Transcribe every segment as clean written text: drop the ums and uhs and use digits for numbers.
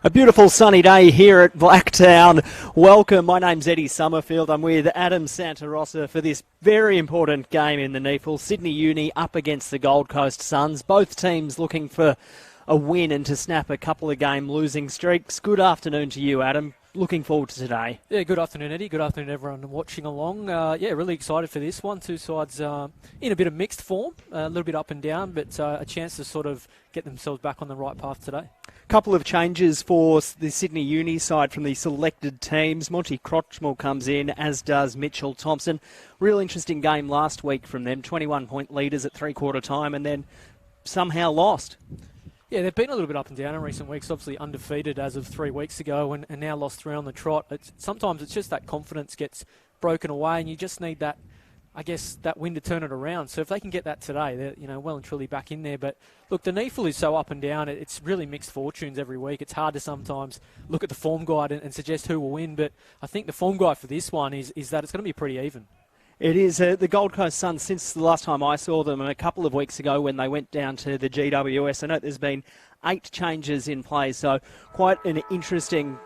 A beautiful sunny day here at Blacktown. Welcome, my name's Eddie Summerfield. I'm with Adam Santarossa for this very important game in the NEAFL. Sydney Uni up against the Gold Coast Suns. Both teams looking for a win and to snap a couple of game losing streaks. Good afternoon to you, Adam. Looking forward to today. Yeah, good afternoon, Eddie. Good afternoon, everyone watching along. Really excited for this one. Two sides in a bit of mixed form, a little bit up and down, but a chance to sort of get themselves back on the right path today. Couple of changes for the Sydney Uni side from the selected teams. Monty Crotchmore comes in, as does Mitchell Thompson. Real interesting game last week from them. 21-point leaders at three-quarter time and then somehow lost. Yeah, they've been a little bit up and down in recent weeks, obviously undefeated as of 3 weeks ago and now lost 3 on the trot. Sometimes it's just that confidence gets broken away and you just need that, I guess, that win to turn it around. So if they can get that today, they're well and truly back in there. But look, the NEAFL is so up and down. It's really mixed fortunes every week. It's hard to sometimes look at the form guide and suggest who will win. But I think the form guide for this one is that it's going to be pretty even. It is. The Gold Coast Suns, since the last time I saw them, and a couple of weeks ago when they went down to the GWS, I know there's been 8 changes in play, so quite an interesting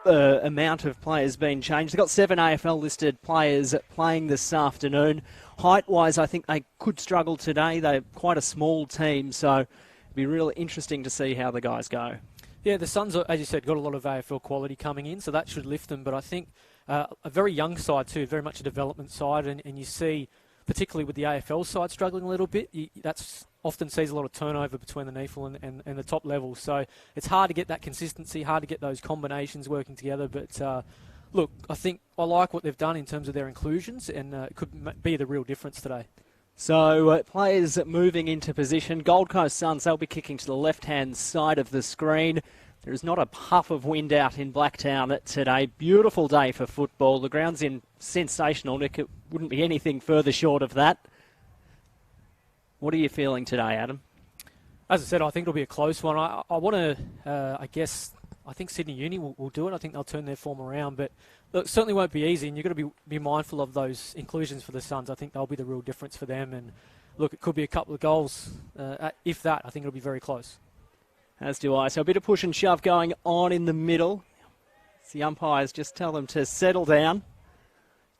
amount of players being changed. They've got 7 AFL-listed players playing this afternoon. Height-wise, I think they could struggle today. They're quite a small team, so it'll be really interesting to see how the guys go. Yeah, the Suns, as you said, got a lot of AFL quality coming in, so that should lift them, but I think a very young side too, very much a development side, and you see, particularly with the AFL side struggling a little bit, that's often sees a lot of turnover between the NEAFL and the top level. So it's hard to get that consistency, hard to get those combinations working together. But look, I think I like what they've done in terms of their inclusions, and it could be the real difference today. So players moving into position. Gold Coast Suns, they'll be kicking to the left-hand side of the screen. There is not a puff of wind out in Blacktown today. Beautiful day for football. The ground's in sensational nick. It wouldn't be anything further short of that. What are you feeling today, Adam? As I said, I think it'll be a close one. I want to, I think Sydney Uni will do it. I think they'll turn their form around. But look, it certainly won't be easy, and you've got to be mindful of those inclusions for the Suns. I think they'll be the real difference for them. And look, it could be a couple of goals. If that, I think it'll be very close. As do I. So a bit of push and shove going on in the middle. As the umpires just tell them to settle down.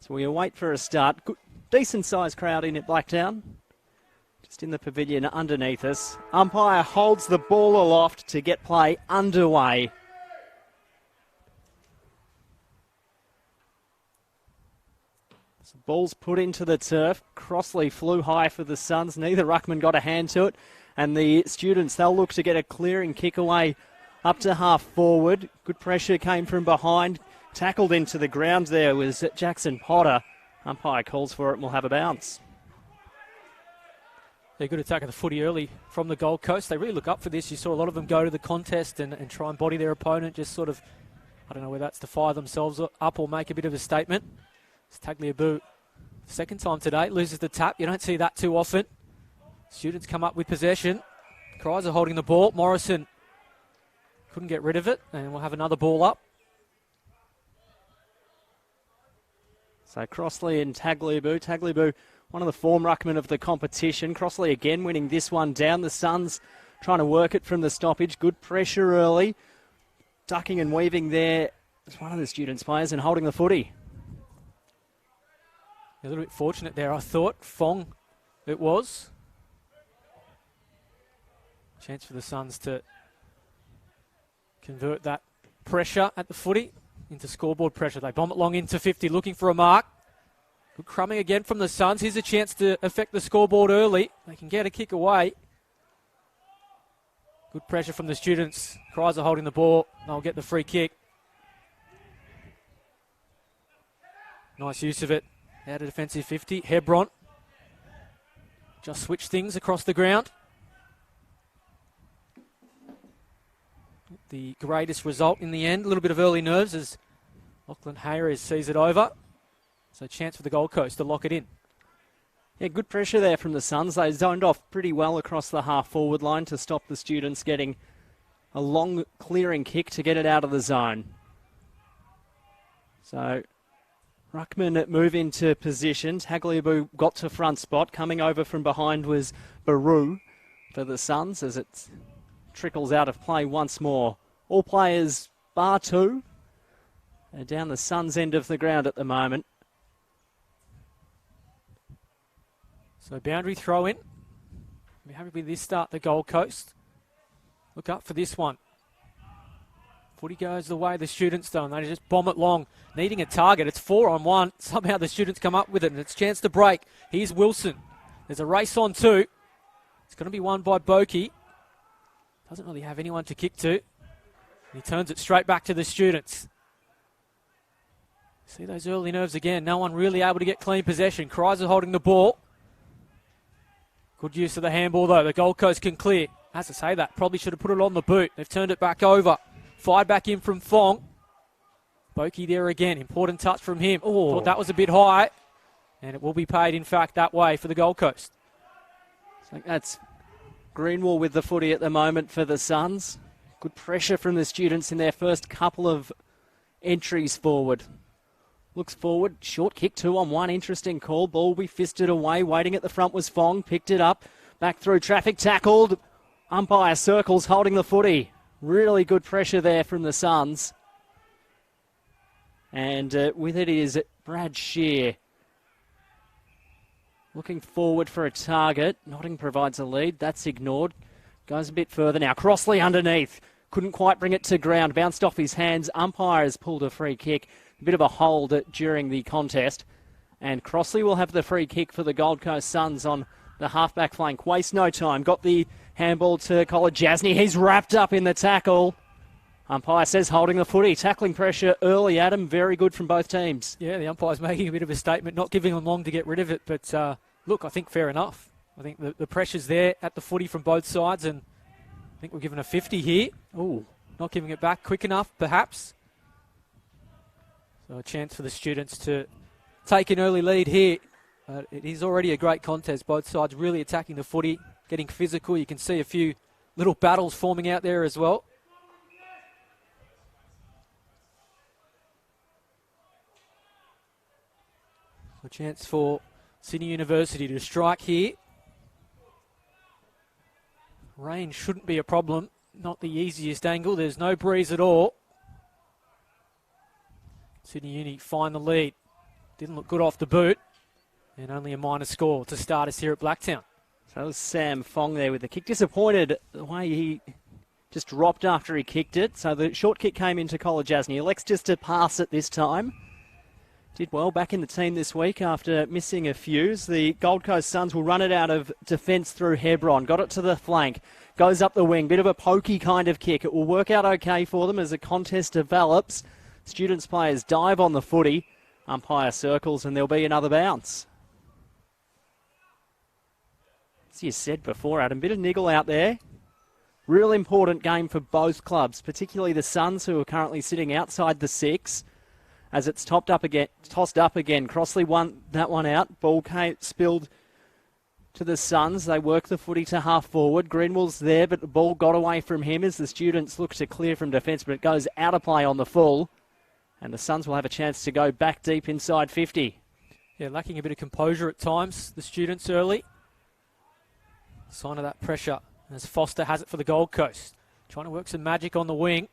So we await for a start. Good, decent-sized crowd in at Blacktown. Just in the pavilion underneath us. Umpire holds the ball aloft to get play underway. So ball's put into the turf. Crossley flew high for the Suns. Neither ruckman got a hand to it. And the students, they'll look to get a clearing kick away up to half forward. Good pressure came from behind. Tackled into the ground there was Jackson Potter. Umpire calls for it and will have a bounce. Yeah, good attack of the footy early from the Gold Coast. They really look up for this. You saw a lot of them go to the contest and try and body their opponent, just sort of, I don't know whether that's to fire themselves up or make a bit of a statement. It's Tagliabue, second time today, loses the tap. You don't see that too often. Students come up with possession. Cries are holding the ball. Morrison couldn't get rid of it, and we'll have another ball up. So Crossley and Tagliabue. Tagliabue, one of the form ruckmen of the competition. Crossley again winning this one down. The Suns trying to work it from the stoppage. Good pressure early. Ducking and weaving there. It's one of the students' players and holding the footy. A little bit fortunate there, I thought. Fong it was. Chance for the Suns to convert that pressure at the footy into scoreboard pressure. They bomb it long into 50, looking for a mark. Good crumbing again from the Suns. Here's a chance to affect the scoreboard early. They can get a kick away. Good pressure from the students. Cries are holding the ball. They'll get the free kick. Nice use of it. Out of defensive 50. Hebron just switched things across the ground. The greatest result in the end. A little bit of early nerves as Lachlan Hayres sees it over. So chance for the Gold Coast to lock it in. Yeah, good pressure there from the Suns. They zoned off pretty well across the half-forward line to stop the students getting a long clearing kick to get it out of the zone. So ruckman move into position. Tagliabue got to front spot. Coming over from behind was Baru for the Suns as it trickles out of play once more. All players bar two are down the Suns' end of the ground at the moment. So boundary throw in. Be happy with this start, the Gold Coast. Look up for this one. Footy goes the way the Students do, and they just bomb it long, needing a target. It's 4-on-1. Somehow the Students come up with it, and it's a chance to break. Here's Wilson. There's a race on two. It's going to be won by Boakey. Doesn't really have anyone to kick to. He turns it straight back to the Students. See those early nerves again. No one really able to get clean possession. Kreiser holding the ball. Good use of the handball, though. The Gold Coast can clear. As I say that, probably should have put it on the boot. They've turned it back over. Fired back in from Fong. Boakey there again. Important touch from him. Thought that was a bit high. And it will be paid, in fact, that way for the Gold Coast. So that's Greenwall with the footy at the moment for the Suns. Good pressure from the Students in their first couple of entries forward. Looks forward. Short kick, 2-on-1. Interesting call. Ball will be fisted away. Waiting at the front was Fong. Picked it up. Back through traffic. Tackled. Umpire circles holding the footy. Really good pressure there from the Suns. And with it is Brad Shear. Looking forward for a target. Notting provides a lead. That's ignored. Goes a bit further now. Crossley underneath. Couldn't quite bring it to ground. Bounced off his hands. Umpire has pulled a free kick. A bit of a hold during the contest. And Crossley will have the free kick for the Gold Coast Suns on the halfback flank. Waste no time. Got the handball to Kolodjasny. He's wrapped up in the tackle. Umpire says holding the footy. Tackling pressure early, Adam. Very good from both teams. Yeah, the umpire's making a bit of a statement, not giving them long to get rid of it. But look, I think fair enough. I think the pressure's there at the footy from both sides. And I think we're given a 50 here. Ooh, not giving it back quick enough, perhaps. So a chance for the Students to take an early lead here. It is already a great contest. Both sides really attacking the footy, getting physical. You can see a few little battles forming out there as well. A chance for Sydney University to strike here. Rain shouldn't be a problem. Not the easiest angle. There's no breeze at all. Sydney Uni find the lead. Didn't look good off the boot. And only a minor score to start us here at Blacktown. So that was Sam Fong there with the kick. Disappointed the way he just dropped after he kicked it. So the short kick came into Kolodjasny. Elects just to pass it this time. Did well back in the team this week after missing a few. The Gold Coast Suns will run it out of defence through Hebron. Got it to the flank. Goes up the wing. Bit of a pokey kind of kick. It will work out okay for them as the contest develops. Students players dive on the footy. Umpire circles and there'll be another bounce. As you said before, Adam, bit of niggle out there. Real important game for both clubs, particularly the Suns, who are currently sitting outside the 6. As it's tossed up again. Crossley won that one out. Ball spilled to the Suns. They work the footy to half forward. Greenwell's there, but the ball got away from him as the Students look to clear from defence, but it goes out of play on the full. And the Suns will have a chance to go back deep inside 50. Yeah, lacking a bit of composure at times, the Students early. Sign of that pressure as Foster has it for the Gold Coast. Trying to work some magic on the wing.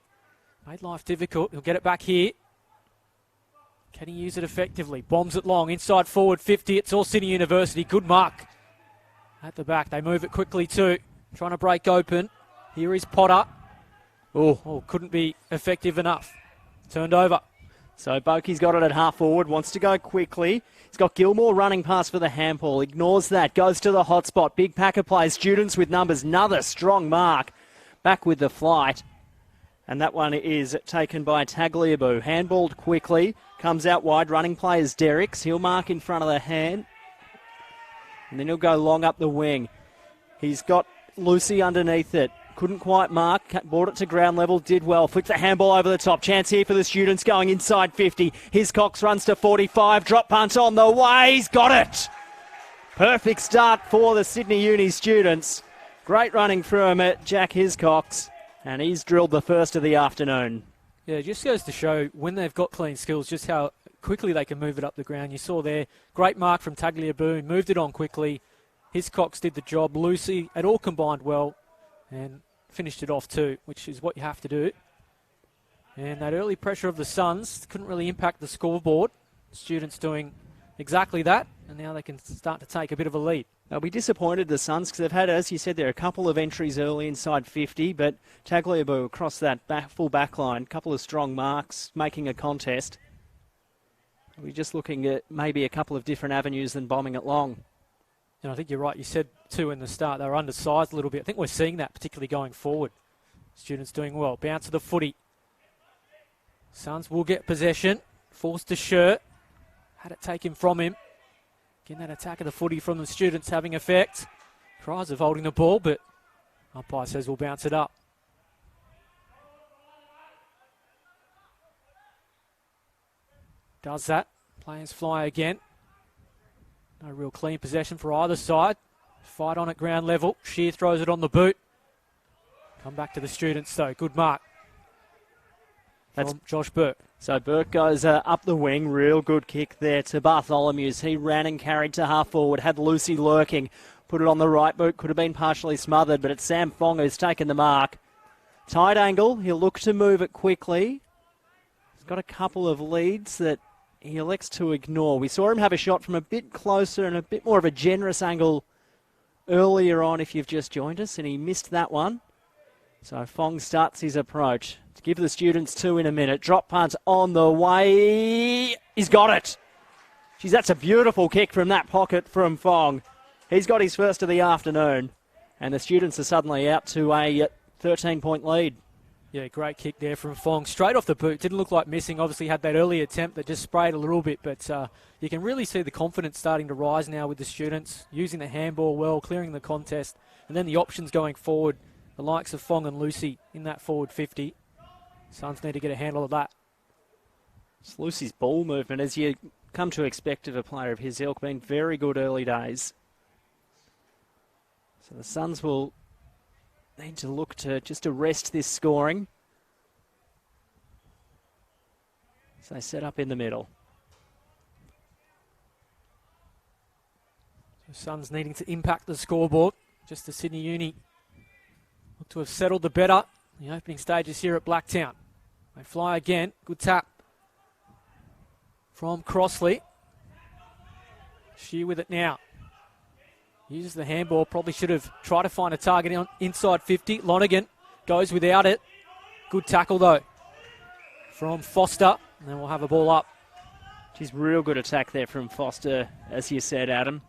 Made life difficult. He'll get it back here. Can he use it effectively? Bombs it long. Inside forward 50. It's all Sydney University. Good mark. At the back. They move it quickly too. Trying to break open. Here is Potter. Oh, couldn't be effective enough. Turned over. So Boakey's got it at half forward, wants to go quickly. He's got Gilmore running past for the handball. Ignores that, goes to the hot spot. Big pack of players, Students with numbers. Another strong mark. Back with the flight. And that one is taken by Tagliabue. Handballed quickly. Comes out wide. Running players Derricks. He'll mark in front of the hand. And then he'll go long up the wing. He's got Lucy underneath it. Couldn't quite mark. Brought it to ground level. Did well. Flicked the handball over the top. Chance here for the Students going inside 50. Hiscox runs to 45. Drop punt on the way. He's got it. Perfect start for the Sydney Uni Students. Great running from Jack Hiscox. And he's drilled the first of the afternoon. Yeah, it just goes to show when they've got clean skills just how quickly they can move it up the ground. You saw there, great mark from Tagliabue, moved it on quickly. Hiscox did the job. Lucy, it all combined well and finished it off too, which is what you have to do. And that early pressure of the Suns couldn't really impact the scoreboard. Students doing exactly that, and now they can start to take a bit of a lead. They'll be disappointed, the Suns, because they've had, as you said, there are a couple of entries early inside 50, but Tagliabue across that full back line, a couple of strong marks, making a contest. We're just looking at maybe a couple of different avenues than bombing it long. And I think you're right. You said, too, in the start, they were undersized a little bit. I think we're seeing that, particularly going forward. Students doing well. Bounce of the footy. Suns will get possession. Forced to Shirt. Had it taken from him. Again, that attack of the footy from the Students having effect. Cries of holding the ball, but umpire says we'll bounce it up. Does that. Players fly again. No real clean possession for either side. Fight on at ground level. Shear throws it on the boot. Come back to the Students, though. Good mark. That's from Josh Burke. So Burke goes up the wing. Real good kick there to Bartholomew's. He ran and carried to half forward. Had Lucy lurking. Put it on the right boot. Could have been partially smothered, but it's Sam Fong who's taken the mark. Tight angle. He'll look to move it quickly. He's got a couple of leads that he elects to ignore. We saw him have a shot from a bit closer and a bit more of a generous angle earlier on if you've just joined us, and he missed that one. So Fong starts his approach to give the Students 2 in a minute. Drop punt on the way. He's got it. Geez, that's a beautiful kick from that pocket from Fong. He's got his first of the afternoon, and the Students are suddenly out to a 13-point lead. Yeah, great kick there from Fong. Straight off the boot. Didn't look like missing. Obviously had that early attempt that just sprayed a little bit, but you can really see the confidence starting to rise now with the Students, using the handball well, clearing the contest, and then the options going forward, the likes of Fong and Lucy in that forward 50. Suns need to get a handle of that. It's Lucy's ball movement, as you come to expect of a player of his ilk, been very good early days. So the Suns will need to look to just arrest this scoring. So they set up in the middle. So Suns needing to impact the scoreboard. Just the Sydney Uni look to have settled the better in the opening stages here at Blacktown. They fly again. Good tap from Crossley. Shear with it now. Uses the handball. Probably should have tried to find a target on inside 50. Lonergan goes without it. Good tackle, though, from Foster. And then we'll have a ball up. She's real good attack there from Foster, as you said, Adam.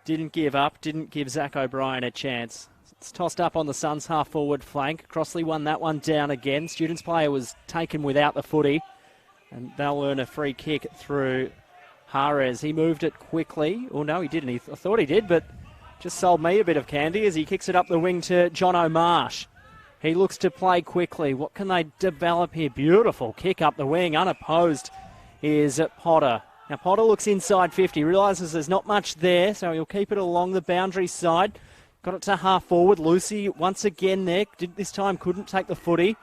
Didn't give up. Didn't give Zach O'Brien a chance. It's tossed up on the Suns' half-forward flank. Crossley won that one down again. Students' player was taken without the footy. And they'll earn a free kick through Harez. He moved it quickly. Oh, no, he didn't. I thought he did, but just sold me a bit of candy as he kicks it up the wing to John O'Marsh. He looks to play quickly. What can they develop here? Beautiful kick up the wing. Unopposed is Potter. Now, Potter looks inside 50, realises there's not much there, so he'll keep it along the boundary side. Got it to half forward. Lucy once again there. This time couldn't take the footy.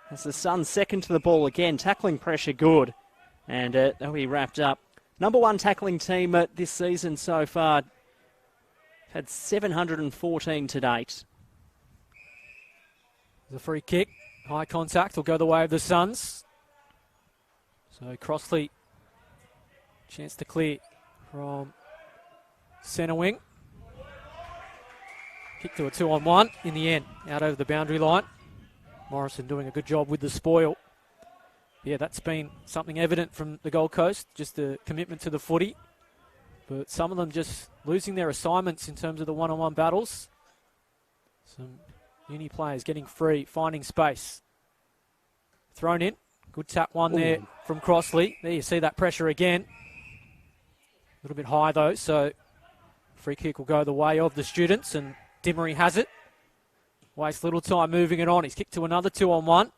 As the Suns second to the ball again. Tackling pressure good. And they'll be wrapped up. Number one tackling team this season so far. Had 714 to date. The free kick. High contact will go the way of the Suns. So Crossley, chance to clear from centre wing. Kick to a 2-on-1 in the end, out over the boundary line. Morrison doing a good job with the spoil. Yeah, that's been something evident from the Gold Coast, just the commitment to the footy. But some of them just losing their assignments in terms of the one-on-one battles. Some Uni players getting free, finding space. Thrown in. Good tap one there from Crossley. There you see that pressure again. A little bit high though, so free kick will go the way of the Students, and Dimmery has it. Wastes little time moving it on. He's kicked to another 2-on-1.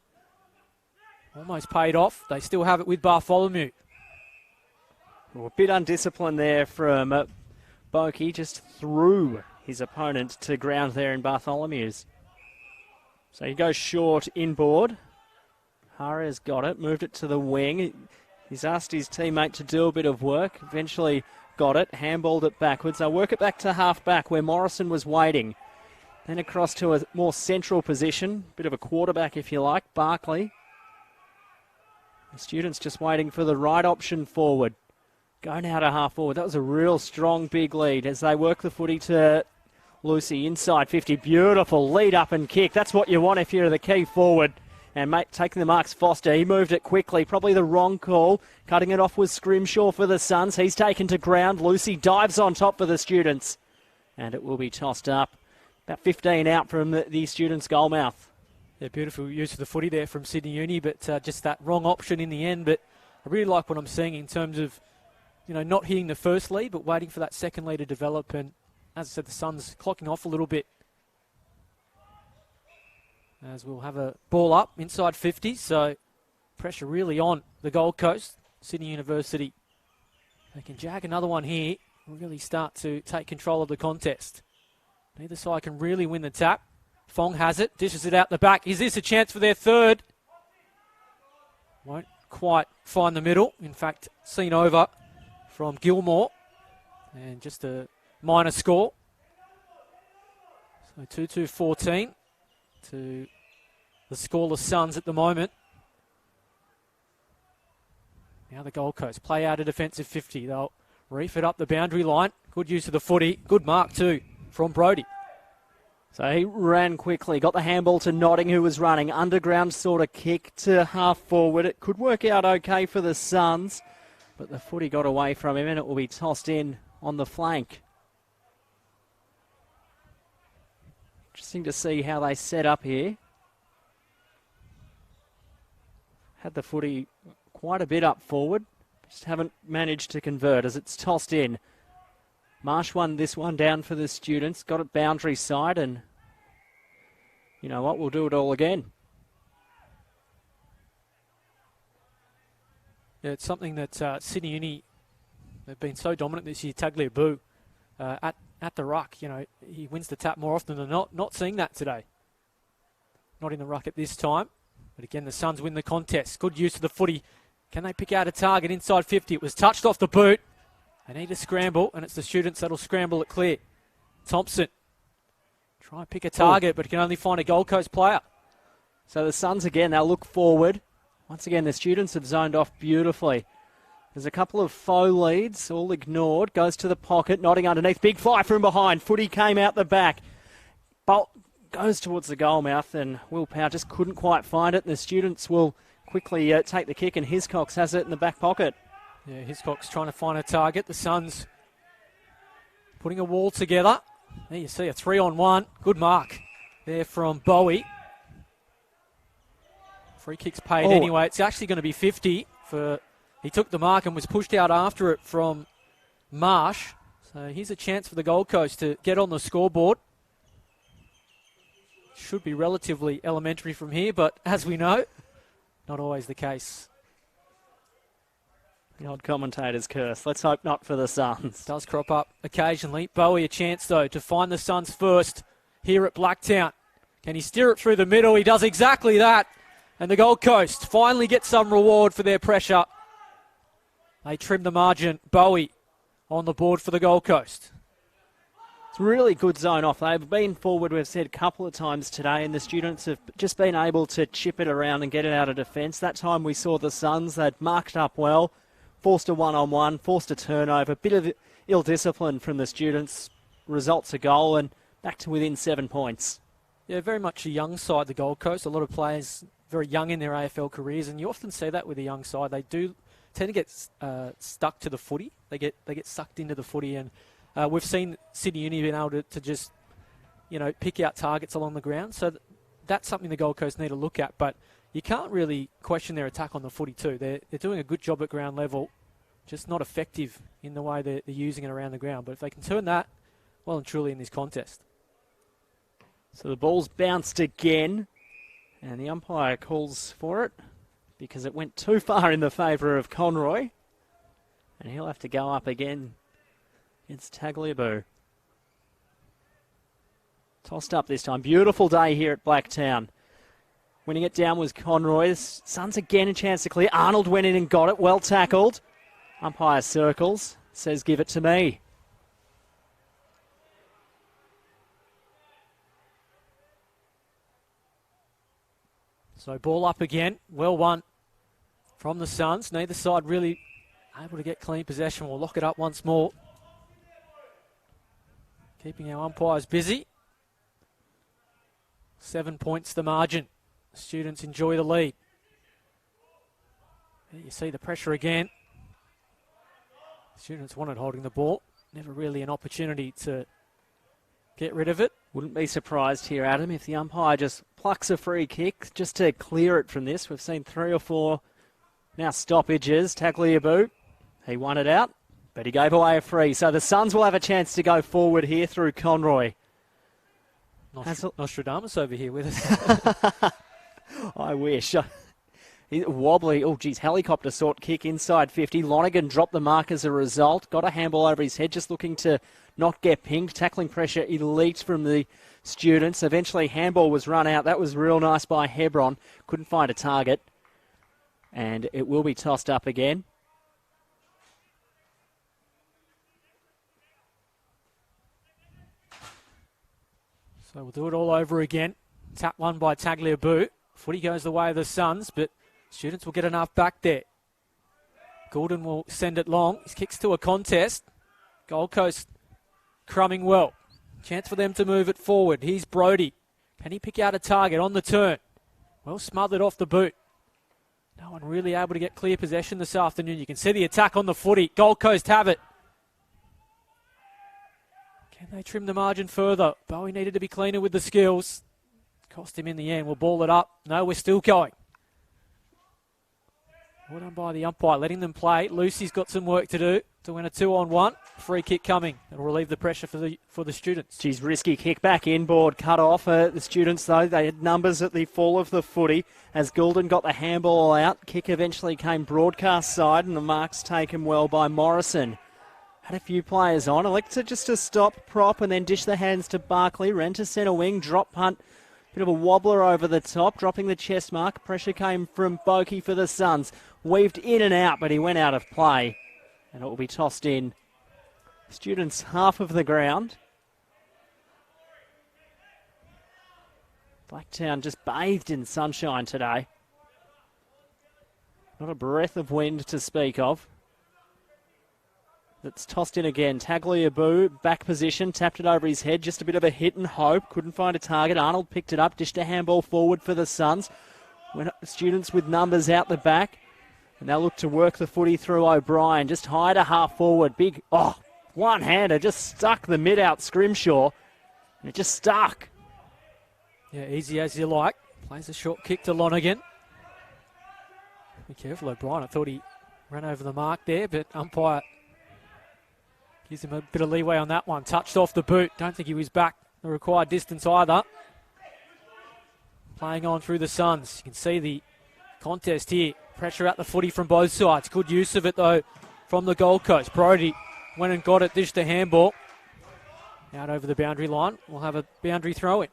Almost paid off. They still have it with Bartholomew. Well, a bit undisciplined there from Boakey. Just threw his opponent to ground there in Bartholomew's. So he goes short inboard. Harez got it, moved it to the wing. He's asked his teammate to do a bit of work. Eventually got it, handballed it backwards. They'll work it back to half-back where Morrison was waiting. Then across to a more central position. Bit of a quarterback, if you like. Barkley The Students just waiting for the right option forward. Go now to half forward. That was a real strong big lead as they work the footy to Lucy inside 50. Beautiful lead up and kick. That's what you want if you're the key forward. And taking the marks, Foster. He moved it quickly. Probably the wrong call. Cutting it off was Scrimshaw for the Suns. He's taken to ground. Lucy dives on top for the Students. And it will be tossed up. About 15 out from the Students' goal mouth. Yeah, beautiful use of the footy there from Sydney Uni, but just that wrong option in the end. But I really like what I'm seeing in terms of, not hitting the first lead, but waiting for that second lead to develop. And as I said, the Suns clocking off a little bit. As we'll have a ball up inside 50, so pressure really on the Gold Coast. Sydney University, they can jag another one here and really start to take control of the contest. Neither side can really win the tap. Fong has it, dishes it out the back. Is this a chance for their third? Won't quite find the middle. In fact, seen over from Gilmore. And just a minor score. So 2-2-14 to the scoreless Suns at the moment. Now the Gold Coast play out a defensive 50. They'll reef it up the boundary line. Good use of the footy. Good mark too from Brody. So he ran quickly, got the handball to Notting, who was running. Underground sort of kick to half forward. It could work out okay for the Suns, but the footy got away from him and it will be tossed in on the flank. Interesting to see how they set up here. Had the footy quite a bit up forward, just haven't managed to convert as it's tossed in. Marsh won this one down for the Students, got it boundary side, and you know what, we'll do it all again. Yeah, it's something that Sydney Uni, they've been so dominant this year. Tagliabue at the ruck, he wins the tap more often than not. Not seeing that today. Not in the ruck at this time. But again, the Suns win the contest. Good use of the footy. Can they pick out a target inside 50? It was touched off the boot. They need to scramble, and it's the Students that'll scramble it clear. Thompson. Try and pick a target, but can only find a Gold Coast player. So the Suns again, they'll look forward. Once again, the Students have zoned off beautifully. There's a couple of faux leads, all ignored. Goes to the pocket, Notting underneath. Big fly from behind. Footy came out the back. Bolt goes towards the goal mouth, and Will Power just couldn't quite find it. And the Students will quickly take the kick, and Hiscox has it in the back pocket. Yeah, Hiscox trying to find a target. The Suns putting a wall together. There you see a 3-on-1. Good mark there from Bowie. Free kick's paid anyway. It's actually going to be 50 for... He took the mark and was pushed out after it from Marsh. So here's a chance for the Gold Coast to get on the scoreboard. Should be relatively elementary from here, but as we know, not always the case. The odd commentator's curse. Let's hope not for the Suns. Does crop up occasionally. Bowie a chance, though, to find the Suns first here at Blacktown. Can he steer it through the middle? He does exactly that. And the Gold Coast finally get some reward for their pressure. They trim the margin. Bowie on the board for the Gold Coast. It's really good zone off. They've been forward, we've said, a couple of times today, and the Students have just been able to chip it around and get it out of defence. That time we saw the Suns, they'd marked up well, forced a one-on-one, forced a turnover, a bit of ill-discipline from the Students, results a goal, and back to within 7 points. Yeah, very much a young side, the Gold Coast. A lot of players very young in their AFL careers, and you often see that with a young side. They do tend to get stuck to the footy. They get sucked into the footy, and we've seen Sydney Uni being able to just, pick out targets along the ground. So that's something the Gold Coast need to look at, but you can't really question their attack on the footy too. They're doing a good job at ground level, just not effective in the way they're using it around the ground. But if they can turn that, well and truly in this contest. So the ball's bounced again, and the umpire calls for it because it went too far in the favour of Conroy, and he'll have to go up again against Tagliabue. Tossed up this time. Beautiful day here at Blacktown. Winning it down was Conroy. Suns again a chance to clear. Arnold went in and got it. Well tackled. Umpire circles. Says, give it to me. So ball up again. Well won from the Suns. Neither side really able to get clean possession. We'll lock it up once more. Keeping our umpires busy. 7 points the margin. Students enjoy the lead. There you see the pressure again. Students wanted holding the ball. Never really an opportunity to get rid of it. Wouldn't be surprised here, Adam, if the umpire just plucks a free kick just to clear it from this. We've seen 3 or 4 now stoppages. Tagliabue, he won it out, but he gave away a free. So the Suns will have a chance to go forward here through Conroy. Nostradamus over here with us. I wish. Wobbly, oh geez, helicopter sort kick inside 50. Lonergan dropped the mark as a result. Got a handball over his head, just looking to not get pinged. Tackling pressure elite from the students. Eventually handball was run out. That was real nice by Hebron. Couldn't find a target. And it will be tossed up again. So we'll do it all over again. Tap one by Tagliabue. Footy goes the way of the Suns, but students will get enough back there. Gordon will send it long. He kicks to a contest. Gold Coast crumbing well. Chance for them to move it forward. Here's Brody. Can he pick out a target on the turn? Well smothered off the boot. No one really able to get clear possession this afternoon. You can see the attack on the footy. Gold Coast have it. Can they trim the margin further? Bowie needed to be cleaner with the skills. Cost him in the end. We'll ball it up. No, we're still going. Well done by the umpire, letting them play. Lucy's got some work to do to win a 2-on-1. Free kick coming. It'll relieve the pressure for the students. Geez, risky kick back inboard, cut off. The students, though, they had numbers at the fall of the footy as Goulden got the handball out. Kick eventually came broadcast side, and the mark's taken well by Morrison. Had a few players on. Elected just to stop, prop, and then dish the hands to Barkley. Ran to centre wing, drop punt. Bit of a wobbler over the top, dropping the chest mark. Pressure came from Boakey for the Suns. Weaved in and out, but he went out of play. And it will be tossed in. Students half of the ground. Blacktown just bathed in sunshine today. Not a breath of wind to speak of. That's tossed in again. Tagliabue, back position, tapped it over his head. Just a bit of a hit and hope. Couldn't find a target. Arnold picked it up, dished a handball forward for the Suns. Students with numbers out the back. And they'll look to work the footy through O'Brien. Just high to half forward. Big, one-hander. Just stuck the mid-out Scrimshaw. And it just stuck. Yeah, easy as you like. Plays a short kick to Lonergan. Be careful, O'Brien. I thought he ran over the mark there, but umpire gives him a bit of leeway on that one. Touched off the boot. Don't think he was back the required distance either. Playing on through the Suns. You can see the contest here. Pressure at the footy from both sides. Good use of it, though, from the Gold Coast. Brody went and got it, dished the handball. Out over the boundary line. We'll have a boundary throw-in.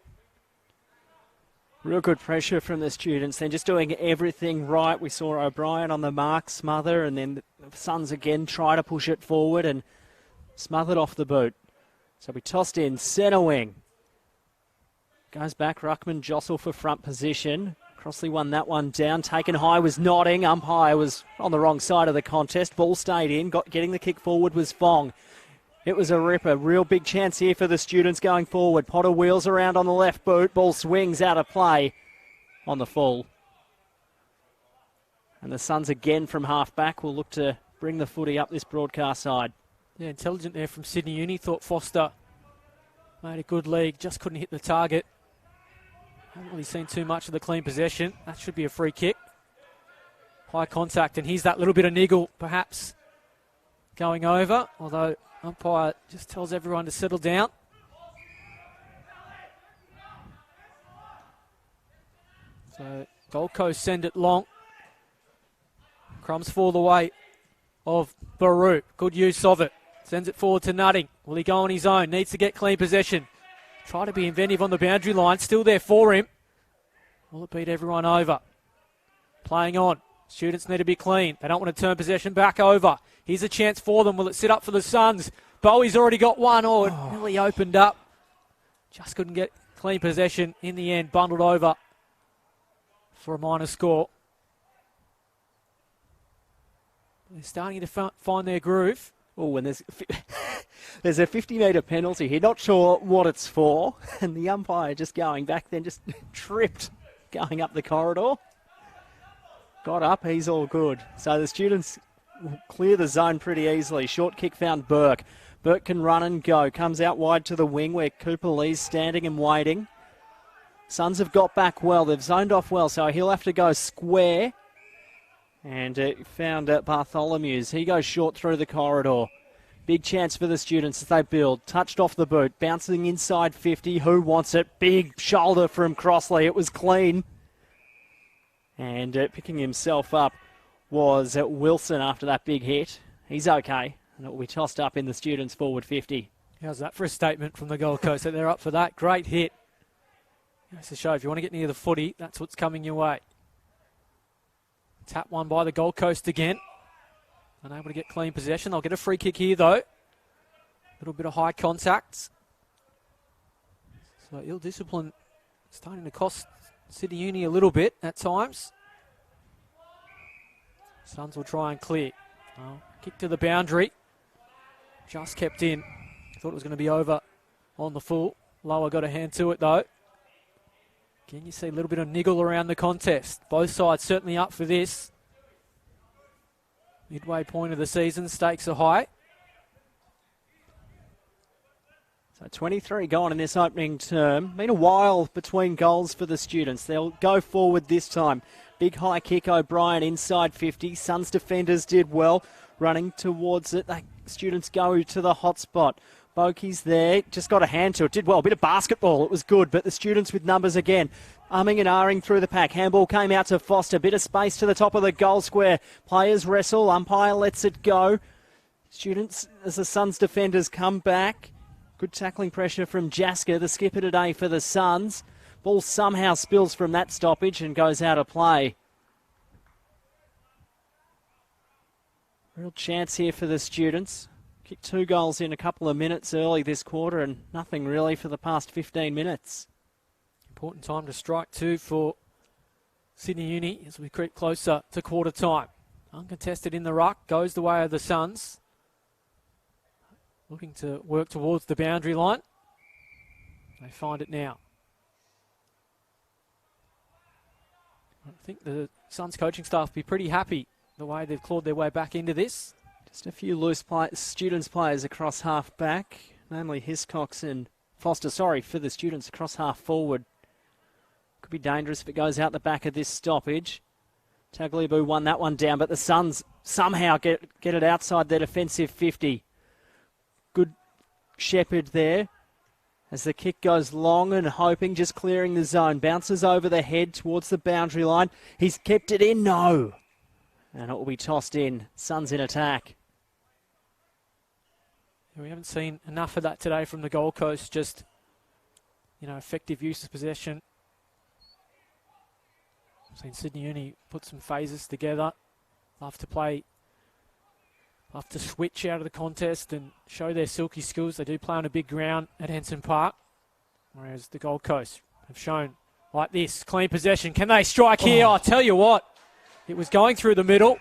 Real good pressure from the students. They're just doing everything right. We saw O'Brien on the mark, smother, and then the Suns again try to push it forward and smothered off the boot. So we tossed in centre wing. Goes back, Ruckman jostle for front position. Crossley won that one down. Taken high was nodding. Umpire was on the wrong side of the contest. Ball stayed in. Getting the kick forward was Fong. It was a ripper. Real big chance here for the students going forward. Potter wheels around on the left boot. Ball swings out of play on the full. And the Suns again from half back will look to bring the footy up this broadcast side. Yeah, intelligent there from Sydney Uni. Thought Foster made a good league. Just couldn't hit the target. Haven't really seen too much of the clean possession. That should be a free kick. High contact, and here's that little bit of niggle, perhaps, going over. Although umpire just tells everyone to settle down. So Gold Coast send it long. Crumbs fall the way of Baru. Good use of it. Sends it forward to Nutting. Will he go on his own? Needs to get clean possession. Try to be inventive on the boundary line. Still there for him. Will it beat everyone over? Playing on. Students need to be clean. They don't want to turn possession back over. Here's a chance for them. Will it sit up for the Suns? Bowie's already got one. It nearly opened up. Just couldn't get clean possession. In the end, bundled over for a minor score. They're starting to find their groove. Oh, and there's a 50-metre penalty here. Not sure what it's for. And the umpire just going back then just tripped going up the corridor. Got up, he's all good. So the students clear the zone pretty easily. Short kick found Burke. Burke can run and go. Comes out wide to the wing where Cooper Lee's standing and waiting. Suns have got back well. They've zoned off well, so he'll have to go square. And found Bartholomew's. He goes short through the corridor. Big chance for the students as they build. Touched off the boot. Bouncing inside 50. Who wants it? Big shoulder from Crossley. It was clean. And picking himself up was Wilson after that big hit. He's okay. And it will be tossed up in the students' forward 50. How's that for a statement from the Gold Coast that they're up for that? Great hit. Goes to show if you want to get near the footy, that's what's coming your way. Tap one by the Gold Coast again. Unable to get clean possession. They'll get a free kick here, though. A little bit of high contact. So ill discipline starting to cost Sydney Uni a little bit at times. Suns will try and clear. Kick to the boundary. Just kept in. Thought it was going to be over on the full. Lower got a hand to it, though. Again, you see a little bit of niggle around the contest. Both sides certainly up for this. Midway point of the season, stakes are high. So 23 gone in this opening term. Been a while between goals for the students. They'll go forward this time. Big high kick, O'Brien inside 50. Suns defenders did well, running towards it. The students go to the hot spot. Bokey's there, just got a hand to it, did well, a bit of basketball, it was good, but the students with numbers again, umming and ahhing through the pack. Handball came out to Foster, bit of space to the top of the goal square. Players wrestle, umpire lets it go. Students, as the Suns defenders come back, good tackling pressure from Jasker, the skipper today for the Suns. Ball somehow spills from that stoppage and goes out of play. Real chance here for the students. Kicked 2 goals in a couple of minutes early this quarter and nothing really for the past 15 minutes. Important time to strike too for Sydney Uni as we creep closer to quarter time. Uncontested in the ruck, goes the way of the Suns. Looking to work towards the boundary line. They find it now. I think the Suns coaching staff will be pretty happy the way they've clawed their way back into this. Just a few loose students players across half back, namely Hiscox and Foster, for the students across half forward. Could be dangerous if it goes out the back of this stoppage. Tagliabue won that one down, but the Suns somehow get it outside their defensive 50. Good Shepherd there as the kick goes long and hoping, just clearing the zone. Bounces over the head towards the boundary line. He's kept it in, no. And it will be tossed in. Suns in attack. We haven't seen enough of that today from the Gold Coast. Just, effective use of possession. I've seen Sydney Uni put some phases together. Love to switch out of the contest and show their silky skills. They do play on a big ground at Henson Park. Whereas the Gold Coast have shown like this. Clean possession. Can they strike here? I'll tell you what. It was going through the middle.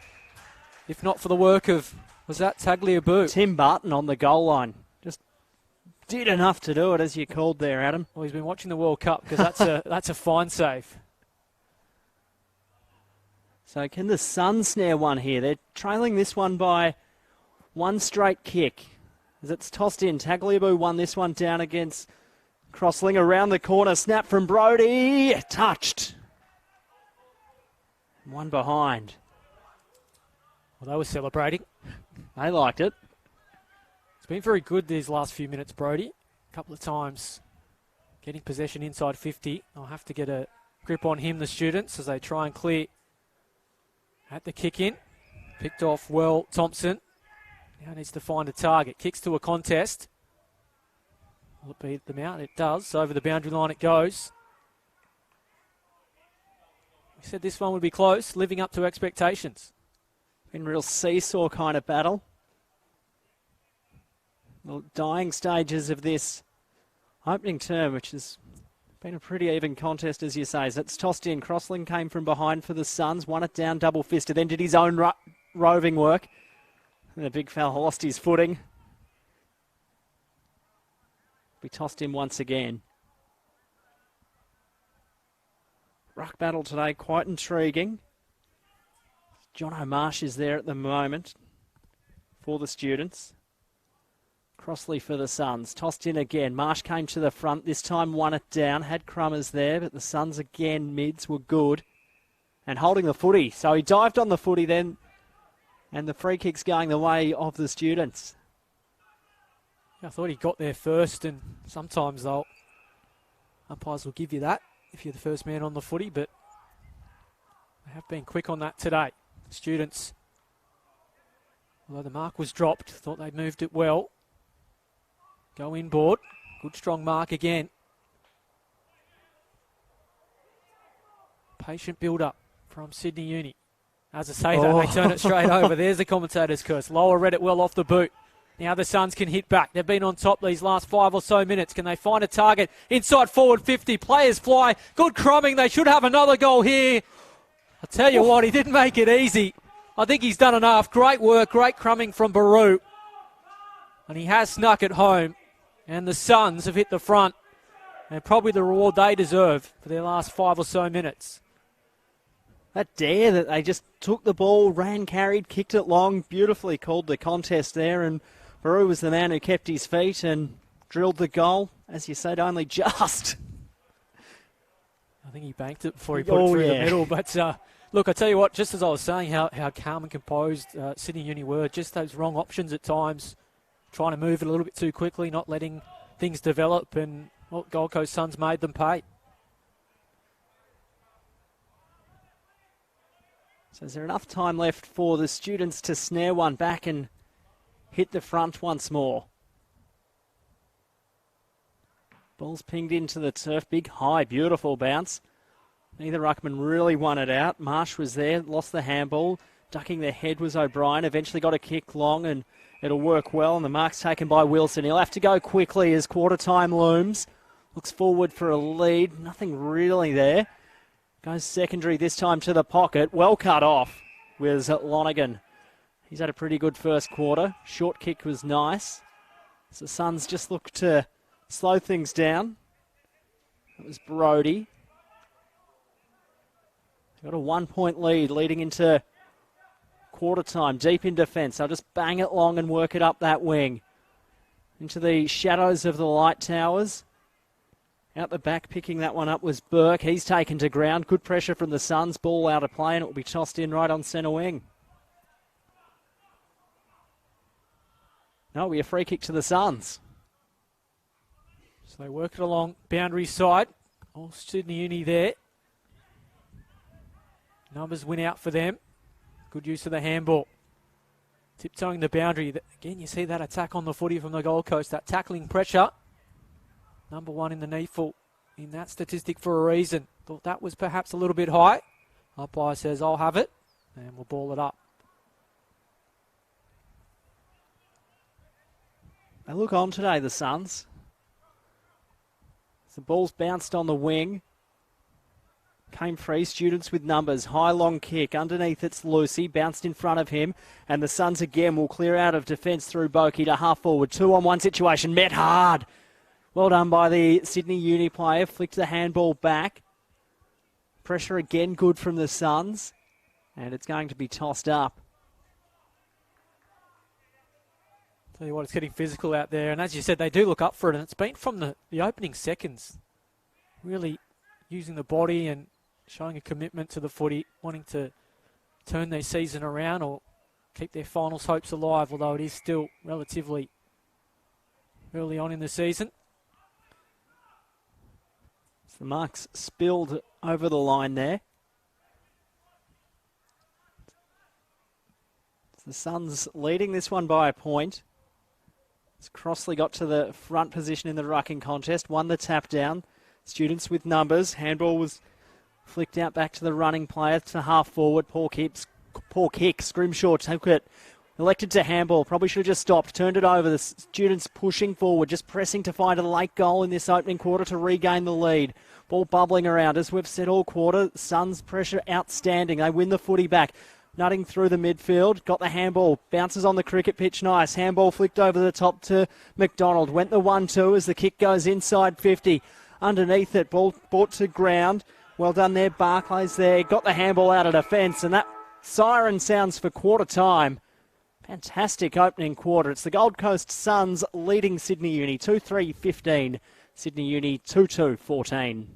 If not for the work of... Was that Tagliabue? Tim Barton on the goal line. Just did enough to do it, as you called there, Adam. Well, he's been watching the World Cup because that's a fine save. So can the Suns snare one here? They're trailing this one by one straight kick. As it's tossed in, Tagliabue won this one down against Crossling around the corner. Snap from Brody. Touched. One behind. Well, they were celebrating. They liked it. It's been very good these last few minutes, Brody. A couple of times getting possession inside 50. I'll have to get a grip on him, the students, as they try and clear at the kick in. Picked off well, Thompson. Now needs to find a target. Kicks to a contest. Will it beat them out? It does. Over the boundary line it goes. We said this one would be close, living up to expectations. Been real seesaw kind of battle. The dying stages of this opening term, which has been a pretty even contest, as you say. So it's tossed in. Crossling came from behind for the Suns, won it down double-fisted, then did his own roving work. And the big fella lost his footing. We tossed him once again. Ruck battle today, quite intriguing. Jono Marsh is there at the moment for the Students. Crossley for the Suns. Tossed in again. Marsh came to the front. This time won it down. Had Crummers there, but the Suns again, mids were good. And holding the footy. So he dived on the footy then. And the free kick's going the way of the Students. I thought he got there first, and sometimes umpires will give you that if you're the first man on the footy, but they have been quick on that today. Students, although the mark was dropped, thought they moved it well. Go inboard. Good strong mark again. Patient build-up from Sydney Uni. As I say that, they turn it straight over. There's the commentator's curse. Lower read it well off the boot. Now the Suns can hit back. They've been on top these last 5 or so minutes. Can they find a target? Inside forward 50. Players fly. Good crumbing. They should have another goal here. I'll tell you what, he didn't make it easy. I think he's done enough. Great work, great crumbing from Baru. And he has snuck it home. And the Suns have hit the front. And probably the reward they deserve for their last 5 or so minutes. That dare that they just took the ball, ran, carried, kicked it long. Beautifully called the contest there. And Baru was the man who kept his feet and drilled the goal. As you said, only just. I think he banked it before he put it through the middle. But look, I tell you what, just as I was saying how calm and composed Sydney Uni were, just those wrong options at times, trying to move it a little bit too quickly, not letting things develop, and Gold Coast Suns made them pay. So is there enough time left for the Students to snare one back and hit the front once more? Ball's pinged into the turf. Big, high, beautiful bounce. Neither ruckman really won it out. Marsh was there, lost the handball. Ducking the head was O'Brien. Eventually got a kick long and it'll work well. And the mark's taken by Wilson. He'll have to go quickly as quarter time looms. Looks forward for a lead. Nothing really there. Goes secondary this time to the pocket. Well cut off was Lonergan. He's had a pretty good first quarter. Short kick was nice. So the Suns just look to slow things down. It was Brody. Got a 1 point lead leading into quarter time. Deep in defence. They'll just bang it long and work it up that wing. Into the shadows of the light towers. Out the back, picking that one up was Burke. He's taken to ground. Good pressure from the Suns. Ball out of play, and it will be tossed in right on centre wing. No, it'll be a free kick to the Suns. So they work it along boundary side. All Sydney Uni there. Numbers win out for them. Good use of the handball. Tiptoeing the boundary. Again, you see that attack on the footy from the Gold Coast. That tackling pressure. Number 1 in the NEAFL in that statistic for a reason. Thought that was perhaps a little bit high. Umpire says, I'll have it. And we'll ball it up. They look on today, the Suns. The ball's bounced on the wing. Came free. Students with numbers. High long kick. Underneath it's Lucy. Bounced in front of him. And the Suns again will clear out of defence through Boki to half forward. 2-on-1 situation. Met hard. Well done by the Sydney Uni player. Flicked the handball back. Pressure again good from the Suns. And it's going to be tossed up. Tell you what, it's getting physical out there. And as you said, they do look up for it. And it's been from the opening seconds. Really using the body and showing a commitment to the footy. Wanting to turn their season around or keep their finals hopes alive. Although it is still relatively early on in the season. The mark's spilled over the line there. The Suns leading this one by a point. As Crossley got to the front position in the rucking contest, won the tap down. Students with numbers. Handball was flicked out back to the running player to half forward. Poor kick. Scrimshaw took it. Elected to handball. Probably should have just stopped. Turned it over. The Students pushing forward. Just pressing to find a late goal in this opening quarter to regain the lead. Ball bubbling around. As we've said all quarter, Suns pressure outstanding. They win the footy back. nutting through the midfield, got the handball, bounces on the cricket pitch, nice. Handball flicked over the top to McDonald. Went the 1-2 as the kick goes inside 50. Underneath it, ball brought to ground. Well done there, Barclays there. Got the handball out of defence, and that siren sounds for quarter time. Fantastic opening quarter. It's the Gold Coast Suns leading Sydney Uni 2-3-15. Sydney Uni 2-2-14.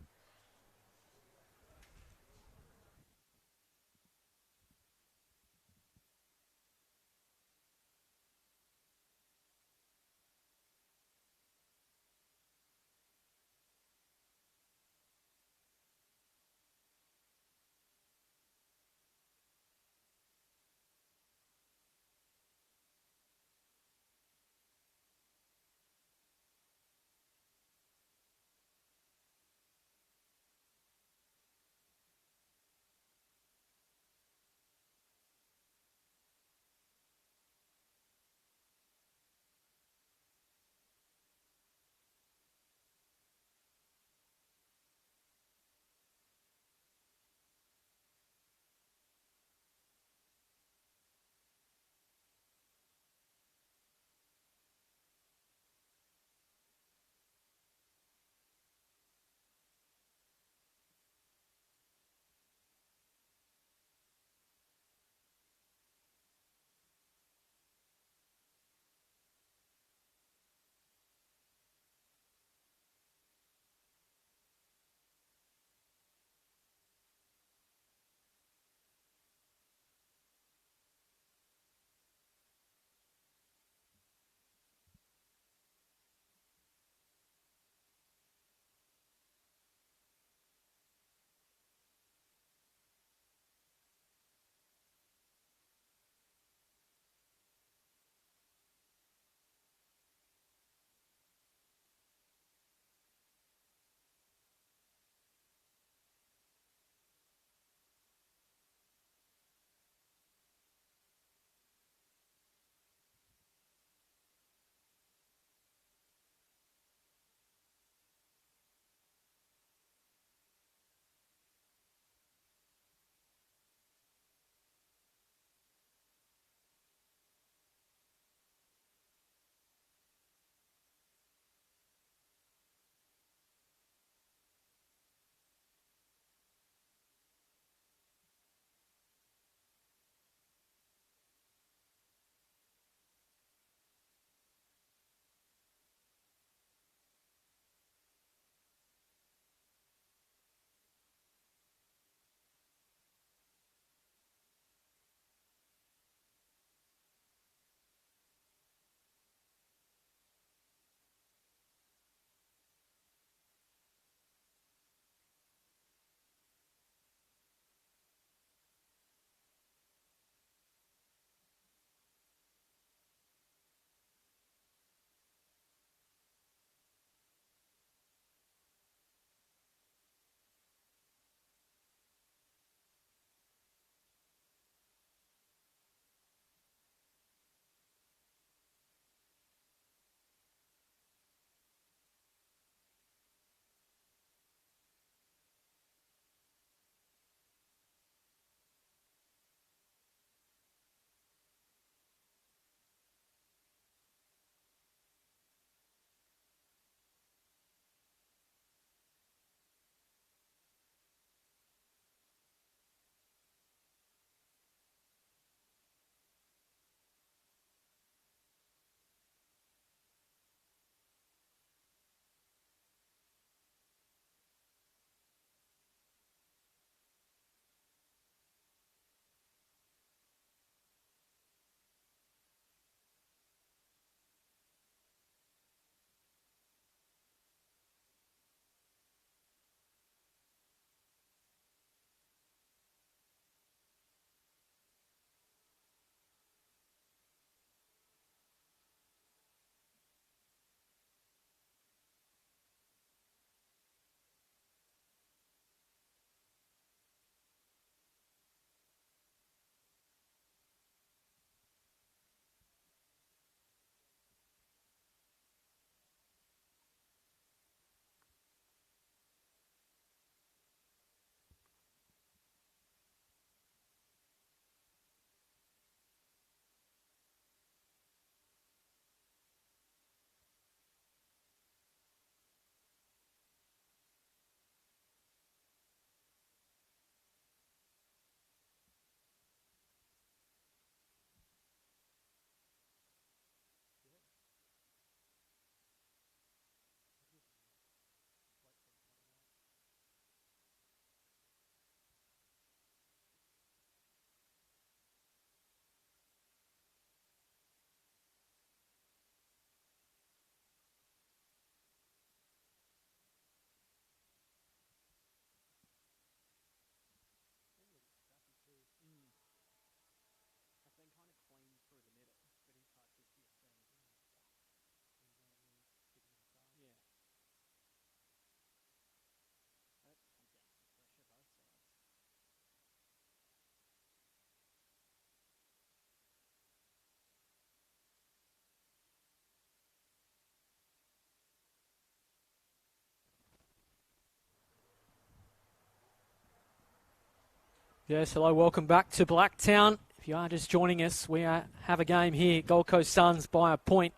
Yes, hello, welcome back to Blacktown. If you are just joining us, we have a game here. Gold Coast Suns by a point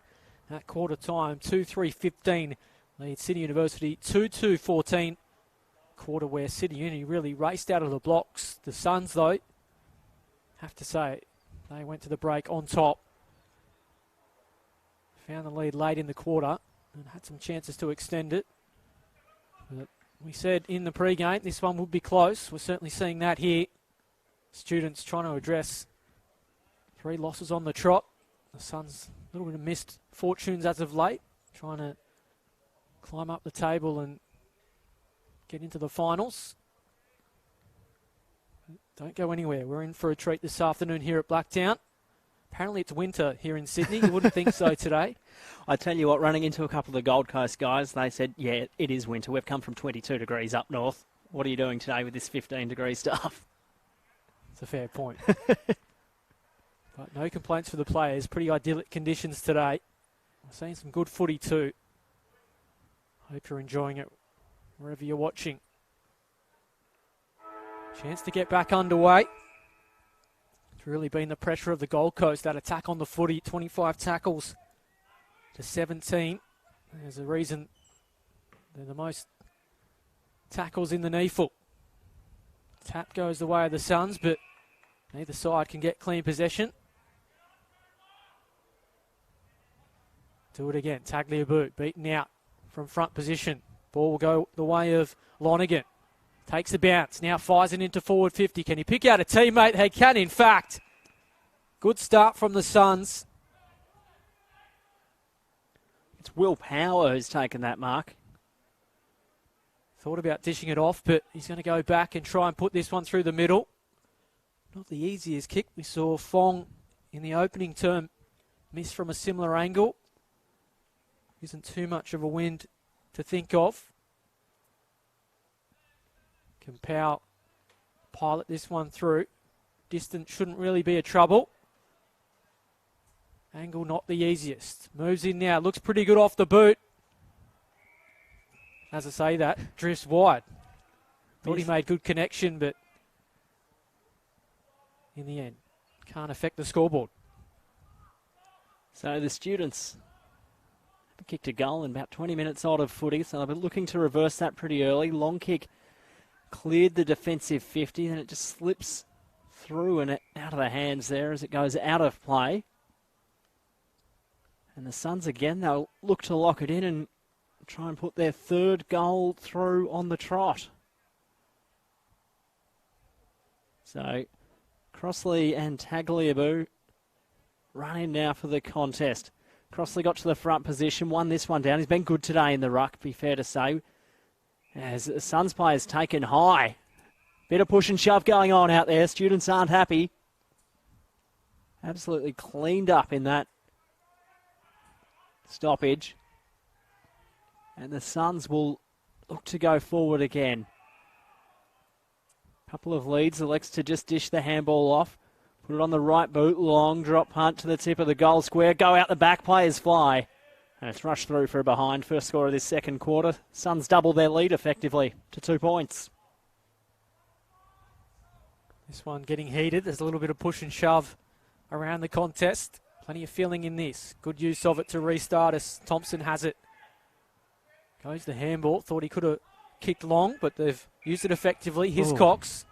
at quarter time. 2-3-15 lead Sydney University 2-2-14. Quarter where Sydney Uni really raced out of the blocks. The Suns, though, have to say, they went to the break on top. Found the lead late in the quarter and had some chances to extend it. But we said in the pre-game this one would be close. We're certainly seeing that here. Students trying to address 3 losses on the trot. The Suns a little bit of missed fortunes as of late, trying to climb up the table and get into the finals. Don't go anywhere. We're in for a treat this afternoon here at Blacktown. Apparently it's winter here in Sydney. You wouldn't think so today. I tell you what, running into a couple of the Gold Coast guys, they said, yeah, it is winter. We've come from 22 degrees up north. What are you doing today with this 15-degree stuff? It's a fair point. But no complaints for the players. Pretty idyllic conditions today. We're seeing some good footy too. Hope you're enjoying it wherever you're watching. Chance to get back underway. It's really been the pressure of the Gold Coast, that attack on the footy. 25 tackles to 17. There's a reason they're the most tackles in the NEAFL. Tap goes the way of the Suns, but neither side can get clean possession. Do it again. Tagliabue beaten out from front position. Ball will go the way of Lonergan. Takes a bounce. Now fires it into forward 50. Can he pick out a teammate? They can, in fact. Good start from the Suns. It's Will Power who's taken that mark. Thought about dishing it off, but he's going to go back and try and put this one through the middle. Not the easiest kick. We saw Fong in the opening term miss from a similar angle. Isn't too much of a wind to think of. Can Powell pilot this one through. Distance shouldn't really be a trouble. Angle not the easiest. Moves in now. Looks pretty good off the boot. As I say that, drifts wide. Thought he made good connection, but in the end, can't affect the scoreboard. So the students kicked a goal in about 20 minutes odd of footy, so they'll be looking to reverse that pretty early. Long kick cleared the defensive 50, then it just slips through and out of the hands there as it goes out of play. And the Suns again, they'll look to lock it in and try and put their third goal through on the trot. So Crossley and Tagliabue run in now for the contest. Crossley got to the front position, won this one down. He's been good today in the ruck, be fair to say. As the Suns players taken high. Bit of push and shove going on out there. Students aren't happy. Absolutely cleaned up in that stoppage. And the Suns will look to go forward again. Couple of leads. Elects to just dish the handball off. Put it on the right boot. Long drop punt to the tip of the goal square. Go out the back. Players fly. And it's rushed through for a behind. First score of this second quarter. Suns double their lead effectively to 2 points. This one getting heated. There's a little bit of push and shove around the contest. Plenty of feeling in this. Good use of it to restart us. Thompson has it. Goes the handball. Thought he could have kicked long, but they've used it effectively. Hiscox.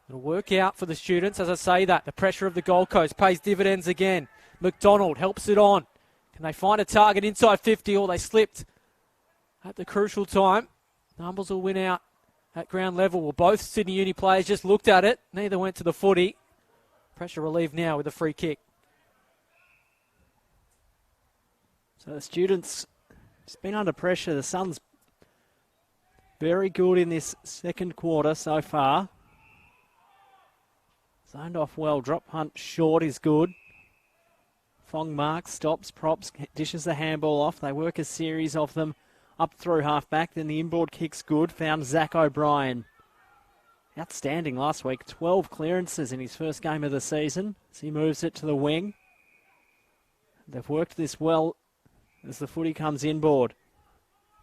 It'll work out for the students. As I say that, the pressure of the Gold Coast pays dividends again. McDonald helps it on. Can they find a target inside 50, or they slipped at the crucial time? Numbers will win out at ground level. Well, both Sydney Uni players just looked at it. Neither went to the footy. Pressure relieved now with a free kick. So the students just been under pressure. The Suns very good in this second quarter so far. Zoned off well. Drop punt short is good. Fong marks, stops, props, dishes the handball off. They work a series of them up through half back. Then the inboard kick's good. Found Zach O'Brien. Outstanding last week. 12 clearances in his first game of the season as he moves it to the wing. They've worked this well as the footy comes inboard.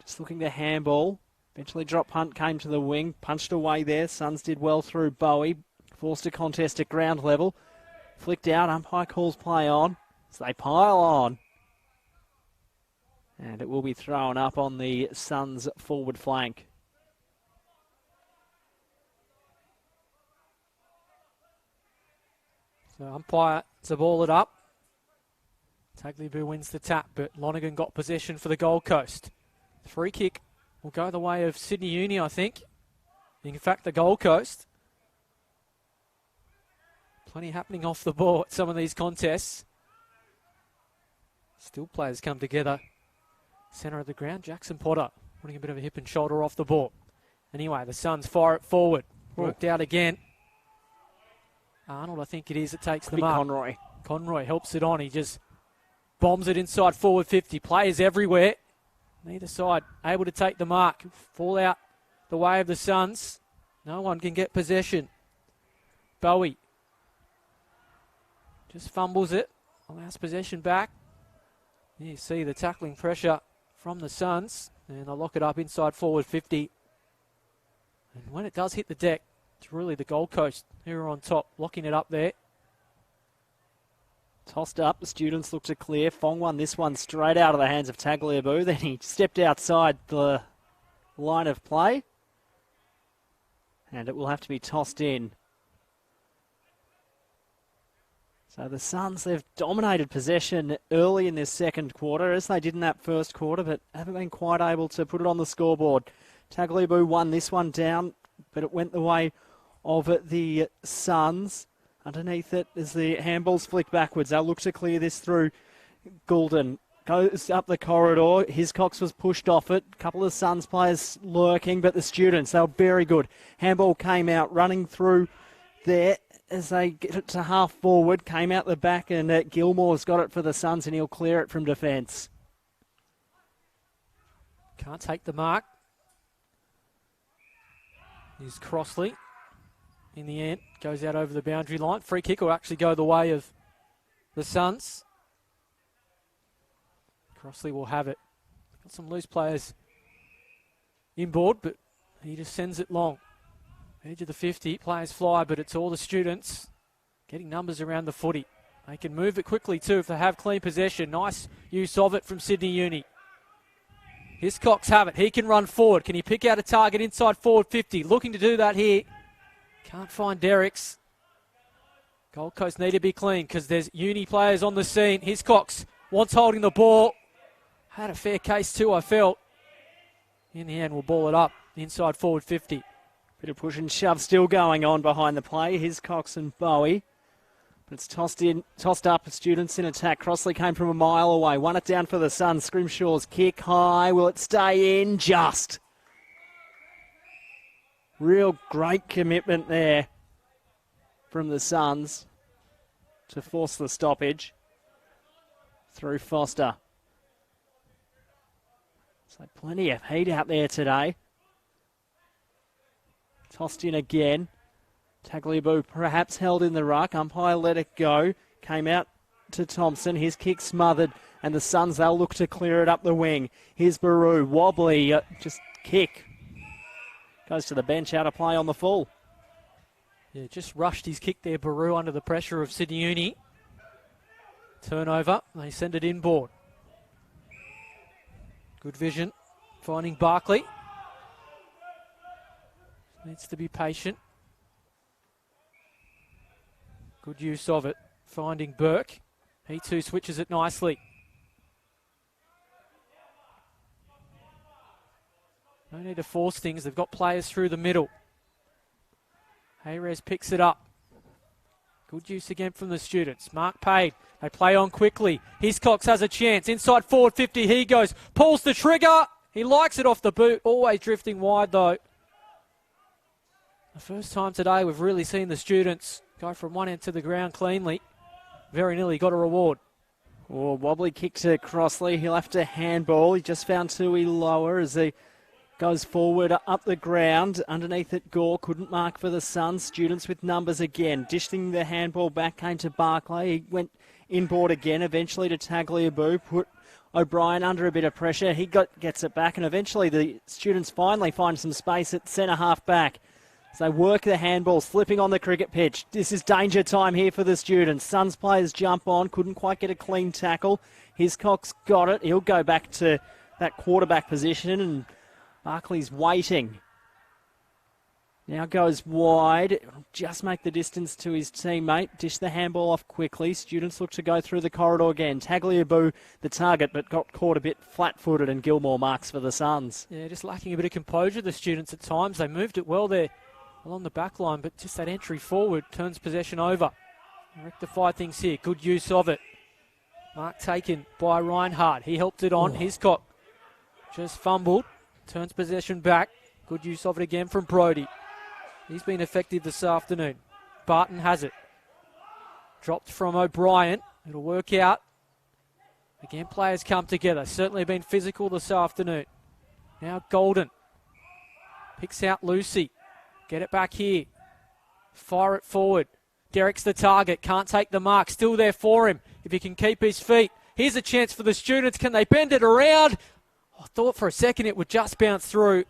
Just looking to handball. Eventually drop punt came to the wing. Punched away there. Suns did well through Bowie. Forced a contest at ground level. Flicked out, umpire calls play on. So they pile on. And it will be thrown up on the Suns' forward flank. So umpire to ball it up. Tagliabue wins the tap, but Lonergan got possession for the Gold Coast. Free kick will go the way of Sydney Uni, I think. In fact, the Gold Coast. Plenty happening off the ball at some of these contests. Still players come together. Centre of the ground, Jackson Potter putting a bit of a hip and shoulder off the ball. Anyway, the Suns fire it forward. Worked out again. Arnold, I think it is, it takes the mark. Conroy. Conroy helps it on. He just bombs it inside forward 50. Players everywhere. Neither side able to take the mark. Fall out the way of the Suns. No one can get possession. Bowie just fumbles it. Allows possession back. You see the tackling pressure from the Suns. And they'll lock it up inside forward 50. And when it does hit the deck, it's really the Gold Coast who are on top, locking it up there. Tossed up, the Students look to clear. Fong won this one straight out of the hands of Tagliabue. Then he stepped outside the line of play. And it will have to be tossed in. So the Suns, they've dominated possession early in this second quarter, as they did in that first quarter, but haven't been quite able to put it on the scoreboard. Tagliabue won this one down, but it went the way of the Suns. Underneath it as the handballs flick backwards. They'll look to clear this through. Goulden goes up the corridor. Hiscox was pushed off it. A couple of Suns players lurking, but the Students, they were very good. Handball came out, running through there as they get it to half forward. Came out the back, and Gilmore's got it for the Suns, and he'll clear it from defence. Can't take the mark. Here's Crossley. In the end, goes out over the boundary line. Free kick will actually go the way of the Suns. Crossley will have it. Got some loose players inboard, but he just sends it long. Edge of the 50, players fly, but it's all the Students getting numbers around the footy. They can move it quickly too if they have clean possession. Nice use of it from Sydney Uni. Hiscox have it. He can run forward. Can he pick out a target inside forward 50? Looking to do that here. Can't find Derricks. Gold Coast need to be clean because there's Uni players on the scene. Hiscox wants holding the ball. Had a fair case too, I felt. In the end, we'll ball it up inside forward 50. Bit of push and shove still going on behind the play. Hiscox and Bowie. But it's tossed up. Students in attack. Crossley came from a mile away. Won it down for the Suns. Scrimshaw's kick high. Will it stay in? Just. Real great commitment there from the Suns to force the stoppage through Foster. So plenty of heat out there today. Tossed in again. Tagliabue perhaps held in the ruck. Umpire let it go. Came out to Thompson. His kick smothered. And the Suns, they'll look to clear it up the wing. Here's Baru. Wobbly. Just kick. Goes to the bench, out of play on the full. Yeah, just rushed his kick there, Baru, under the pressure of Sydney Uni. Turnover. They send it inboard. Good vision. Finding Barkley. Needs to be patient. Good use of it. Finding Burke. He too switches it nicely. No need to force things. They've got players through the middle. Hayres picks it up. Good use again from the Students. Mark Pade. They play on quickly. Hiscox has a chance. Inside forward 50 he goes. Pulls the trigger. He likes it off the boot. Always drifting wide though. The first time today we've really seen the Students go from one end to the ground cleanly. Very nearly got a reward. Oh, wobbly kick to Crossley. He'll have to handball. He just found Tui lower as he goes forward up the ground. Underneath it, Gore couldn't mark for the Suns. Students with numbers again. Dishing the handball back came to Barclay. He went inboard again, eventually to Tagliabue. Put O'Brien under a bit of pressure. He gets it back, and eventually the Students finally find some space at centre half back. as they work the handball, slipping on the cricket pitch. This is danger time here for the Students. Suns players jump on, couldn't quite get a clean tackle. Hiscock's got it. He'll go back to that quarterback position, and Barkley's waiting. Now goes wide, just make the distance to his teammate, dish the handball off quickly. Students look to go through the corridor again. Tagliabue the target, but got caught a bit flat-footed, and Gilmore marks for the Suns. Yeah, just lacking a bit of composure, the Students at times. They moved it well there along the back line, but just that entry forward turns possession over. Rectify things here, good use of it. Mark taken by Reinhardt. He helped it on. Hiscock just fumbled, turns possession back. Good use of it again from Brodie. He's been effective this afternoon. Barton has it. Dropped from O'Brien. It'll work out. Again, players come together. Certainly been physical this afternoon. Now Golden. Picks out Lucy. Get it back here. Fire it forward. Derek's the target. Can't take the mark. Still there for him if he can keep his feet. Here's a chance for the Students. Can they bend it around? I thought for a second it would just bounce through.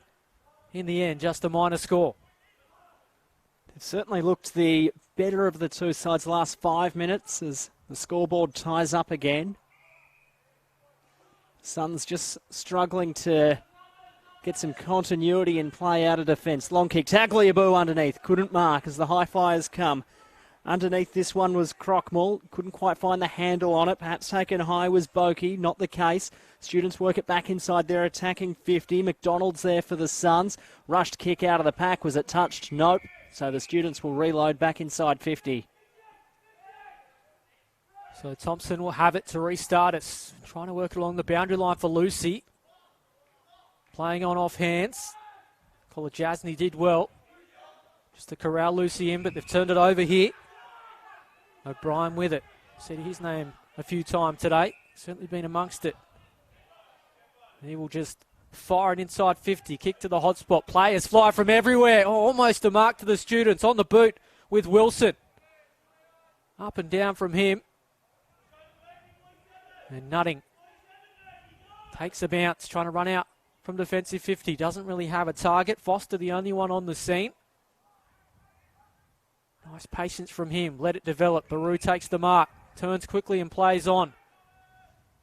In the end, just a minor score. They've certainly looked the better of the two sides the last 5 minutes as the scoreboard ties up again. Suns just struggling to get some continuity in play out of defence. Long kick, Tagliabue underneath. Couldn't mark as the high flyers come. Underneath this one was Crockmull. Couldn't quite find the handle on it. Perhaps taken high was Boakey. Not the case. Students work it back inside their attacking 50. McDonald's there for the Suns. Rushed kick out of the pack. Was it touched? Nope. So the Students will reload back inside 50. So Thompson will have it to restart it. Trying to work along the boundary line for Lucy. Playing on off hands. Kolodjasny did well. Just to corral Lucy in, but they've turned it over here. O'Brien with it. Said his name a few times today. Certainly been amongst it. He will just fire it inside 50. Kick to the hot spot. Players fly from everywhere. Oh, almost a mark to the Students. On the boot with Wilson. Up and down from him. And Nutting takes a bounce. Trying to run out from defensive 50. Doesn't really have a target. Foster the only one on the scene. Nice patience from him. Let it develop. Baru takes the mark. Turns quickly and plays on.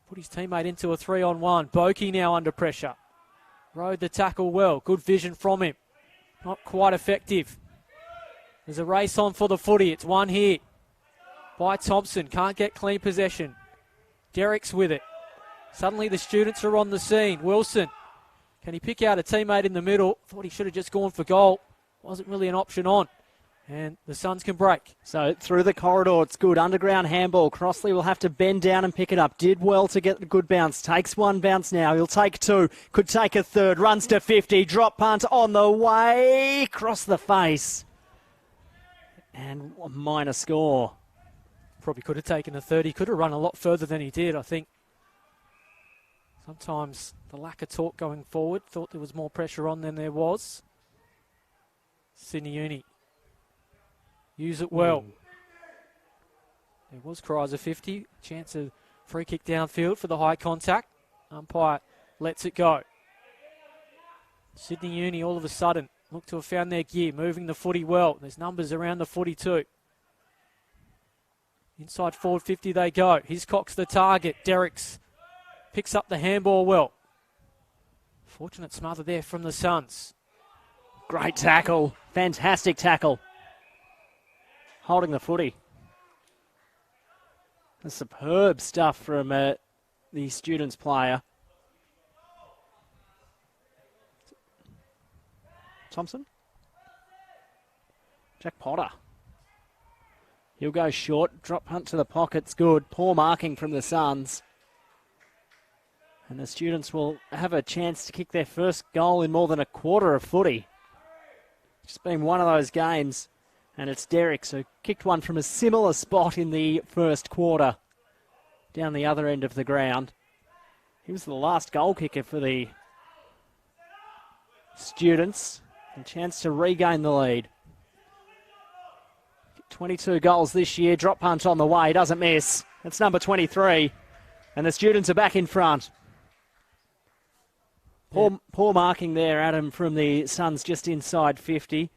Put his teammate into a 3-on-1. Boakey now under pressure. Rode the tackle well. Good vision from him. Not quite effective. There's a race on for the footy. It's one here by Thompson. Can't get clean possession. Derek's with it. Suddenly the Students are on the scene. Wilson. Can he pick out a teammate in the middle? Thought he should have just gone for goal. Wasn't really an option on. And the Suns can break. So through the corridor, it's good. Underground handball. Crossley will have to bend down and pick it up. Did well to get the good bounce. Takes one bounce now. He'll take two. Could take a third. Runs to 50. Drop punt on the way. Cross the face. And a minor score. Probably could have taken a third. He could have run a lot further than he did, I think. Sometimes the lack of torque going forward. Thought there was more pressure on than there was. Sydney Uni. Use it well. There was cries of 50. Chance of free kick downfield for the high contact. Umpire lets it go. Sydney Uni all of a sudden look to have found their gear, moving the footy well. There's numbers around the footy too. Inside forward 50 they go. Hiscock's the target. Derek's picks up the handball well. Fortunate smother there from the Suns. Great tackle. Fantastic tackle. Holding the footy. Superb stuff from the Students player. Thompson. Jack Potter. He'll go short. Drop punt to the pocket's good. Poor marking from the Suns. And the Students will have a chance to kick their first goal in more than a quarter of footy. It's been one of those games. And it's Derek, so kicked one from a similar spot in the first quarter. Down the other end of the ground. He was the last goal kicker for the Students. A chance to regain the lead. 22 goals this year. Drop punt on the way. Doesn't miss. That's number 23. And the Students are back in front. Poor marking there, Adam, from the Suns just inside 50.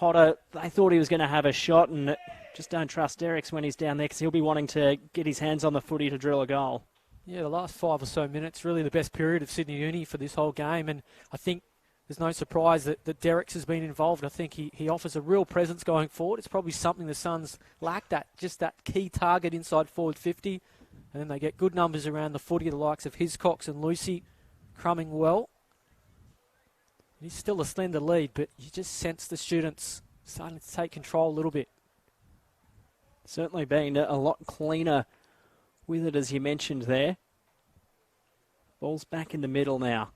Potter, they thought he was going to have a shot, and just don't trust Derricks when he's down there because he'll be wanting to get his hands on the footy to drill a goal. Yeah, the last 5 or so minutes, really the best period of Sydney Uni for this whole game, and I think there's no surprise that Derricks has been involved. I think he offers a real presence going forward. It's probably something the Suns lack, just that key target inside forward 50, and then they get good numbers around the footy, the likes of Hiscox and Lucy crumbing well. He's still a slender lead, but you just sense the students starting to take control a little bit. Certainly been a lot cleaner with it, as you mentioned there. Ball's back in the middle now.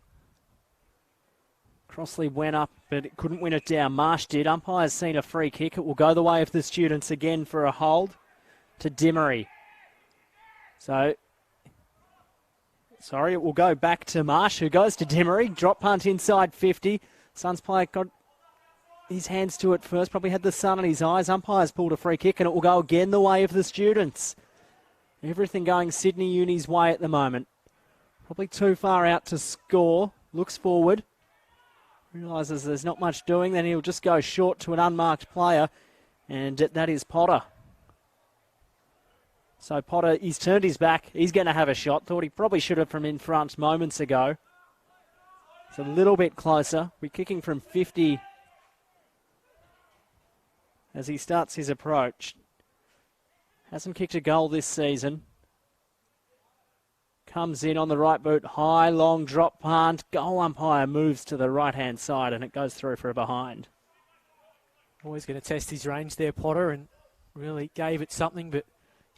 Crossley went up, but it couldn't win it down. Marsh did. Umpire's seen a free kick. It will go the way of the students again for a hold to Dimmery. It will go back to Marsh, who goes to Dimmery. Drop punt inside 50. Suns player got his hands to it first. Probably had the sun in his eyes. Umpire's pulled a free kick, and it will go again the way of the students. Everything going Sydney Uni's way at the moment. Probably too far out to score. Looks forward. Realises there's not much doing. Then he'll just go short to an unmarked player. And that is Potter. So Potter, he's turned his back. He's going to have a shot. Thought he probably should have from in front moments ago. It's a little bit closer. We're kicking from 50 as he starts his approach. Hasn't kicked a goal this season. Comes in on the right boot. High, long drop punt. Goal umpire moves to the right-hand side and it goes through for a behind. Always going to test his range there, Potter, and really gave it something, but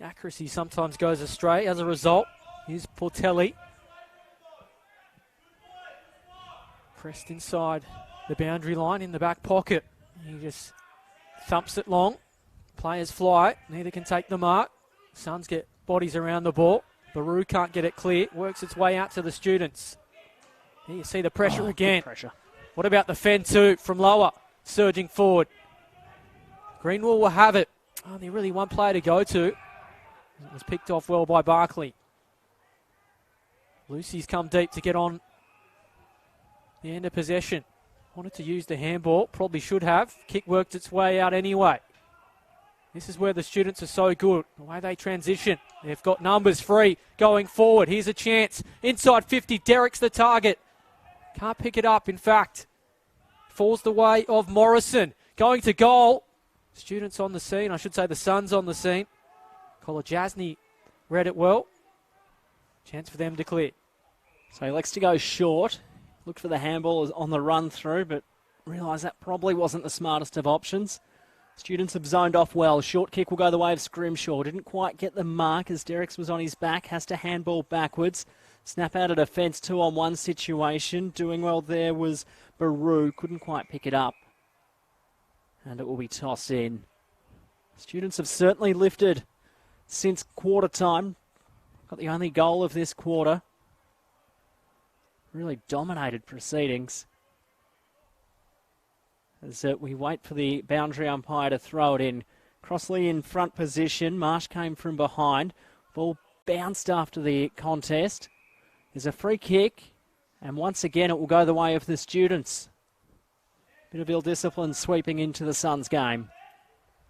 accuracy sometimes goes astray. As a result, here's Portelli. Pressed inside the boundary line in the back pocket. He just thumps it long. Players fly. Neither can take the mark. Suns get bodies around the ball. Baru can't get it clear. Works its way out to the students. Here you see the pressure again. Pressure. What about the Fen too from lower? Surging forward. Greenwell will have it. Only really one player to go to. It was picked off well by Barkley. Lucy's come deep to get on the end of possession. Wanted to use the handball. Probably should have. Kick worked its way out anyway. This is where the students are so good. The way they transition. They've got numbers free going forward. Here's a chance. Inside 50. Derricks the target. Can't pick it up, in fact. Falls the way of Morrison. Going to goal. Students on the scene. I should say the Suns on the scene. Kolajasny read it well. Chance for them to clear. So he likes to go short. Looked for the handball on the run through, but realised that probably wasn't the smartest of options. Students have zoned off well. Short kick will go the way of Scrimshaw. Didn't quite get the mark as Derricks was on his back. Has to handball backwards. Snap out of defence, 2-on-1 situation. Doing well there was Baru. Couldn't quite pick it up. And it will be tossed in. Students have certainly lifted since quarter time. Got the only goal of this quarter. Really dominated proceedings. As we wait for the boundary umpire to throw it in. Crossley in front position. Marsh came from behind. Ball bounced after the contest. There's a free kick. And once again it will go the way of the students. Bit of ill discipline sweeping into the Suns game.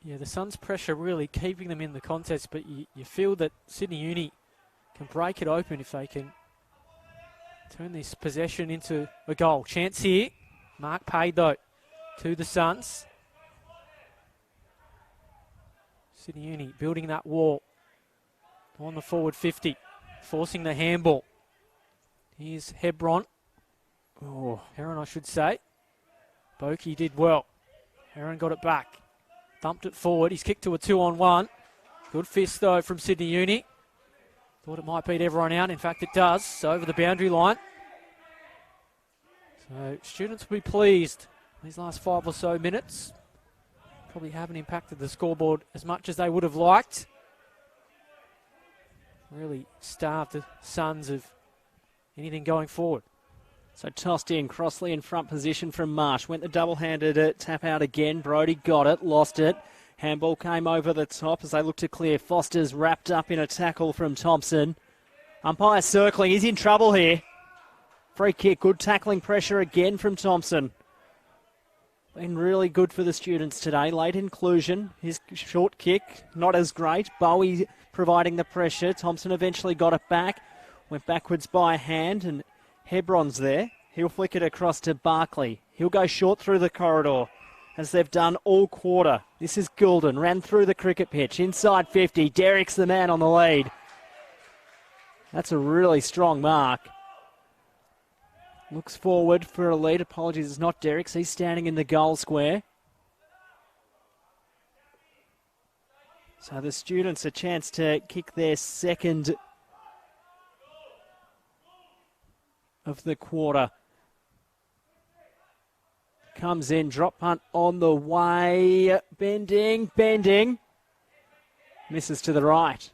Yeah, the Suns' pressure really keeping them in the contest, but you feel that Sydney Uni can break it open if they can turn this possession into a goal. Chance here. Mark paid though to the Suns. Sydney Uni building that wall on the forward 50, forcing the handball. Here's Hebron. Heron, I should say. Boki did well. Heron got it back. Thumped it forward. He's kicked to a 2-on-1. Good fist, though, from Sydney Uni. Thought it might beat everyone out. In fact, it does. So over the boundary line. So students will be pleased these last 5 or so minutes. Probably haven't impacted the scoreboard as much as they would have liked. Really starved the Suns of anything going forward. So tossed in, Crossley in front position from Marsh. Went the double-handed tap out again. Brody got it, lost it. Handball came over the top as they look to clear. Foster's wrapped up in a tackle from Thompson. Umpire circling, he's in trouble here. Free kick, good tackling pressure again from Thompson. Been really good for the students today. Late inclusion. His short kick, not as great. Bowie providing the pressure. Thompson eventually got it back. Went backwards by hand, and Hebron's there. He'll flick it across to Barkley. He'll go short through the corridor, as they've done all quarter. This is Goulden. Ran through the cricket pitch. Inside 50. Derrick's the man on the lead. That's a really strong mark. Looks forward for a lead. Apologies, it's not Derrick's. He's standing in the goal square. So the students a chance to kick their second of the quarter. Comes in, drop punt on the way. Bending. Misses to the right.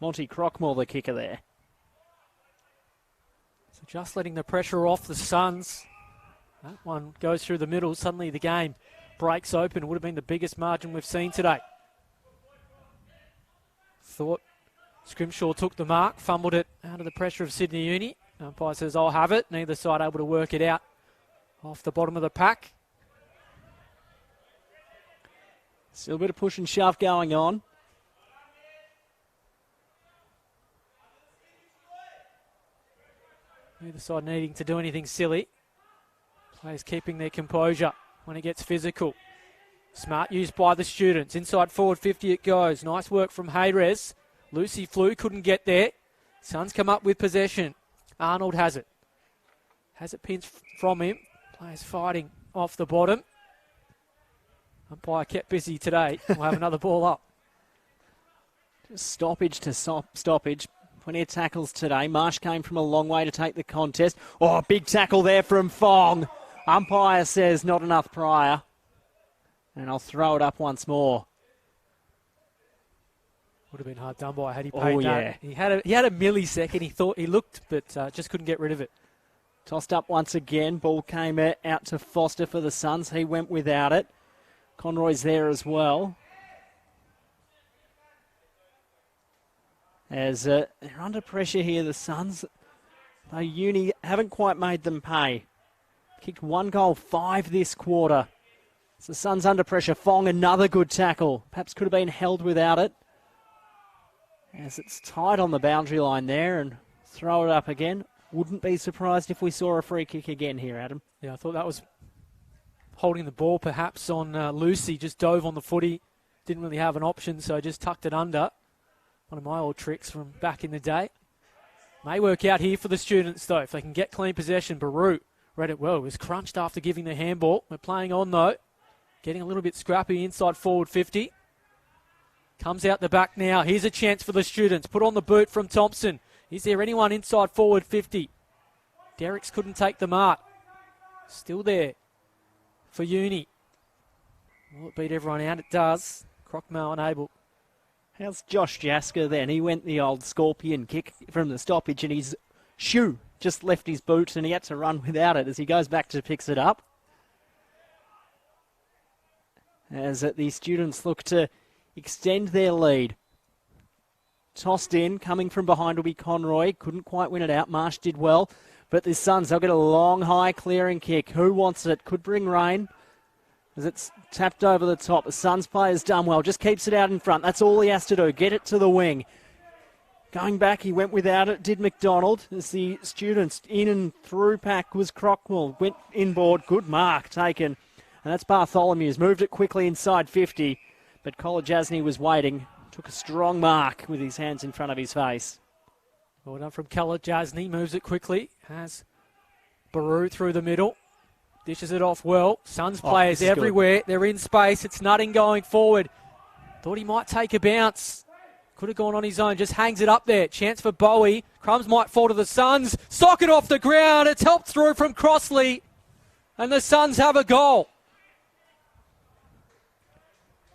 Monty Crockmore, the kicker there. So just letting the pressure off the Suns. That one goes through the middle. Suddenly the game breaks open. It would have been the biggest margin we've seen today. Thought Scrimshaw took the mark, fumbled it out of the pressure of Sydney Uni. Umpire says, I'll have it. Neither side able to work it out off the bottom of the pack. Still a bit of push and shove going on. Neither side needing to do anything silly. Players keeping their composure when it gets physical. Smart use by the students. Inside forward 50 it goes. Nice work from Hayres. Lucy flew, couldn't get there. Suns come up with possession. Arnold has it. Has it pinched from him. Players fighting off the bottom. Umpire kept busy today. We'll have another ball up. Stoppage to stoppage. Plenty of tackles today. Marsh came from a long way to take the contest. Oh, big tackle there from Fong. Umpire says not enough prior. And I'll throw it up once more. Would have been hard done by had he paid yeah. that. He had a millisecond. He thought he looked, but just couldn't get rid of it. Tossed up once again. Ball came out to Foster for the Suns. He went without it. Conroy's there as well. As they're under pressure here, the Suns. Though Uni haven't quite made them pay. Kicked 1 goal, 5 this quarter. So the Suns under pressure. Fong, another good tackle. Perhaps could have been held without it. As it's tight on the boundary line there, and throw it up again. Wouldn't be surprised if we saw a free kick again here, Adam. Yeah, I thought that was holding the ball perhaps on Lucy. Just dove on the footy. Didn't really have an option, so just tucked it under. One of my old tricks from back in the day. May work out here for the students, though. If they can get clean possession, Baru read it well. It was crunched after giving the handball. We're playing on, though. Getting a little bit scrappy inside forward 50. Comes out the back now. Here's a chance for the students. Put on the boot from Thompson. Is there anyone inside forward 50? Derrick's couldn't take the mark. Still there for Uni. Will it beat everyone out? It does. Crockmore unable. How's Josh Jasker then? He went the old scorpion kick from the stoppage and his shoe just left his boot and he had to run without it as he goes back to picks it up. As the students look to extend their lead. Tossed in, coming from behind will be Conroy. Couldn't quite win it out. Marsh did well. But the Suns, they'll get a long, high clearing kick. Who wants it? Could bring rain. As it's tapped over the top. The Suns player's done well. Just keeps it out in front. That's all he has to do. Get it to the wing. Going back, he went without it. Did McDonald. As the students in and through pack was Crockmore. Went inboard. Good mark taken. And that's Bartholomew's. Moved it quickly inside 50. But Kolajasny was waiting. Took a strong mark with his hands in front of his face. Well done from Kolajasny. Moves it quickly. Has Baru through the middle. Dishes it off well. Suns players everywhere. Good. They're in space. It's Nutting going forward. Thought he might take a bounce. Could have gone on his own. Just hangs it up there. Chance for Bowie. Crumbs might fall to the Suns. Socket off the ground. It's helped through from Crossley. And the Suns have a goal.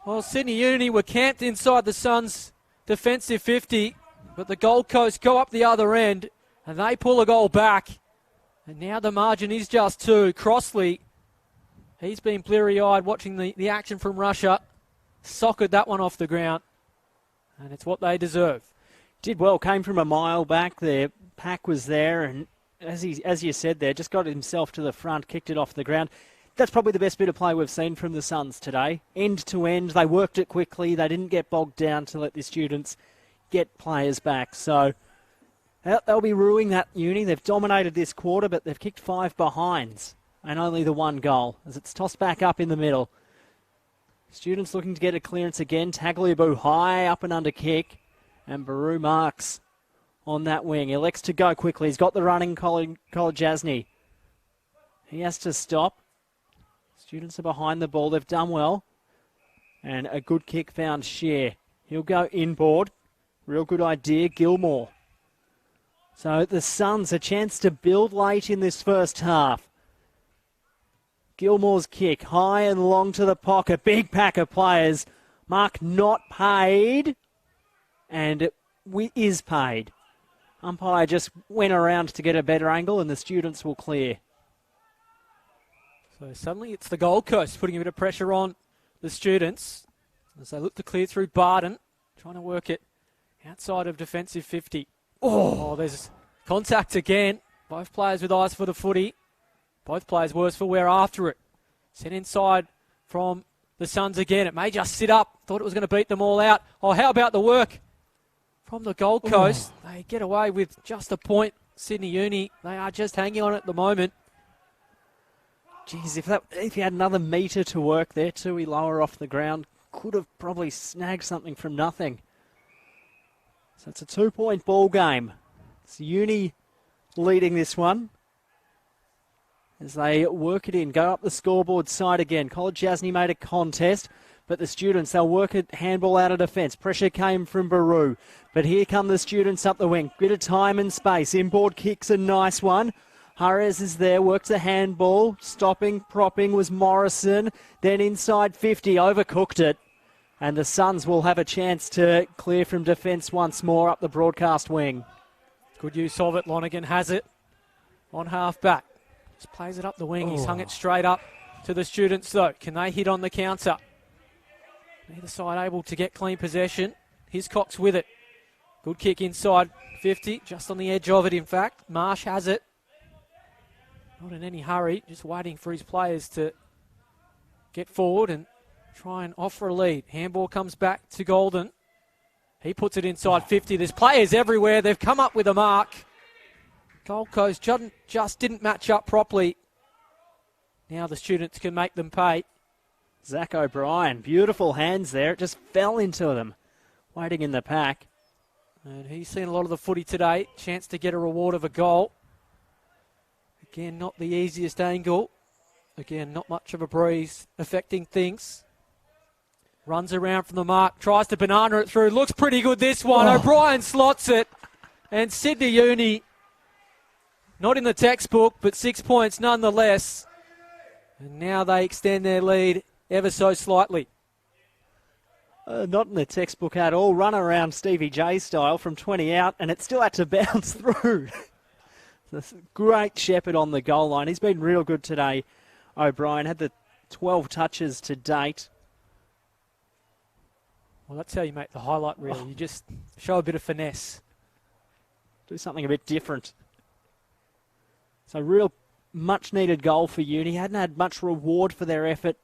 Well, Sydney Uni were camped inside the Suns' defensive 50. But the Gold Coast go up the other end. And they pull a goal back. And now the margin is just 2. Crossley, he's been bleary-eyed watching the action from Russia. Sockered that one off the ground. And it's what they deserve. Did well, came from a mile back there. Pack was there and as you said there, just got himself to the front, kicked it off the ground. That's probably the best bit of play we've seen from the Suns today. End to end, they worked it quickly. They didn't get bogged down to let the students get players back. So they'll be ruining that, Uni. They've dominated this quarter, but they've kicked 5 behinds and only the 1 goal as it's tossed back up in the middle. Students looking to get a clearance again. Tagliabue high up and under kick, and Baru marks on that wing. He elects to go quickly. He's got the running Kolodjasny. He has to stop. Students are behind the ball. They've done well. And a good kick found Shear. He'll go inboard. Real good idea, Gilmore. So the Suns a chance to build late in this first half. Gilmore's kick, high and long to the pocket. Big pack of players. Mark not paid. And it is paid. Umpire just went around to get a better angle and the students will clear. So suddenly it's the Gold Coast putting a bit of pressure on the students as they look to clear through Barton, trying to work it outside of defensive 50. Oh, there's contact again. Both players with eyes for the footy. Both players worse for wear after it. Sent inside from the Suns again. It may just sit up. Thought it was going to beat them all out. Oh, how about the work from the Gold Coast? They get away with just a point. Sydney Uni, they are just hanging on at the moment. Geez, if he had another metre to work there, Tui lower off the ground, could have probably snagged something from nothing. So it's a 2-point ball game. It's Uni leading this one as they work it in, go up the scoreboard side again. Kolodjasny made a contest, but the students, they'll work it handball out of defence. Pressure came from Baru, but here come the students up the wing. Bit of time and space. Inboard kick's a nice one. Harris is there, works a handball. Stopping, propping was Morrison. Then inside 50, overcooked it. And the Suns will have a chance to clear from defence once more up the broadcast wing. Good use of it. Lonergan has it on half back. Just plays it up the wing. He's hung it straight up to the students though. Can they hit on the counter? Neither side able to get clean possession. Hiscox with it. Good kick inside 50, just on the edge of it in fact. Marsh has it. Not in any hurry, just waiting for his players to get forward and try and offer a lead. Handball comes back to Golden. He puts it inside 50. There's players everywhere. They've come up with a mark. Gold Coast just didn't match up properly. Now the students can make them pay. Zach O'Brien, beautiful hands there. It just fell into them. Waiting in the pack. And he's seen a lot of the footy today. Chance to get a reward of a goal. Again, not the easiest angle. Again, not much of a breeze affecting things. Runs around from the mark, tries to banana it through. Looks pretty good this one. O'Brien slots it. And Sydney Uni, not in the textbook, but 6 points nonetheless. And now they extend their lead ever so slightly. Not in the textbook at all. Run around Stevie J style from 20 out, and it still had to bounce through. Great shepherd on the goal line. He's been real good today. O'Brien had the 12 touches to date. Well, that's how you make the highlight reel. You just show a bit of finesse. Do something a bit different. So real much-needed goal for Uni. Hadn't had much reward for their effort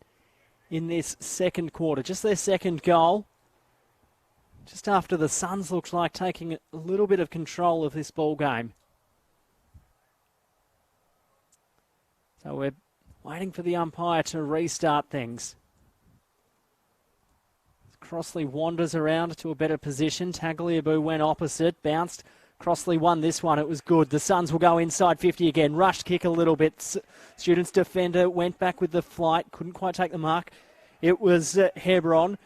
in this second quarter. Just their second goal. Just after the Suns looked like taking a little bit of control of this ball game. So we're waiting for the umpire to restart things. Crossley wanders around to a better position. Tagliabue went opposite, bounced. Crossley won this one. It was good. The Suns will go inside 50 again. Rushed kick a little bit. Students' defender went back with the flight. Couldn't quite take the mark. It was Hebron.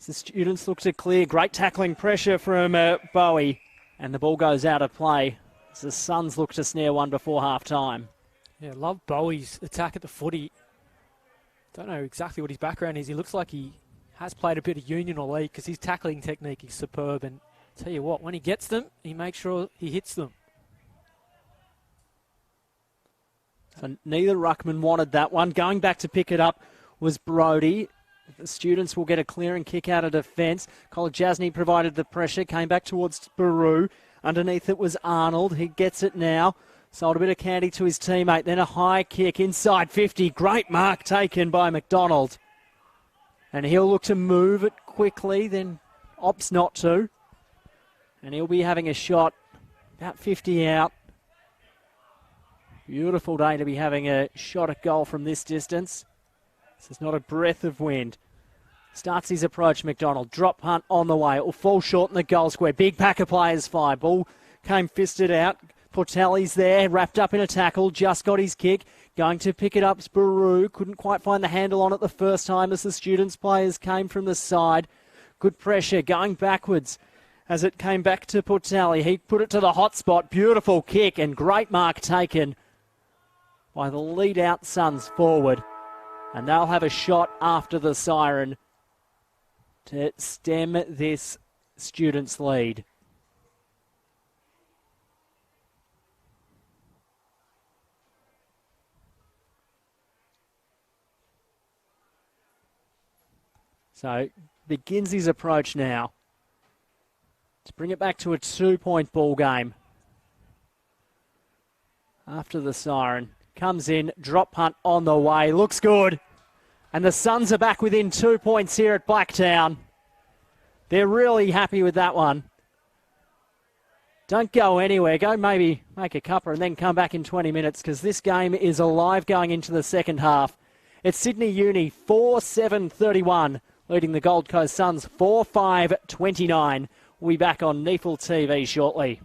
The Students look to clear. Great tackling pressure from Bowie. And the ball goes out of play. As the Suns look to snare one before half-time. Yeah, love Bowie's attack at the footy. Don't know exactly what his background is. He looks like he has played a bit of Union or League because his tackling technique is superb. And tell you what, when he gets them, he makes sure he hits them. So neither ruckman wanted that one. Going back to pick it up was Brody. The Students will get a clearing kick out of defence. Kolodjasny provided the pressure, came back towards Baru. Underneath it was Arnold. He gets it now. Sold a bit of candy to his teammate, then a high kick inside 50. Great mark taken by McDonald. And he'll look to move it quickly, then opts not to. And he'll be having a shot about 50 out. Beautiful day to be having a shot at goal from this distance. This is not a breath of wind. Starts his approach, McDonald. Drop punt on the way. It will fall short in the goal square. Big pack of players fire. Ball came fisted out. Portelli's there, wrapped up in a tackle. Just got his kick. Going to pick it up, Sparoo. Couldn't quite find the handle on it the first time as the Students players came from the side. Good pressure going backwards as it came back to Portelli. He put it to the hot spot. Beautiful kick and great mark taken by the lead-out Suns forward. And they'll have a shot after the siren to stem this Students' lead. So begins his approach now to bring it back to a 2-point ball game. After the siren. Comes in, drop punt on the way. Looks good. And the Suns are back within 2 points here at Blacktown. They're really happy with that one. Don't go anywhere. Go maybe make a cuppa and then come back in 20 minutes because this game is alive going into the second half. It's Sydney Uni 4-7-31, leading the Gold Coast Suns 4-5-29. We'll be back on Neefle TV shortly.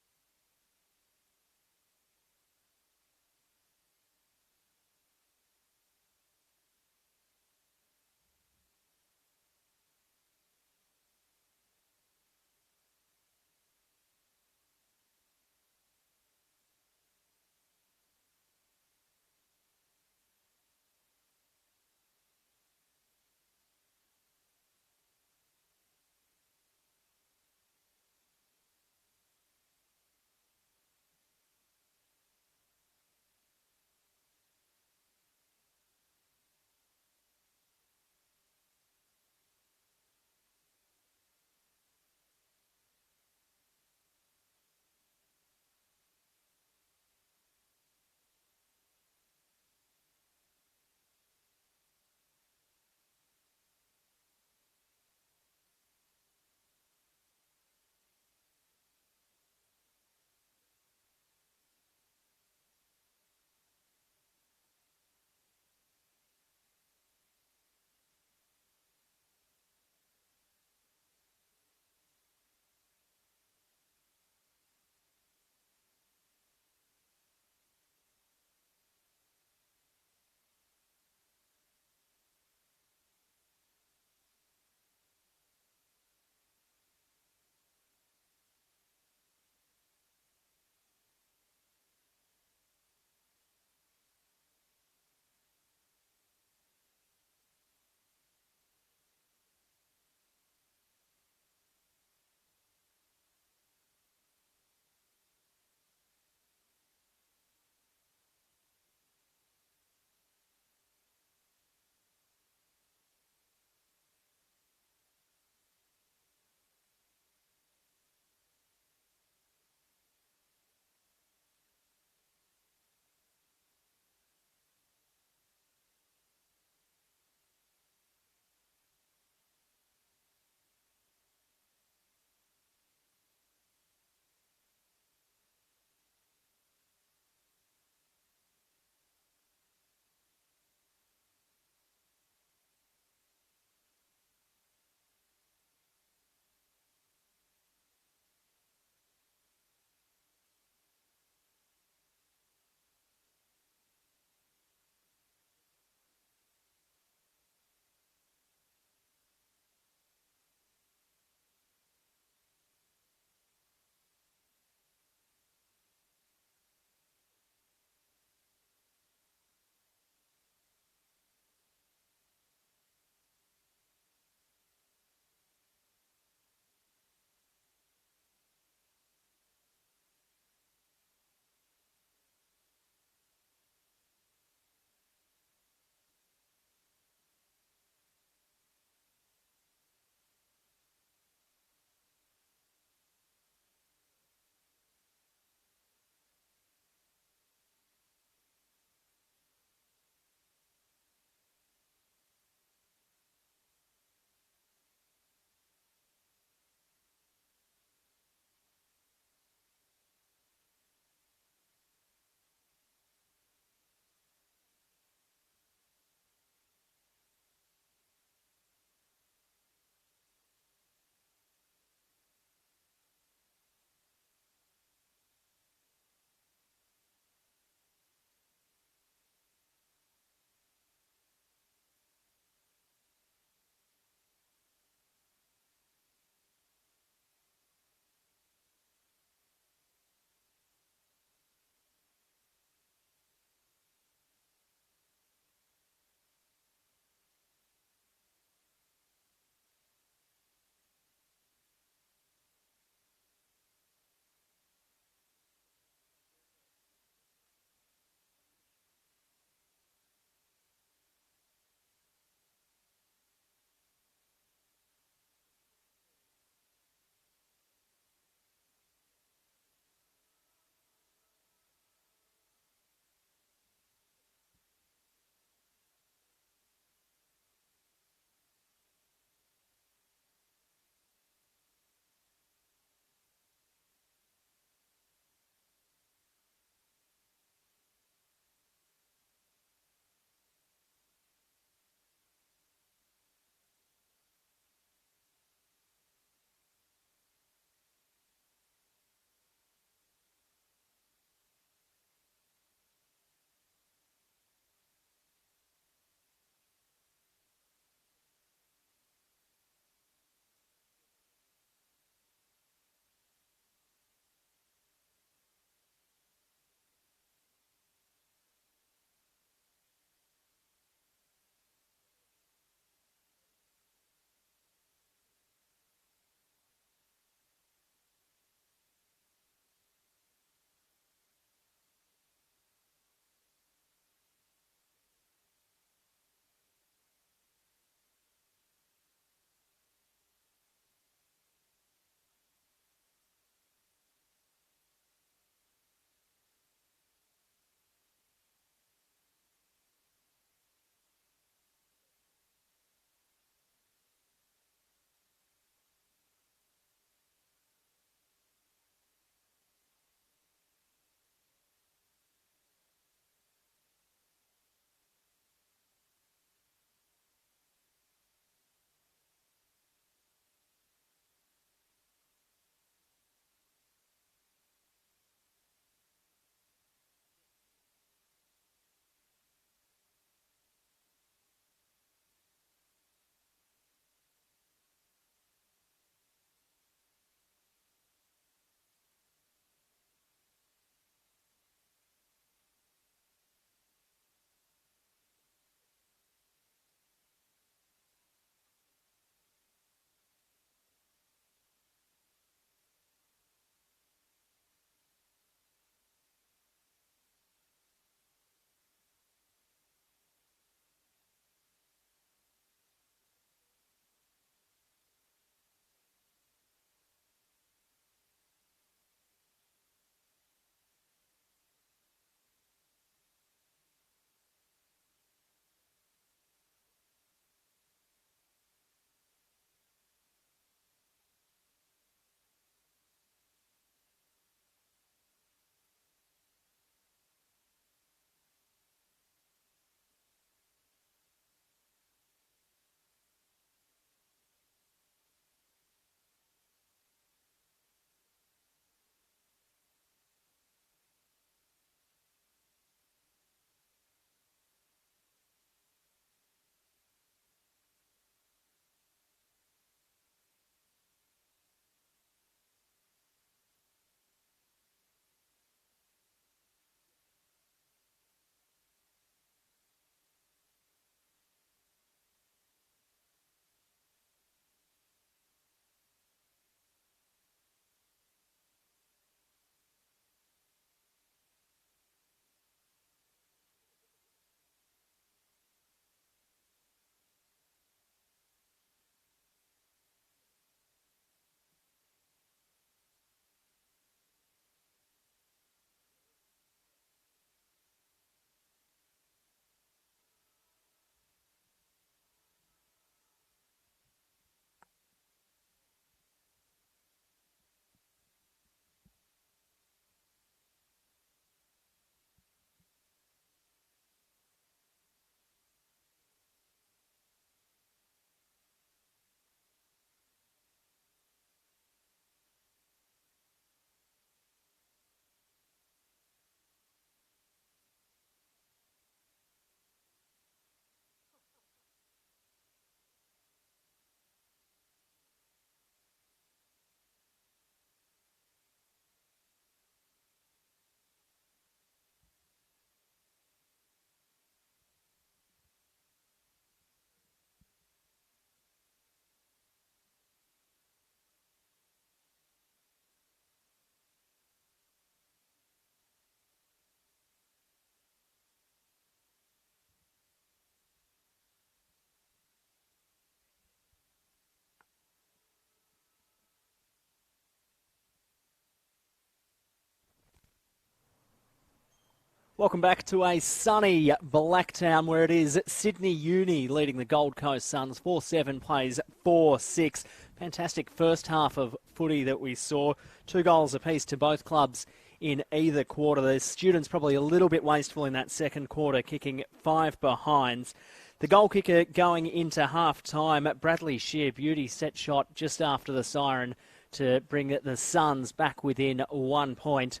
Welcome back to a sunny Blacktown where it is Sydney Uni leading the Gold Coast Suns. 4-7 plays 4-6. Fantastic first half of footy that we saw. 2 goals apiece to both clubs in either quarter. The students probably a little bit wasteful in that second quarter, kicking 5 behinds. The goal kicker going into half-time, Bradley Shear, beauty set shot just after the siren to bring the Suns back within 1 point.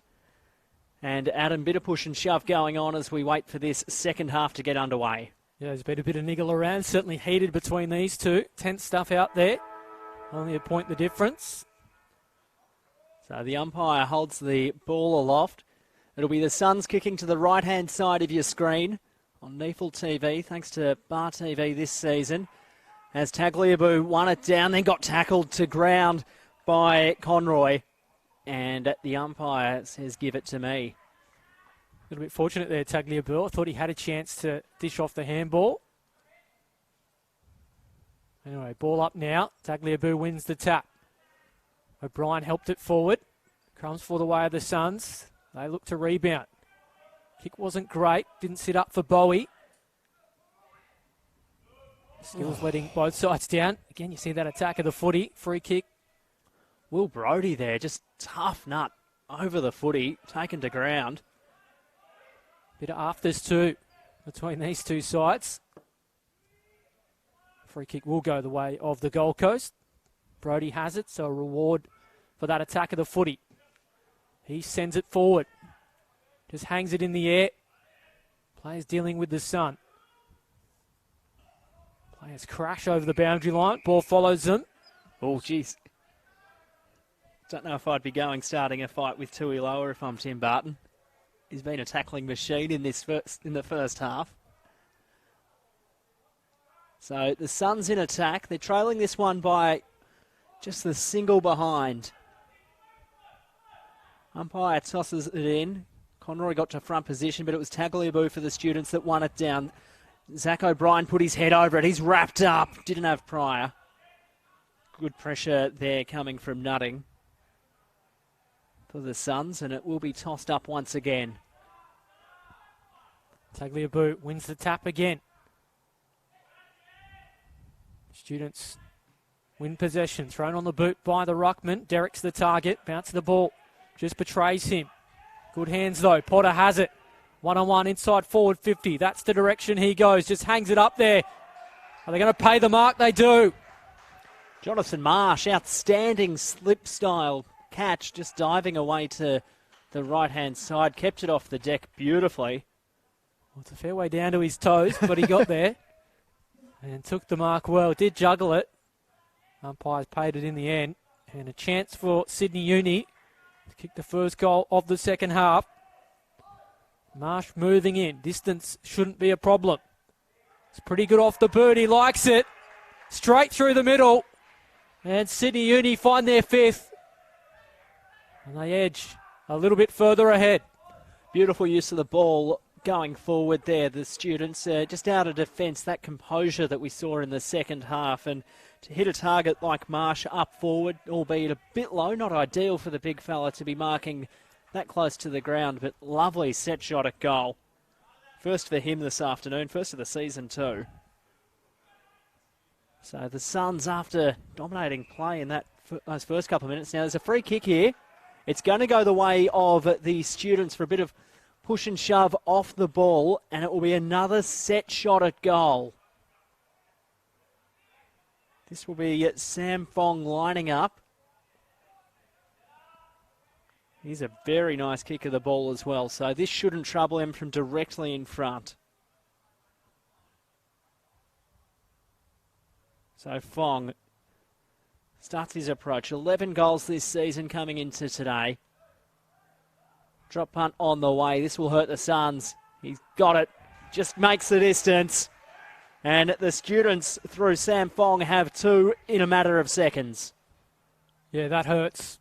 And Adam, bit of push and shove going on as we wait for this second half to get underway. Yeah, there's been a bit of niggle around, certainly heated between these two. Tense stuff out there. Only a point the difference. So the umpire holds the ball aloft. It'll be the Suns kicking to the right-hand side of your screen on Neefle TV, thanks to Bar TV this season. As Tagliabue won it down, then got tackled to ground by Conroy. And the umpire says, give it to me. A little bit fortunate there, Tagliabue. I thought he had a chance to dish off the handball. Anyway, ball up now. Tagliabue wins the tap. O'Brien helped it forward. Crumbs for the way of the Suns. They look to rebound. Kick wasn't great. Didn't sit up for Bowie. Skills letting both sides down. Again, you see that attack of the footy. Free kick. Will Brodie there, just tough nut over the footy, taken to ground. Bit of afters too between these two sides. Free kick will go the way of the Gold Coast. Brodie has it, so a reward for that attack of the footy. He sends it forward. Just hangs it in the air. Players dealing with the sun. Players crash over the boundary line. Ball follows them. Oh, jeez. Don't know if I'd be starting a fight with Tuiloa if I'm Tim Barton. He's been a tackling machine in the first half. So the Suns in attack. They're trailing this one by just the single behind. Umpire tosses it in. Conroy got to front position, but it was Tagliabue for the students that won it down. Zach O'Brien put his head over it. He's wrapped up. Didn't have Pryor. Good pressure there coming from Nutting for the Suns, and it will be tossed up once again. Tagliabue wins the tap again. Students win possession. Thrown on the boot by the ruckman. Derek's the target. Bounce the ball. Just betrays him. Good hands though. Potter has it. 1-on-1 inside forward 50. That's the direction he goes. Just hangs it up there. Are they going to pay the mark? They do. Jonathan Marsh, outstanding slip style catch, just diving away to the right-hand side. Kept it off the deck beautifully. Well, it's a fair way down to his toes, but he got there and took the mark well. Did juggle it. Umpires paid it in the end. And a chance for Sydney Uni to kick the first goal of the second half. Marsh moving in. Distance shouldn't be a problem. It's pretty good off the boot. He likes it. Straight through the middle. And Sydney Uni find their fifth. And they edge a little bit further ahead. Beautiful use of the ball going forward there. The students just out of defence, that composure that we saw in the second half. And to hit a target like Marsh up forward, albeit a bit low, not ideal for the big fella to be marking that close to the ground, but lovely set shot at goal. First for him this afternoon, first of the season too. So the Suns, after dominating play in those first couple of minutes, now there's a free kick here. It's going to go the way of the students for a bit of push and shove off the ball, and it will be another set shot at goal. This will be Sam Fong lining up. He's a very nice kick of the ball as well, so this shouldn't trouble him from directly in front. So Fong starts his approach. 11 goals this season coming into today. Drop punt on the way. This will hurt the Suns. He's got it. Just makes the distance. And the students, through Sam Fong, have two in a matter of seconds. Yeah, that hurts.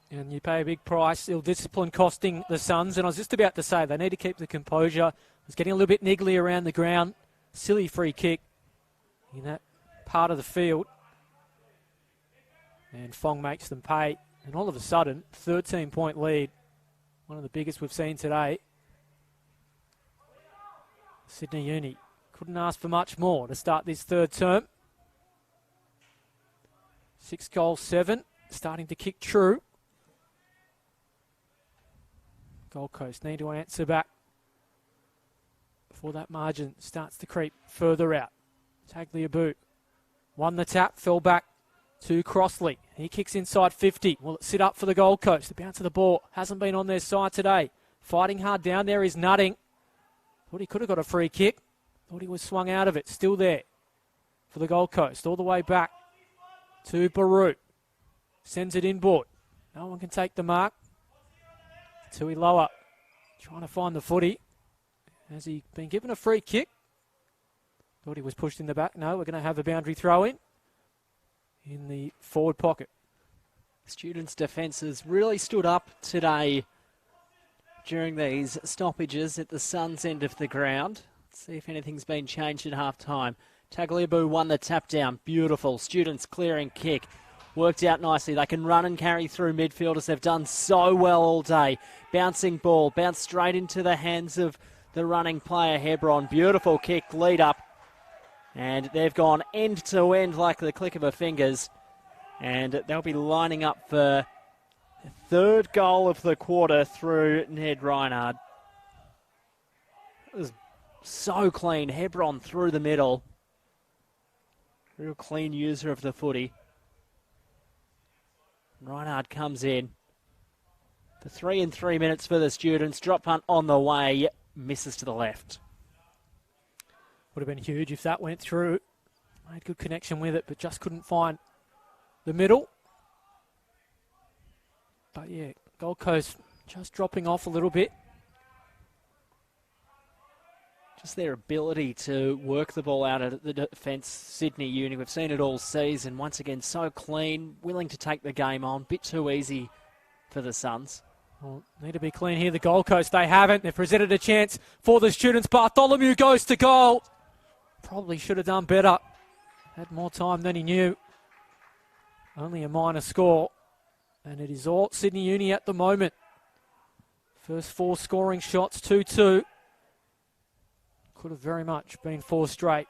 And you pay a big price. Ill discipline costing the Suns. And I was just about to say, they need to keep the composure. It's getting a little bit niggly around the ground. Silly free kick in that part of the field. And Fong makes them pay. And all of a sudden, 13-point lead. One of the biggest we've seen today. Sydney Uni couldn't ask for much more to start this third term. 6 goals, 7, starting to kick true. Gold Coast need to answer back before that margin starts to creep further out. Tagliabue won the tap, fell back to Crossley. He kicks inside 50. Will it sit up for the Gold Coast? The bounce of the ball hasn't been on their side today. Fighting hard down there is Nutting. Thought he could have got a free kick. Thought he was swung out of it. Still there for the Gold Coast. All the way back to Baru. Sends it inboard. No one can take the mark. Tuiloa trying to find the footy. Has he been given a free kick? Thought he was pushed in the back. No, we're going to have a boundary throw in the forward pocket. Students' defence has really stood up today during these stoppages at the Suns' end of the ground. Let's see if anything's been changed at half-time. Tagliabue won the tap down. Beautiful. Students clearing kick. Worked out nicely. They can run and carry through midfield as they've done so well all day. Bouncing ball. Bounced straight into the hands of the running player, Hebron. Beautiful kick. Lead up. And they've gone end to end like the click of her fingers. And they'll be lining up for the third goal of the quarter through Ned Reinhard. It was so clean. Hebron through the middle. Real clean user of the footy. Reinhard comes in for 3 and 3 minutes for the Students. Drop punt on the way. Misses to the left. Would have been huge if that went through. Made good connection with it, but just couldn't find the middle. But yeah, Gold Coast just dropping off a little bit. Just their ability to work the ball out at the defence, Sydney Uni. We've seen it all season. Once again, so clean, willing to take the game on. Bit too easy for the Suns. Well, need to be clean here. The Gold Coast, they haven't. They've presented a chance for the Students. Bartholomew goes to goal. Probably should have done better. Had more time than he knew. Only a minor score. And it is all Sydney Uni at the moment. First 4 scoring shots, 2-2. Could have very much been 4 straight.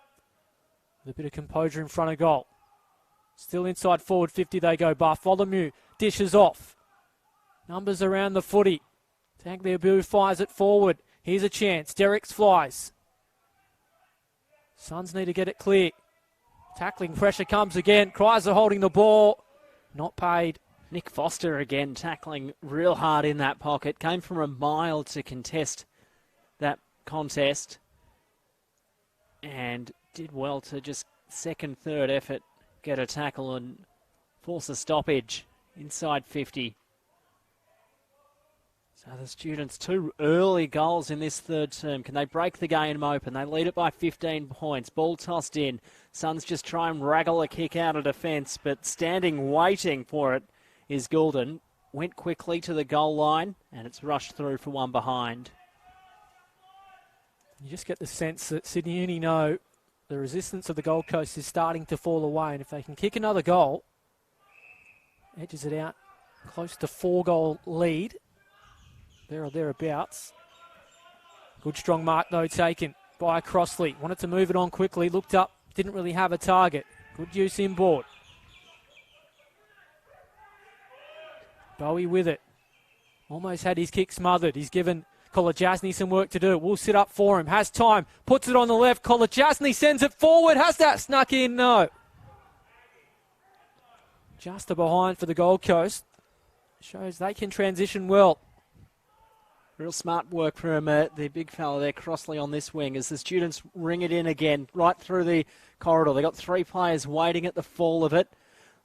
With a bit of composure in front of goal. Still inside forward 50 they go. Bartholomew dishes off. Numbers around the footy. Tagliabue fires it forward. Here's a chance. Derricks flies. Suns need to get it clear. Tackling pressure comes again. Chrysler holding the ball. Not paid. Nick Foster again tackling real hard in that pocket. Came from a mile to contest that contest. And did well to just second, third effort get a tackle and force a stoppage inside 50. So the Students, 2 early goals in this third term. Can they break the game open? They lead it by 15 points. Ball tossed in. Suns just try and wraggle a kick out of defence, but standing waiting for it is Goulden. Went quickly to the goal line, and it's rushed through for one behind. You just get the sense that Sydney Uni know the resistance of the Gold Coast is starting to fall away, and if they can kick another goal, edges it out close to 4-goal lead. There or thereabouts. Good strong mark though taken by Crossley. Wanted to move it on quickly. Looked up. Didn't really have a target. Good use inboard. Bowie with it. Almost had his kick smothered. He's given Kolodjasny some work to do. Will sit up for him. Has time. Puts it on the left. Kolodjasny sends it forward. Has that snuck in? No. Just a behind for the Gold Coast. Shows they can transition well. Real smart work from the big fella there, Crossley, on this wing as the Students ring it in again right through the corridor. They got 3 players waiting at the fall of it.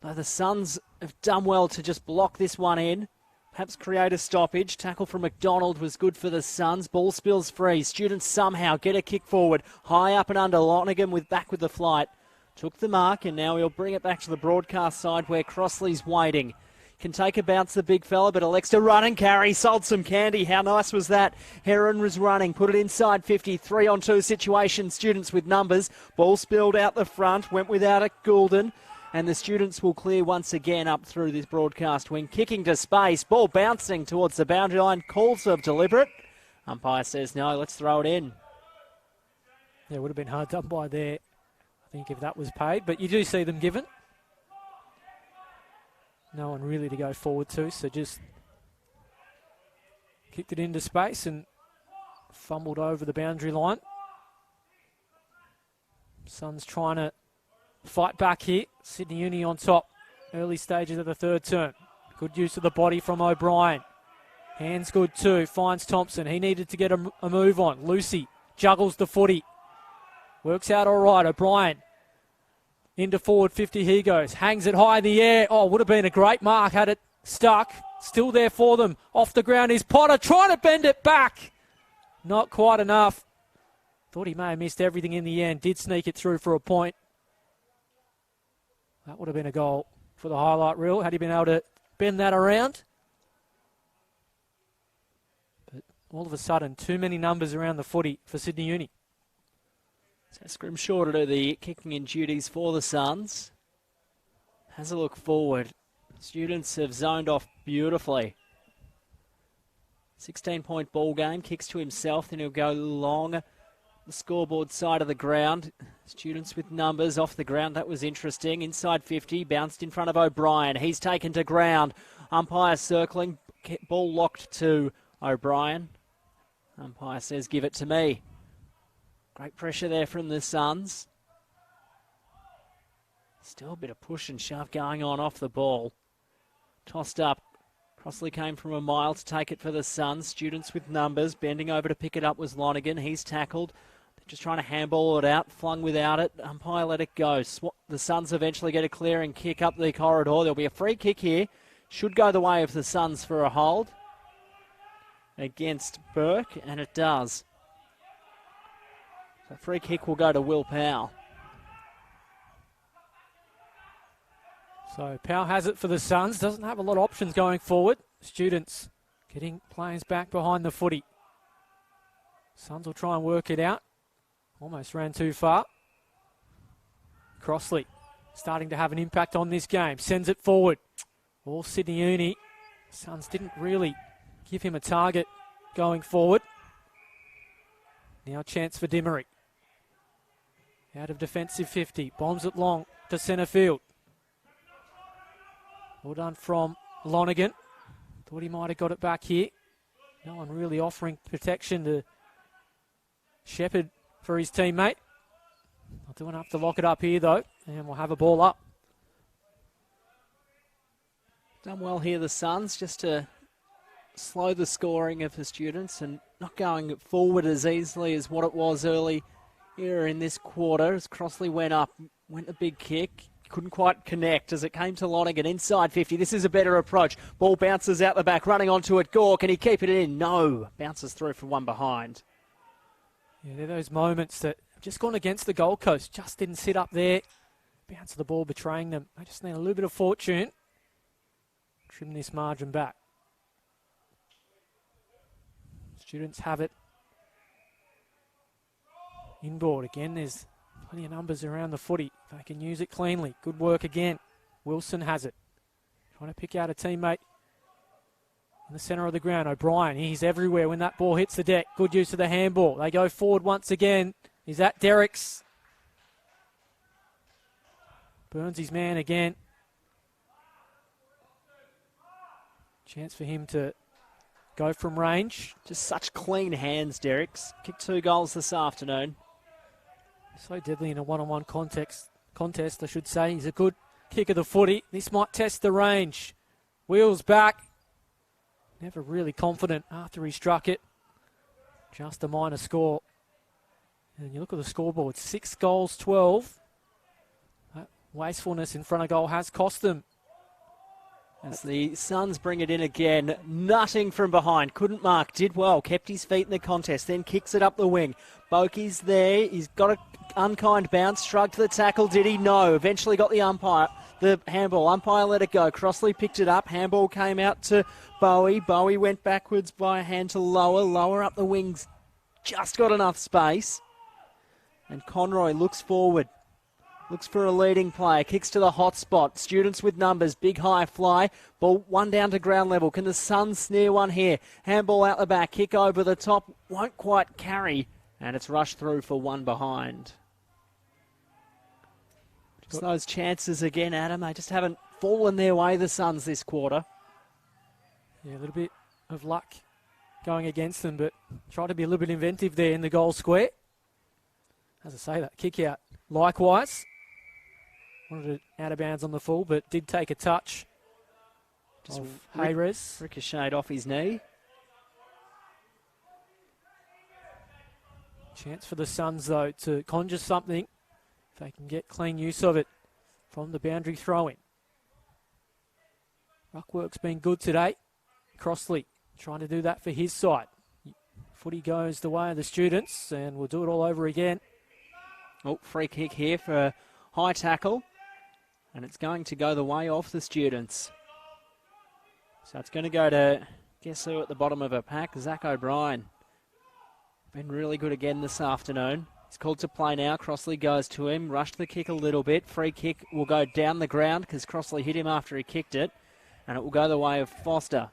Though the Suns have done well to just block this one in. Perhaps create a stoppage. Tackle from McDonald was good for the Suns. Ball spills free. Students somehow get a kick forward. High up and under. Lonergan back with the flight. Took the mark and now he'll bring it back to the broadcast side where Crossley's waiting. Can take a bounce, the big fella, but elects to run and carry. Sold some candy. How nice was that? Heron was running. Put it inside 50. 3-on-2 situation. Students with numbers. Ball spilled out the front. Went without it. Goulden. And the Students will clear once again up through this broadcast wing. Kicking to space. Ball bouncing towards the boundary line. Calls of deliberate. Umpire says no. Let's throw it in. Yeah, it would have been hard done by there, I think, if that was paid. But you do see them given. No one really to go forward to, so just kicked it into space and fumbled over the boundary line. Suns trying to fight back here. Sydney Uni on top. Early stages of the third term. Good use of the body from O'Brien. Hands good too. Finds Thompson. He needed to get a move on. Lucy juggles the footy. Works out all right. O'Brien into forward 50 he goes. Hangs it high in the air. Oh, would have been a great mark had it stuck. Still there for them. Off the ground is Potter trying to bend it back. Not quite enough. Thought he may have missed everything in the end. Did sneak it through for a point. That would have been a goal for the highlight reel. Had he been able to bend that around. But all of a sudden, too many numbers around the footy for Sydney Uni. So Scrimshaw to do the kicking in duties for the Suns. Has a look forward. Students have zoned off beautifully. 16-point ball game. Kicks to himself, then he'll go long the scoreboard side of the ground. Students with numbers off the ground. That was interesting. Inside 50. Bounced in front of O'Brien. He's taken to ground. Umpire circling. Ball locked to O'Brien. Umpire says, give it to me. Great pressure there from the Suns. Still a bit of push and shove going on off the ball. Tossed up. Crossley came from a mile to take it for the Suns. Students with numbers. Bending over to pick it up was Lonergan. He's tackled. They're just trying to handball it out. Flung without it. Umpire let it go. The Suns eventually get a clear and kick up the corridor. There'll be a free kick here. Should go the way of the Suns for a hold against Burke, and it does. So free kick will go to Will Powell. So Powell has it for the Suns. Doesn't have a lot of options going forward. Students getting players back behind the footy. Suns will try and work it out. Almost ran too far. Crossley starting to have an impact on this game. Sends it forward. All Sydney Uni. Suns didn't really give him a target going forward. Now a chance for Dimmery. Out of defensive 50. Bombs it long to centre field. Well done from Lonergan. Thought he might have got it back here. No one really offering protection to Shepherd for his teammate. Not doing enough to lock it up here though. And we'll have a ball up. Done well here, the Suns, just to slow the scoring of the Students and not going forward as easily as what it was early here in this quarter. As Crossley went up, went a big kick. Couldn't quite connect as it came to Lonergan inside 50. This is a better approach. Ball bounces out the back, running onto it. Gore, can he keep it in? No. Bounces through from one behind. Yeah, they're those moments that have just gone against the Gold Coast. Just didn't sit up there. Bounce of the ball betraying them. They just need a little bit of fortune. Trim this margin back. Students have it. Inboard again. There's plenty of numbers around the footy. They can use it cleanly. Good work again. Wilson has it. Trying to pick out a teammate in the centre of the ground. O'Brien, he's everywhere when that ball hits the deck. Good use of the handball. They go forward once again. Is that Derricks? Burns his man again. Chance for him to go from range. Just such clean hands, Derricks. Kicked 2 goals this afternoon. So deadly in a one-on-one contest, I should say. He's a good kick of the footy. This might test the range. Wheels back. Never really confident after he struck it. Just a minor score. And you look at the scoreboard, 6 goals, 12. That wastefulness in front of goal has cost them. As the Suns bring it in again, nutting from behind. Couldn't mark, did well, kept his feet in the contest, then kicks it up the wing. Boakey's there, he's got an unkind bounce, shrugged the tackle, did he? No. Eventually got the handball. Umpire let it go. Crossley picked it up, handball came out to Bowie. Bowie went backwards by a hand to Lower up the wings. Just got enough space. And Conroy looks forward. Looks for a leading player. Kicks to the hot spot. Students with numbers. Big high fly. Ball one down to ground level. Can the Suns snare one here? Handball out the back. Kick over the top. Won't quite carry And it's rushed through for one behind. Just those chances again, Adam. They just haven't fallen their way, the Suns, this quarter. Yeah, a little bit of luck going against them, but try to be a little bit inventive there in the goal square. As I say, that kick out likewise. Wanted it out of bounds on the full, but did take a touch. Just Hayres. Ricocheted off his knee. Chance for the Suns, though, to conjure something if they can get clean use of it from the boundary throw-in. Ruckwork's been good today. Crossley trying to do that for his side. Footy goes the way of the Students, and we'll do it all over again. Oh, free kick here for a high tackle. And it's going to go the way of the Students. So it's going to go to, guess who at the bottom of a pack? Zach O'Brien. Been really good again this afternoon. He's called to play now. Crossley goes to him. Rushed the kick a little bit. Free kick will go down the ground because Crossley hit him after he kicked it. And it will go the way of Foster.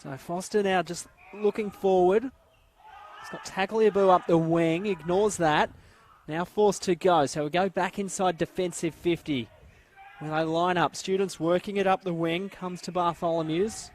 So Foster now just looking forward. He's got Tagliabue up the wing. Ignores that. Now forced to go. So we go back inside defensive 50. When they line up, Students working it up the wing. Comes to Bartholomew's.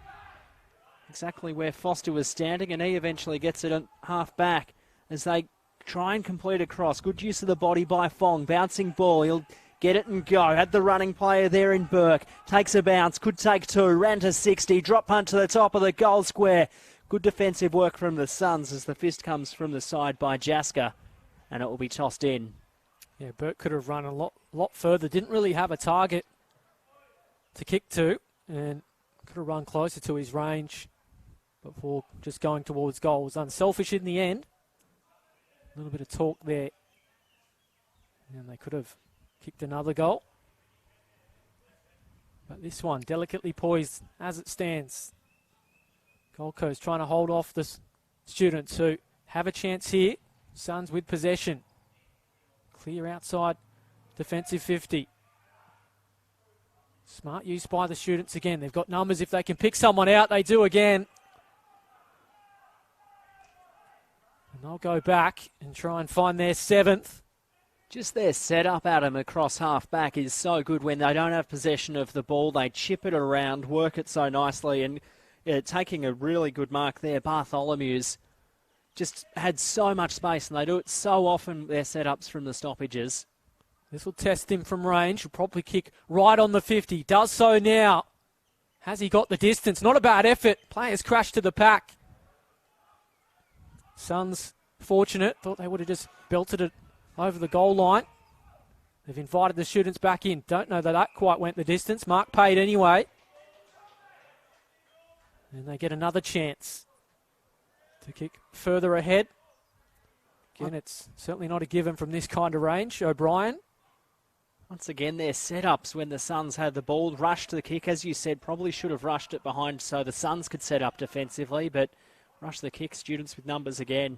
Exactly where Foster was standing, and he eventually gets it half back as they try and complete a cross. Good use of the body by Fong. Bouncing ball. He'll get it and go. Had the running player there in Burke. Takes a bounce. Could take two. Ran to 60. Drop punt to the top of the goal square. Good defensive work from the Suns as the fist comes from the side by Jasker. And it will be tossed in. Yeah, Burke could have run a lot further. Didn't really have a target to kick to. And could have run closer to his range before just going towards goal. It was unselfish in the end. A little bit of talk there. And they could have kicked another goal. But this one, delicately poised as it stands. Gold Coast trying to hold off the Students who have a chance here. Suns with possession. Clear outside defensive 50. Smart use by the Students again. They've got numbers. If they can pick someone out, they do again. And they'll go back and try and find their seventh. Just their setup, Adam, across half-back is so good when they don't have possession of the ball. They chip it around, work it so nicely, and taking a really good mark there. Bartholomew's just had so much space, and they do it so often, their setups from the stoppages. This will test him from range. He'll probably kick right on the 50. Does so now. Has he got the distance? Not a bad effort. Players crash to the pack. Suns fortunate. Thought they would have just belted it over the goal line. They've invited the Students back in. Don't know that quite went the distance. Mark paid anyway. And they get another chance to kick further ahead. Again, it's certainly not a given from this kind of range. O'Brien. Once again, their setups when the Suns had the ball, rushed the kick, as you said, probably should have rushed it behind so the Suns could set up defensively, but rush the kick, Students with numbers again.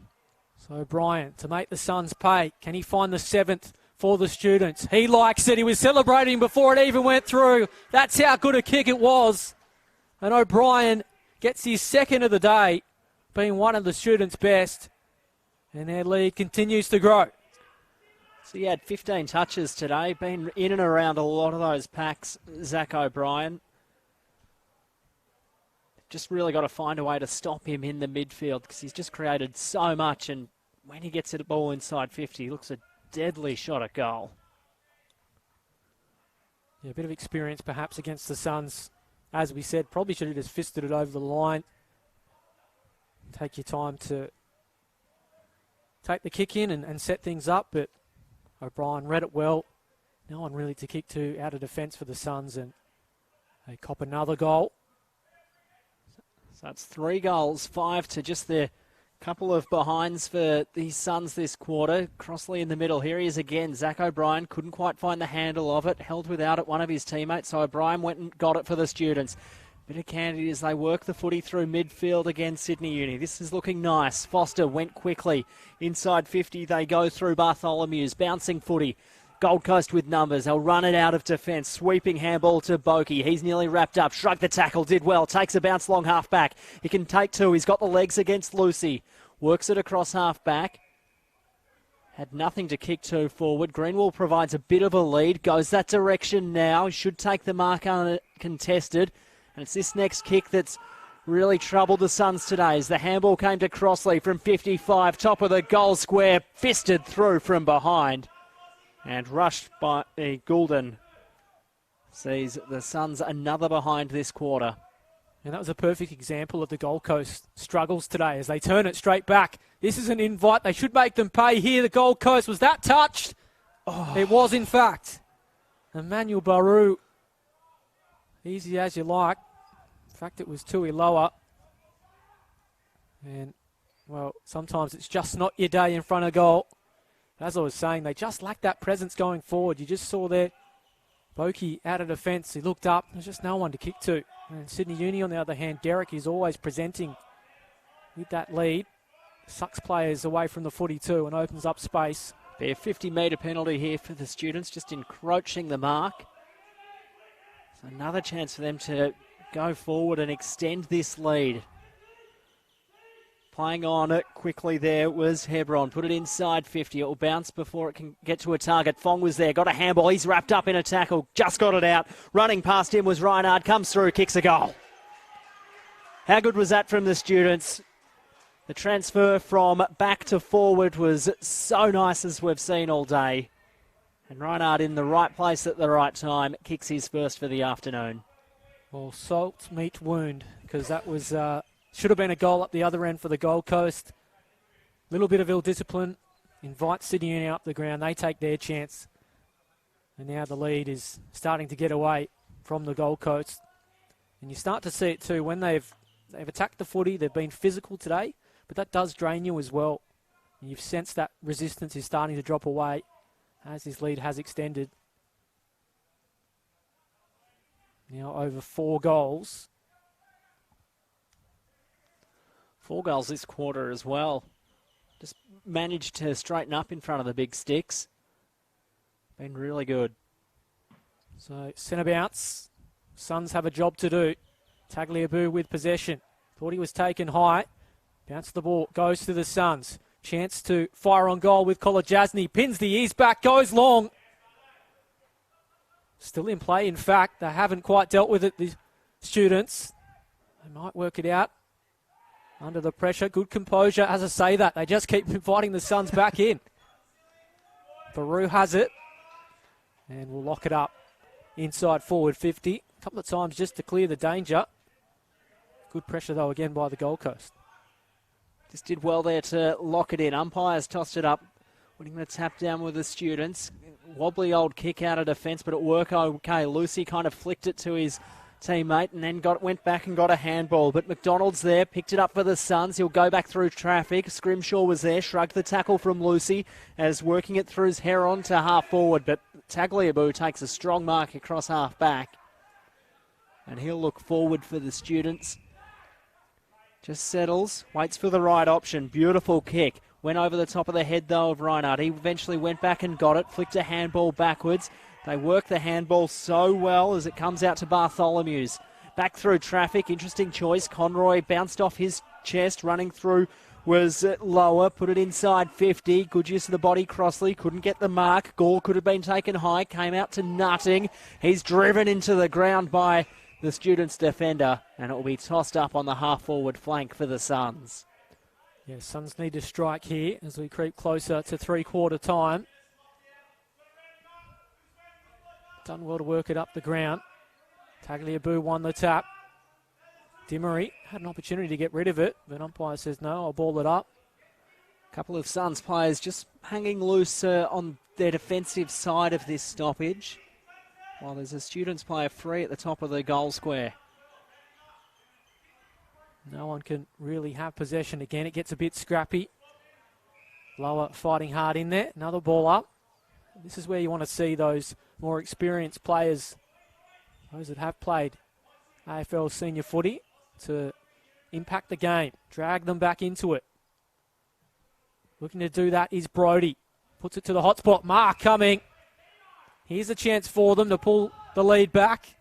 So O'Brien to make the Suns pay. Can he find the seventh for the Students? He likes it. He was celebrating before it even went through. That's how good a kick it was. And O'Brien gets his second of the day, being one of the Students' best. And their lead continues to grow. So he had 15 touches today, been in and around a lot of those packs, Zach O'Brien. Just really got to find a way to stop him in the midfield because he's just created so much, and when he gets the ball inside 50, he looks a deadly shot at goal. Yeah, a bit of experience perhaps against the Suns. As we said, probably should have just fisted it over the line. Take your time to take the kick in and set things up, but O'Brien read it well. No one really to kick to out of defence for the Suns, and they cop another goal. So it's 3 goals, 5 to just the couple of behinds for the Suns this quarter. Crossley in the middle. Here he is again. Zach O'Brien couldn't quite find the handle of it. Held without it, one of his teammates. So O'Brien went and got it for the Students. Bit of candy as they work the footy through midfield again, Sydney Uni. This is looking nice. Foster went quickly. Inside 50, they go through Bartholomew's. Bouncing footy. Gold Coast with numbers. They'll run it out of defence. Sweeping handball to Boki. He's nearly wrapped up. Shrugged the tackle. Did well. Takes a bounce long half back. He can take two. He's got the legs against Lucy. Works it across half-back. Had nothing to kick to forward. Greenwall provides a bit of a lead. Goes that direction now. Should take the mark uncontested. And it's this next kick that's really troubled the Suns today as the handball came to Crossley from 55. Top of the goal square. Fisted through from behind. And rushed by Goulden. Sees the Suns another behind this quarter. And that was a perfect example of the Gold Coast struggles today as they turn it straight back. This is an invite. They should make them pay here. The Gold Coast, was that touched? Oh. It was, in fact. Emmanuel Baru, easy as you like. In fact, it was Tui lower. And, well, sometimes it's just not your day in front of goal. As I was saying, they just lack that presence going forward. You just saw there, Boki out of defence. He looked up. There's just no one to kick to. And Sydney Uni, on the other hand, Derek is always presenting with that lead. Sucks players away from the footy too and opens up space. Be a 50-metre penalty here for the Students, just encroaching the mark. So another chance for them to go forward and extend this lead. Playing on it quickly there was Hebron. Put it inside 50. It will bounce before it can get to a target. Fong was there. Got a handball. He's wrapped up in a tackle. Just got it out. Running past him was Reinhard. Comes through. Kicks a goal. How good was that from the Students? The transfer from back to forward was so nice, as we've seen all day. And Reinhard in the right place at the right time. Kicks his first for the afternoon. Well, salt meat wound, because that was... should have been a goal up the other end for the Gold Coast. Little bit of ill discipline. Invite Sydney Uni up the ground. They take their chance. And now the lead is starting to get away from the Gold Coast. And you start to see it too. When they've attacked the footy, they've been physical today. But that does drain you as well. And you've sensed that resistance is starting to drop away as this lead has extended. Now over 4 goals. 4 goals this quarter as well. Just managed to straighten up in front of the big sticks. Been really good. So centre bounce. Suns have a job to do. Tagliabue with possession. Thought he was taken high. Bounce the ball. Goes to the Suns. Chance to fire on goal with Kolajasny. Pins the ease back. Goes long. Still in play, in fact. They haven't quite dealt with it, the Students. They might work it out. Under the pressure, good composure. As I say that, they just keep inviting the Suns back in. Baru has it. And we'll lock it up inside forward 50. A couple of times just to clear the danger. Good pressure, though, again by the Gold Coast. Just did well there to lock it in. Umpires tossed it up, winning the tap down with the Students. Wobbly old kick out of defence, but it worked okay. Lucy kind of flicked it to his teammate and then went back and got a handball. But McDonald's there, picked it up for the Suns. He'll go back through traffic. Scrimshaw was there, shrugged the tackle from Lucy as working it through his Heron to half forward. But Tagliabue takes a strong mark across half back. And he'll look forward for the Students. Just settles, waits for the right option. Beautiful kick. Went over the top of the head, though, of Reinhard. He eventually went back and got it, flicked a handball backwards. They work the handball so well as it comes out to Bartholomew's. Back through traffic, interesting choice. Conroy bounced off his chest, running through was lower, put it inside 50. Good use of the body, Crossley. Couldn't get the mark. Gore could have been taken high, came out to Nutting. He's driven into the ground by the Students' defender, and it will be tossed up on the half-forward flank for the Suns. Yeah, Suns need to strike here as we creep closer to three-quarter time. Done well to work it up the ground. Tagliabue won the tap. Dimery had an opportunity to get rid of it, but umpire says no, I'll ball it up. A couple of Suns players just hanging loose on their defensive side of this stoppage, while there's a Students player free at the top of the goal square. No one can really have possession again. It gets a bit scrappy. Lower fighting hard in there. Another ball up. This is where you want to see those more experienced players, those that have played AFL senior footy, to impact the game, drag them back into it. Looking to do that is Brodie. Puts it to the hot spot. Mark coming. Here's a chance for them to pull the lead back.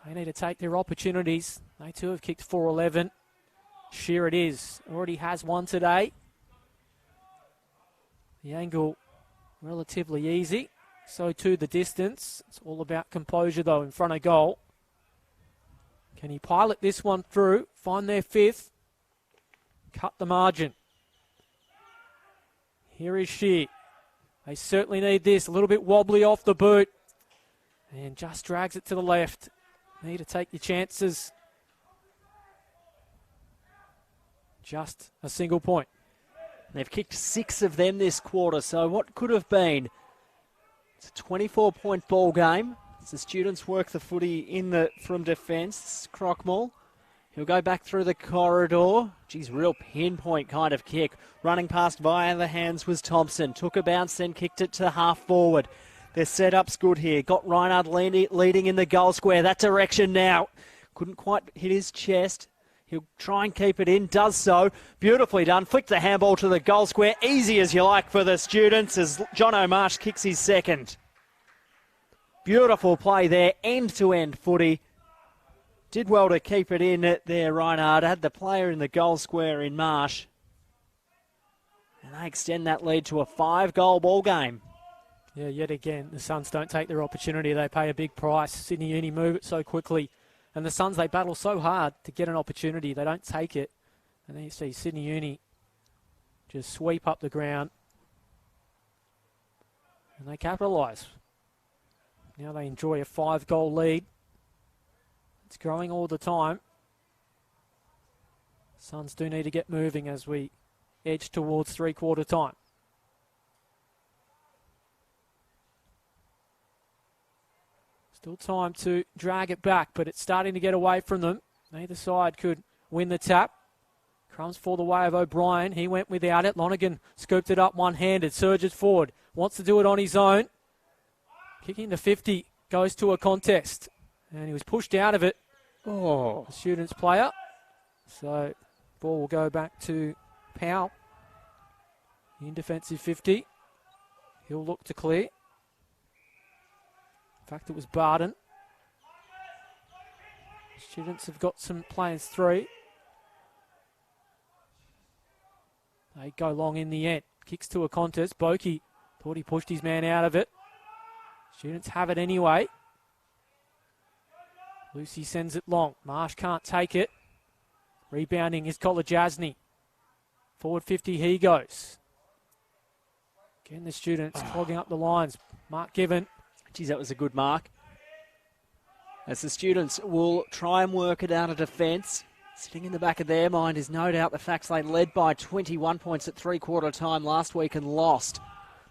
They need to take their opportunities. They too have kicked 4-11. Shear it is. Already has one today. The angle relatively easy. So too the distance. It's all about composure though in front of goal. Can he pilot this one through? Find their fifth. Cut the margin. Here is Shear. They certainly need this. A little bit wobbly off the boot. And just drags it to the left. Need to take your chances. Just a single point. They've kicked 6 of them this quarter, so what could have been? It's a 24-point ball game. As the students work the footy from defence. Crockmall. He'll go back through the corridor. Geez, real pinpoint kind of kick. Running past via the hands was Thompson. Took a bounce, then kicked it to half forward. Their setup's good here. Got Reinhard leading in the goal square. That direction now. Couldn't quite hit his chest. He'll try and keep it in. Does so. Beautifully done. Flicked the handball to the goal square. Easy as you like for the students as John O'Marsh kicks his second. Beautiful play there. End-to-end footy. Did well to keep it in there, Reinhard. Had the player in the goal square in Marsh. And they extend that lead to a 5-goal ball game. Yeah, yet again, the Suns don't take their opportunity. They pay a big price. Sydney Uni move it so quickly. And the Suns, they battle so hard to get an opportunity. They don't take it. And then you see Sydney Uni just sweep up the ground. And they capitalise. Now they enjoy a 5-goal lead. It's growing all the time. Suns do need to get moving as we edge towards three-quarter time. Still time to drag it back, but it's starting to get away from them. Neither side could win the tap. Crumbs for the way of O'Brien. He went without it. Lonergan scooped it up one-handed. Surges forward. Wants to do it on his own. Kicking to 50. Goes to a contest. And he was pushed out of it. Oh, The students' player. So ball will go back to Powell. In defensive 50. He'll look to clear. In fact, it was Barden. Students have got some players through. They go long in the end. Kicks to a contest. Boakey thought he pushed his man out of it. Students have it anyway. Lucy sends it long. Marsh can't take it. Rebounding is Kolajasny. Forward 50 he goes. Again, the students clogging up the lines. Mark Given. geez, that was a good mark. As the students will try and work it out of defence. Sitting in the back of their mind is no doubt the fact they led by 21 points at three-quarter time last week and lost.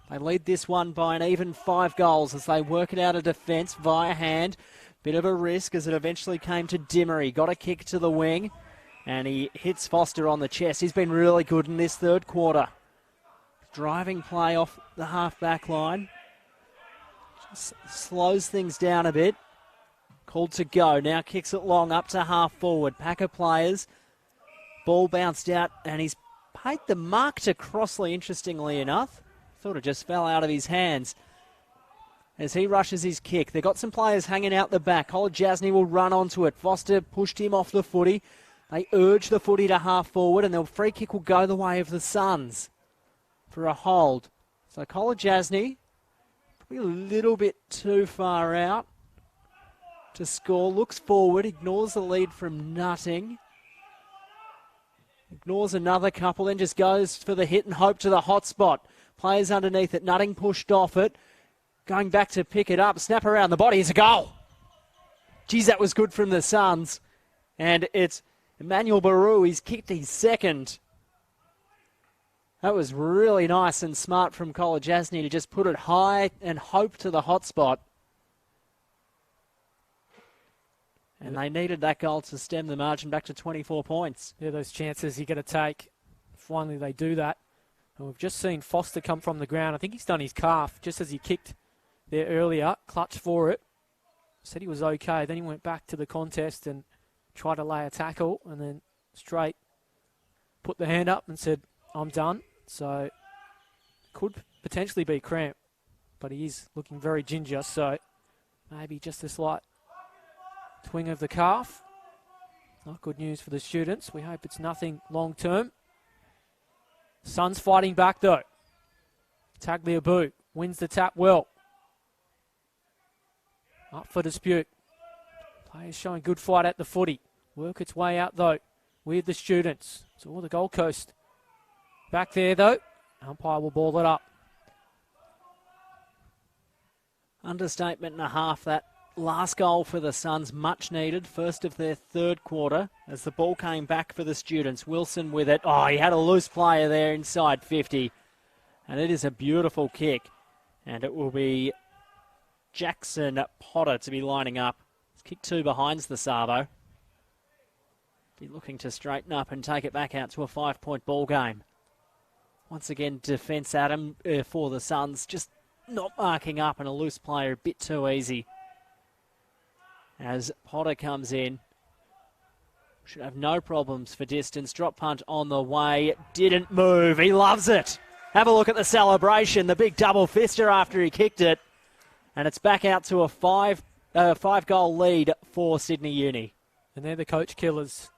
They lead this one by an even 5 goals as they work it out of defence via hand. Bit of a risk as it eventually came to Dimmery. Got a kick to the wing and he hits Foster on the chest. He's been really good in this third quarter. Driving play off the half-back line. Just slows things down a bit. Called to go. Now kicks it long up to half forward. Pack of players. Ball bounced out and he's paid the mark to Crossley, interestingly enough. Thought it just fell out of his hands as he rushes his kick. They've got some players hanging out the back. Kolajasny will run onto it. Foster pushed him off the footy. They urge the footy to half forward and the free kick will go the way of the Suns for a hold. So Kolajasny, probably a little bit too far out to score. Looks forward, ignores the lead from Nutting. Ignores another couple, then just goes for the hit and hope to the hot spot. Players underneath it. Nutting pushed off it. Going back to pick it up. Snap around the body. It's a goal. Geez, that was good from the Suns. And it's Emmanuel Baru. He's kicked his second. That was really nice and smart from Kolajasny to just put it high and hope to the hot spot. And they needed that goal to stem the margin back to 24 points. Yeah, those chances you got to take. Finally, they do that. And we've just seen Foster come from the ground. I think he's done his calf just as he kicked there earlier. Clutched for it. Said he was okay. Then he went back to the contest and tried to lay a tackle. And then straight put the hand up and said, I'm done. So could potentially be cramp. But he is looking very ginger. So maybe just a slight twing of the calf. Not good news for the students. We hope it's nothing long term. Suns fighting back though. Tagliabue wins the tap well. Up for dispute. Players showing good fight at the footy. Work its way out though with the students. It's all the Gold Coast. Back there though. Umpire will ball it up. Understatement and a half, that last goal for the Suns, much needed. First of their third quarter as the ball came back for the students. Wilson with it. Oh, he had a loose player there inside 50. And it is a beautiful kick. And it will be Jackson Potter to be lining up. It's kick 2 behinds the Savo. Be looking to straighten up and take it back out to a 5-point ball game. Once again, defence Adam for the Suns, just not marking up, and a loose player a bit too easy. As Potter comes in, should have no problems for distance. Drop punt on the way, didn't move. He loves it. Have a look at the celebration, the big double fister after he kicked it, and it's back out to a five-goal lead for Sydney Uni. And they're the coach killers.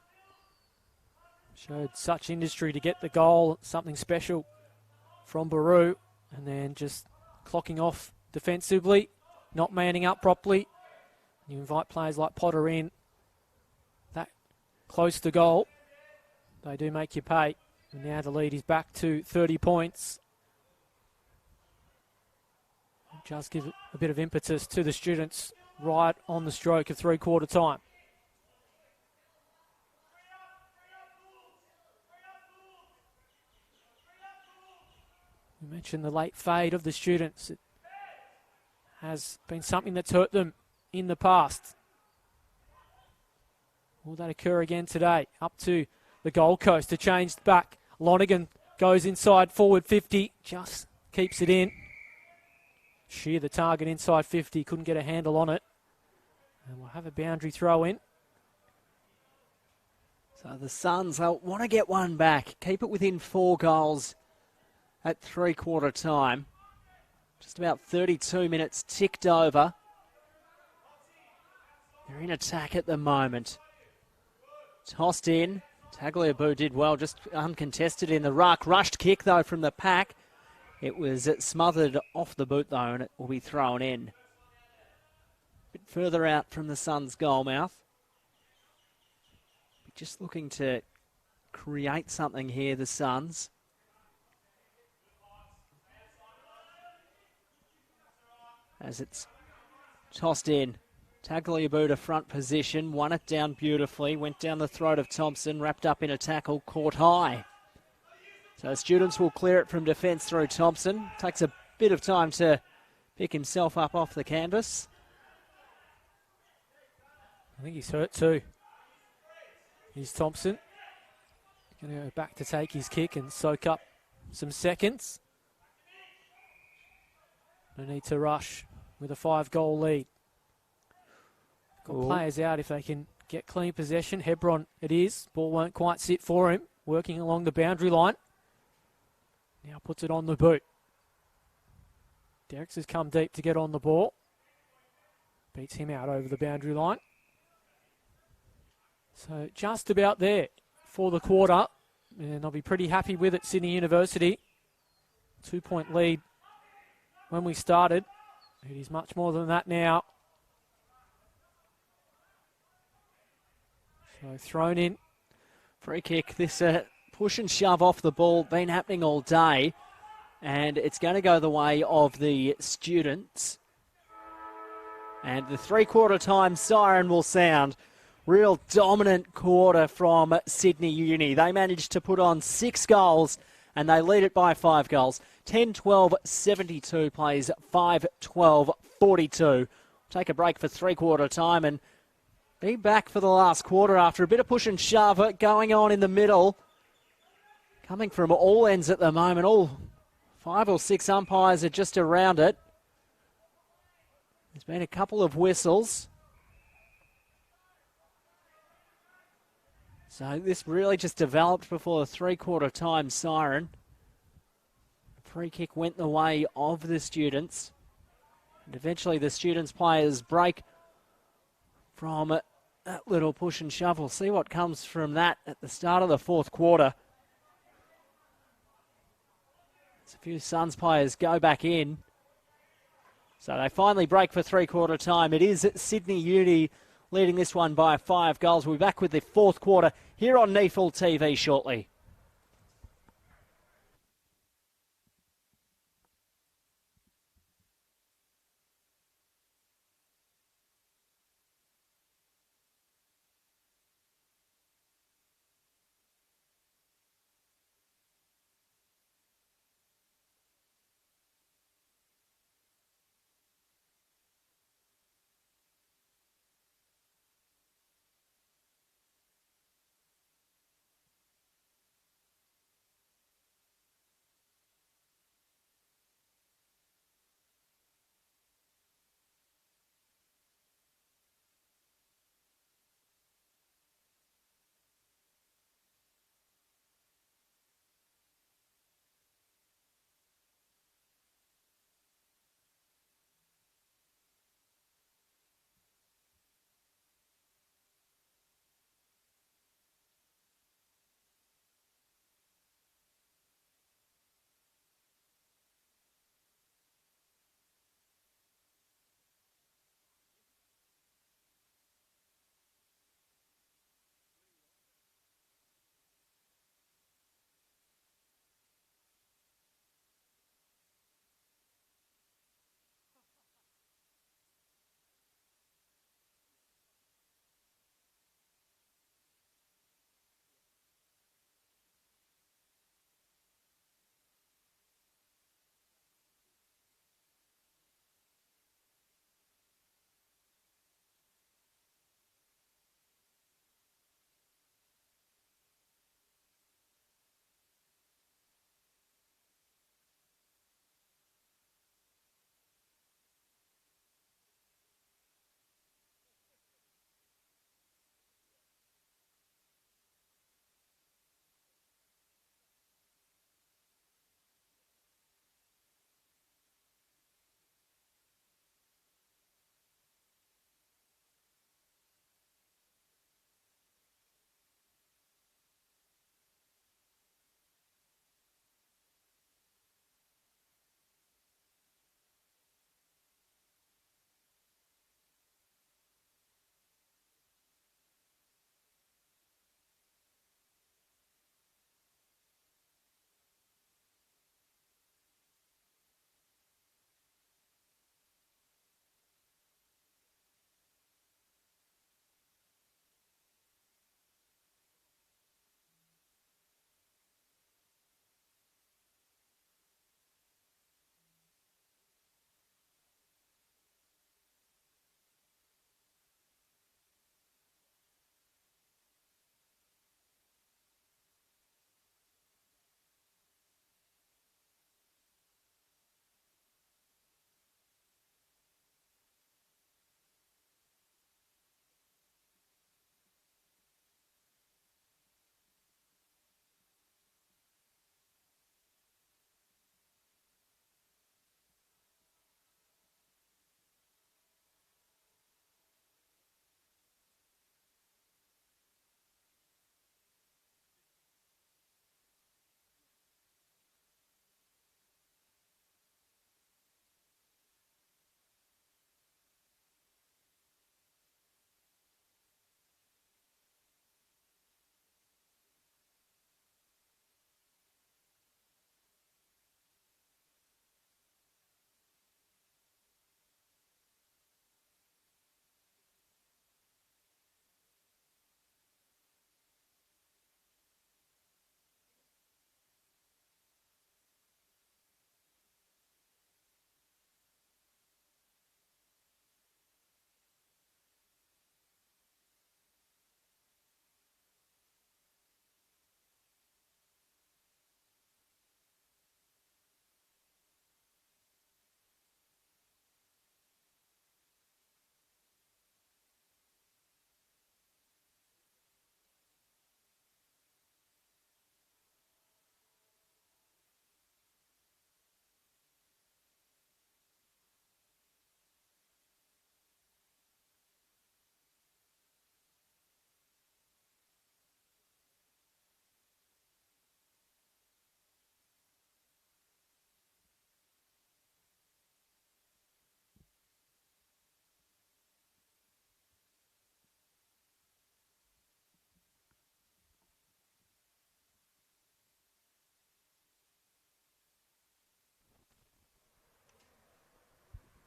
Showed such industry to get the goal, something special from Baru, and then just clocking off defensively, not manning up properly. You invite players like Potter in, that close to goal, they do make you pay. And now the lead is back to 30 points. Just give a bit of impetus to the students right on the stroke of three-quarter time. We mentioned the late fade of the students. It has been something that's hurt them in the past. Will that occur again today? Up to the Gold Coast to change back. Lonergan goes inside forward 50, just keeps it in. Shear the target inside 50, couldn't get a handle on it. And we'll have a boundary throw in. So the Suns want to get one back, keep it within 4 goals at three-quarter time. Just about 32 minutes ticked over. They're in attack at the moment. Tossed in. Tagliabue did well, just uncontested in the ruck. Rushed kick, though, from the pack. It was smothered off the boot, though, and it will be thrown in. A bit further out from the Suns' goal mouth. Just looking to create something here, the Suns. As it's tossed in. Tagliabue to front position, won it down beautifully, went down the throat of Thompson, wrapped up in a tackle, caught high. So students will clear it from defence through Thompson. Takes a bit of time to pick himself up off the canvas. I think he's hurt too. Here's Thompson. Going to go back to take his kick and soak up some seconds. No need to rush with a 5-goal lead. Got players out if they can get clean possession. Hebron it is. Ball won't quite sit for him. Working along the boundary line. Now puts it on the boot. Derricks has come deep to get on the ball. Beats him out over the boundary line. So just about there for the quarter. And I'll be pretty happy with it, Sydney University. 2-point lead when we started. It is much more than that now. So thrown in. Free kick. This push and shove off the ball been happening all day. And it's going to go the way of the students. And the three-quarter time siren will sound. Real dominant quarter from Sydney Uni. They managed to put on 6 goals and they lead it by 5 goals. 10-12-72 plays 5-12-42. Take a break for three-quarter time and be back for the last quarter after a bit of push and shove going on in the middle. Coming from all ends at the moment. All 5 or 6 umpires are just around it. There's been a couple of whistles. So this really just developed before the three-quarter time siren. Free kick went the way of the students. And eventually the students players break from That little push and shove. We'll see what comes from that at the start of the fourth quarter. As a few Suns players go back in. So they finally break for three-quarter time. It is Sydney Uni leading this one by 5 goals. We'll be back with the fourth quarter here on NEFL TV shortly.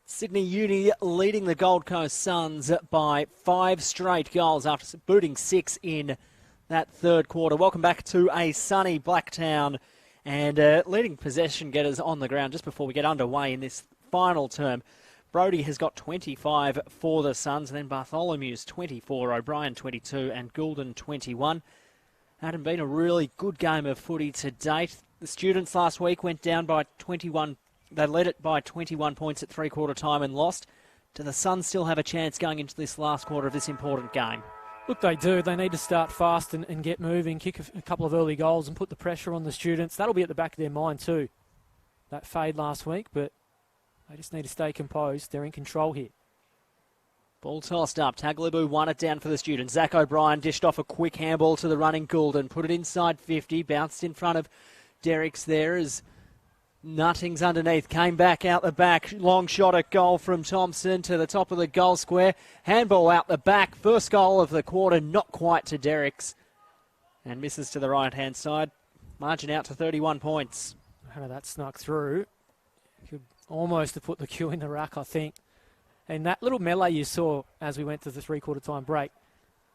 Sydney Uni leading the Gold Coast Suns by 5 straight goals after booting 6 in that third quarter. Welcome back to a sunny Blacktown, and leading possession getters on the ground just before we get underway in this final term. Brodie has got 25 for the Suns, and then Bartholomew's 24, O'Brien 22, and Goulden 21. Hadn't been a really good game of footy to date. The Students last week went down by 21. They led it by 21 points at three-quarter time and lost. Do the Suns still have a chance going into this last quarter of this important game? Look, they do. They need to start fast and get moving, kick a couple of early goals and put the pressure on the Students. That'll be at the back of their mind too. That fade last week, but they just need to stay composed. They're in control here. Ball tossed up. Tagliabue won it down for the Students. Zach O'Brien dished off a quick handball to the running Goulden. Put it inside 50. Bounced in front of Derricks there as Nuttings underneath. Came back out the back. Long shot at goal from Thompson to the top of the goal square. Handball out the back. First goal of the quarter. Not quite to Derricks. And misses to the right-hand side. Margin out to 31 points. How that snuck through. Could almost have put the cue in the rack, I think. And that little melee you saw as we went to the three-quarter time break,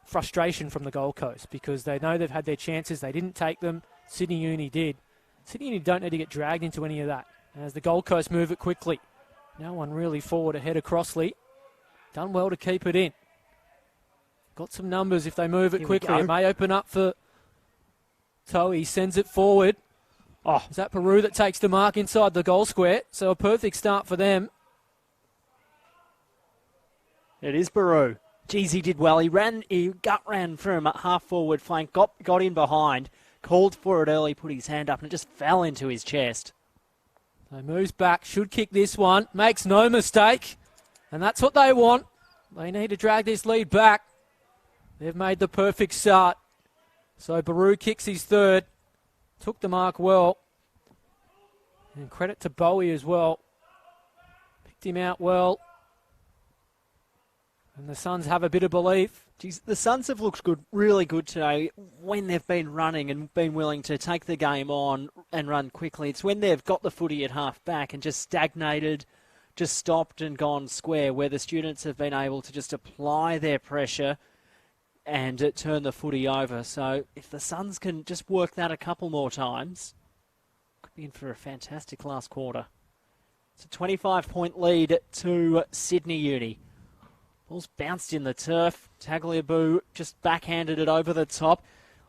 frustration from the Gold Coast because they know they've had their chances. They didn't take them. Sydney Uni did. Sydney Uni don't need to get dragged into any of that. As the Gold Coast move it quickly. No one really forward ahead of Crossley. Done well to keep it in. Got some numbers if they move it quickly. It may open up for Toei. Sends it forward. Oh, is that Peru that takes the mark inside the goal square? So a perfect start for them. It is Baru. Geez, he did well. He gut ran from a half-forward flank, got in behind, called for it early, put his hand up, and it just fell into his chest. So moves back, should kick this one, makes no mistake, and that's what they want. They need to drag this lead back. They've made the perfect start. So Baru kicks his third, took the mark well, and credit to Bowie as well. Picked him out well. And the Suns have a bit of belief. Geez, the Suns have looked good, really good today when they've been running and been willing to take the game on and run quickly. It's when they've got the footy at half back and just stagnated, just stopped and gone square, where the Students have been able to just apply their pressure and turn the footy over. So if the Suns can just work that a couple more times, could be in for a fantastic last quarter. It's a 25-point lead to Sydney Uni. Ball's bounced in the turf. Tagliabue just backhanded it over the top.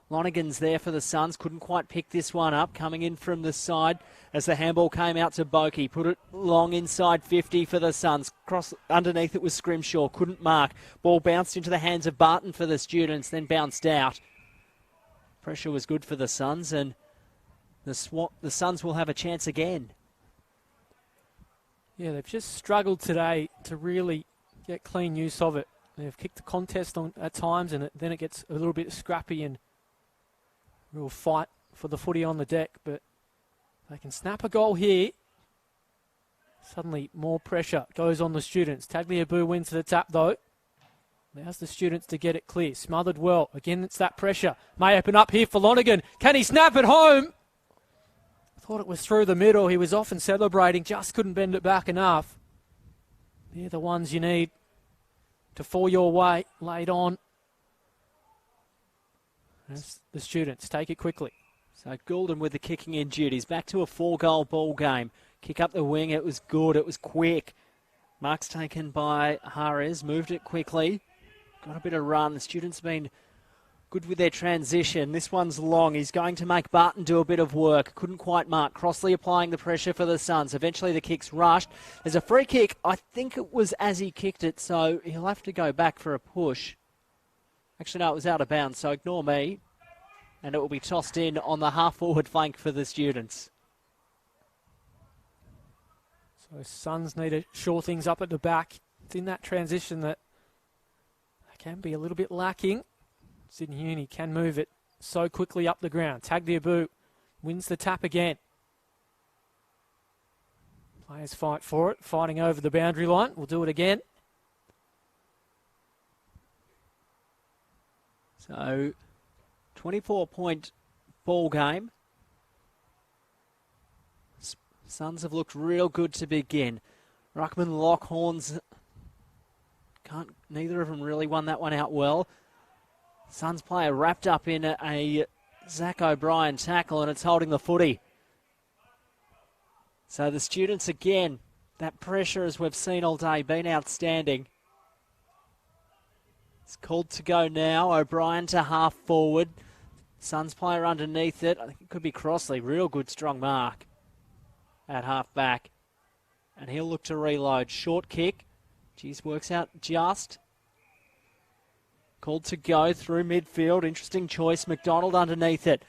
Lonergan's there for the Suns. Couldn't quite pick this one up. Coming in from the side as the handball came out to Boki. Put it long inside 50 for the Suns. Cross underneath it was Scrimshaw. Couldn't mark. Ball bounced into the hands of Barton for the Students, then bounced out. Pressure was good for the Suns, and the Suns will have a chance again. Yeah, they've just struggled today to really get clean use of it. They've kicked the contest on at times, and then it gets a little bit scrappy and real fight for the footy on the deck. But they can snap a goal here. Suddenly more pressure goes on the Students. Tagliabue wins the tap though. Allows the Students to get it clear. Smothered well. Again, it's that pressure. May open up here for Lonergan. Can he snap it home? Thought it was through the middle. He was off and celebrating. Just couldn't bend it back enough. They're the ones you need to fall your way late on. As the Students take it quickly. So Goulden with the kicking in duties. Back to a 4-goal ball game. Kick up the wing. It was good. It was quick. Marks taken by Harris. Moved it quickly. Got a bit of run. The Students been good with their transition. This one's long. He's going to make Barton do a bit of work. Couldn't quite mark. Crossley applying the pressure for the Suns. Eventually the kick's rushed. There's a free kick. I think it was as he kicked it, so he'll have to go back for a push. Actually, no, it was out of bounds, so ignore me. And it will be tossed in on the half-forward flank for the Students. So Suns need to shore things up at the back. It's in that transition that can be a little bit lacking. Sydney Uni can move it so quickly up the ground. Tagliabue wins the tap again. Players fight for it, fighting over the boundary line. We'll do it again. So, 24-point ball game. Suns have looked real good to begin. Ruckman Lockhorns, neither of them really won that one out well. Suns player wrapped up in a Zach O'Brien tackle, and it's holding the footy. So the Students again, that pressure as we've seen all day, been outstanding. It's called to go now. O'Brien to half forward. Suns player underneath it. I think it could be Crossley. Real good strong mark at half back. And he'll look to reload. Short kick. Geez, works out just. Called to go through midfield. Interesting choice. McDonald underneath it.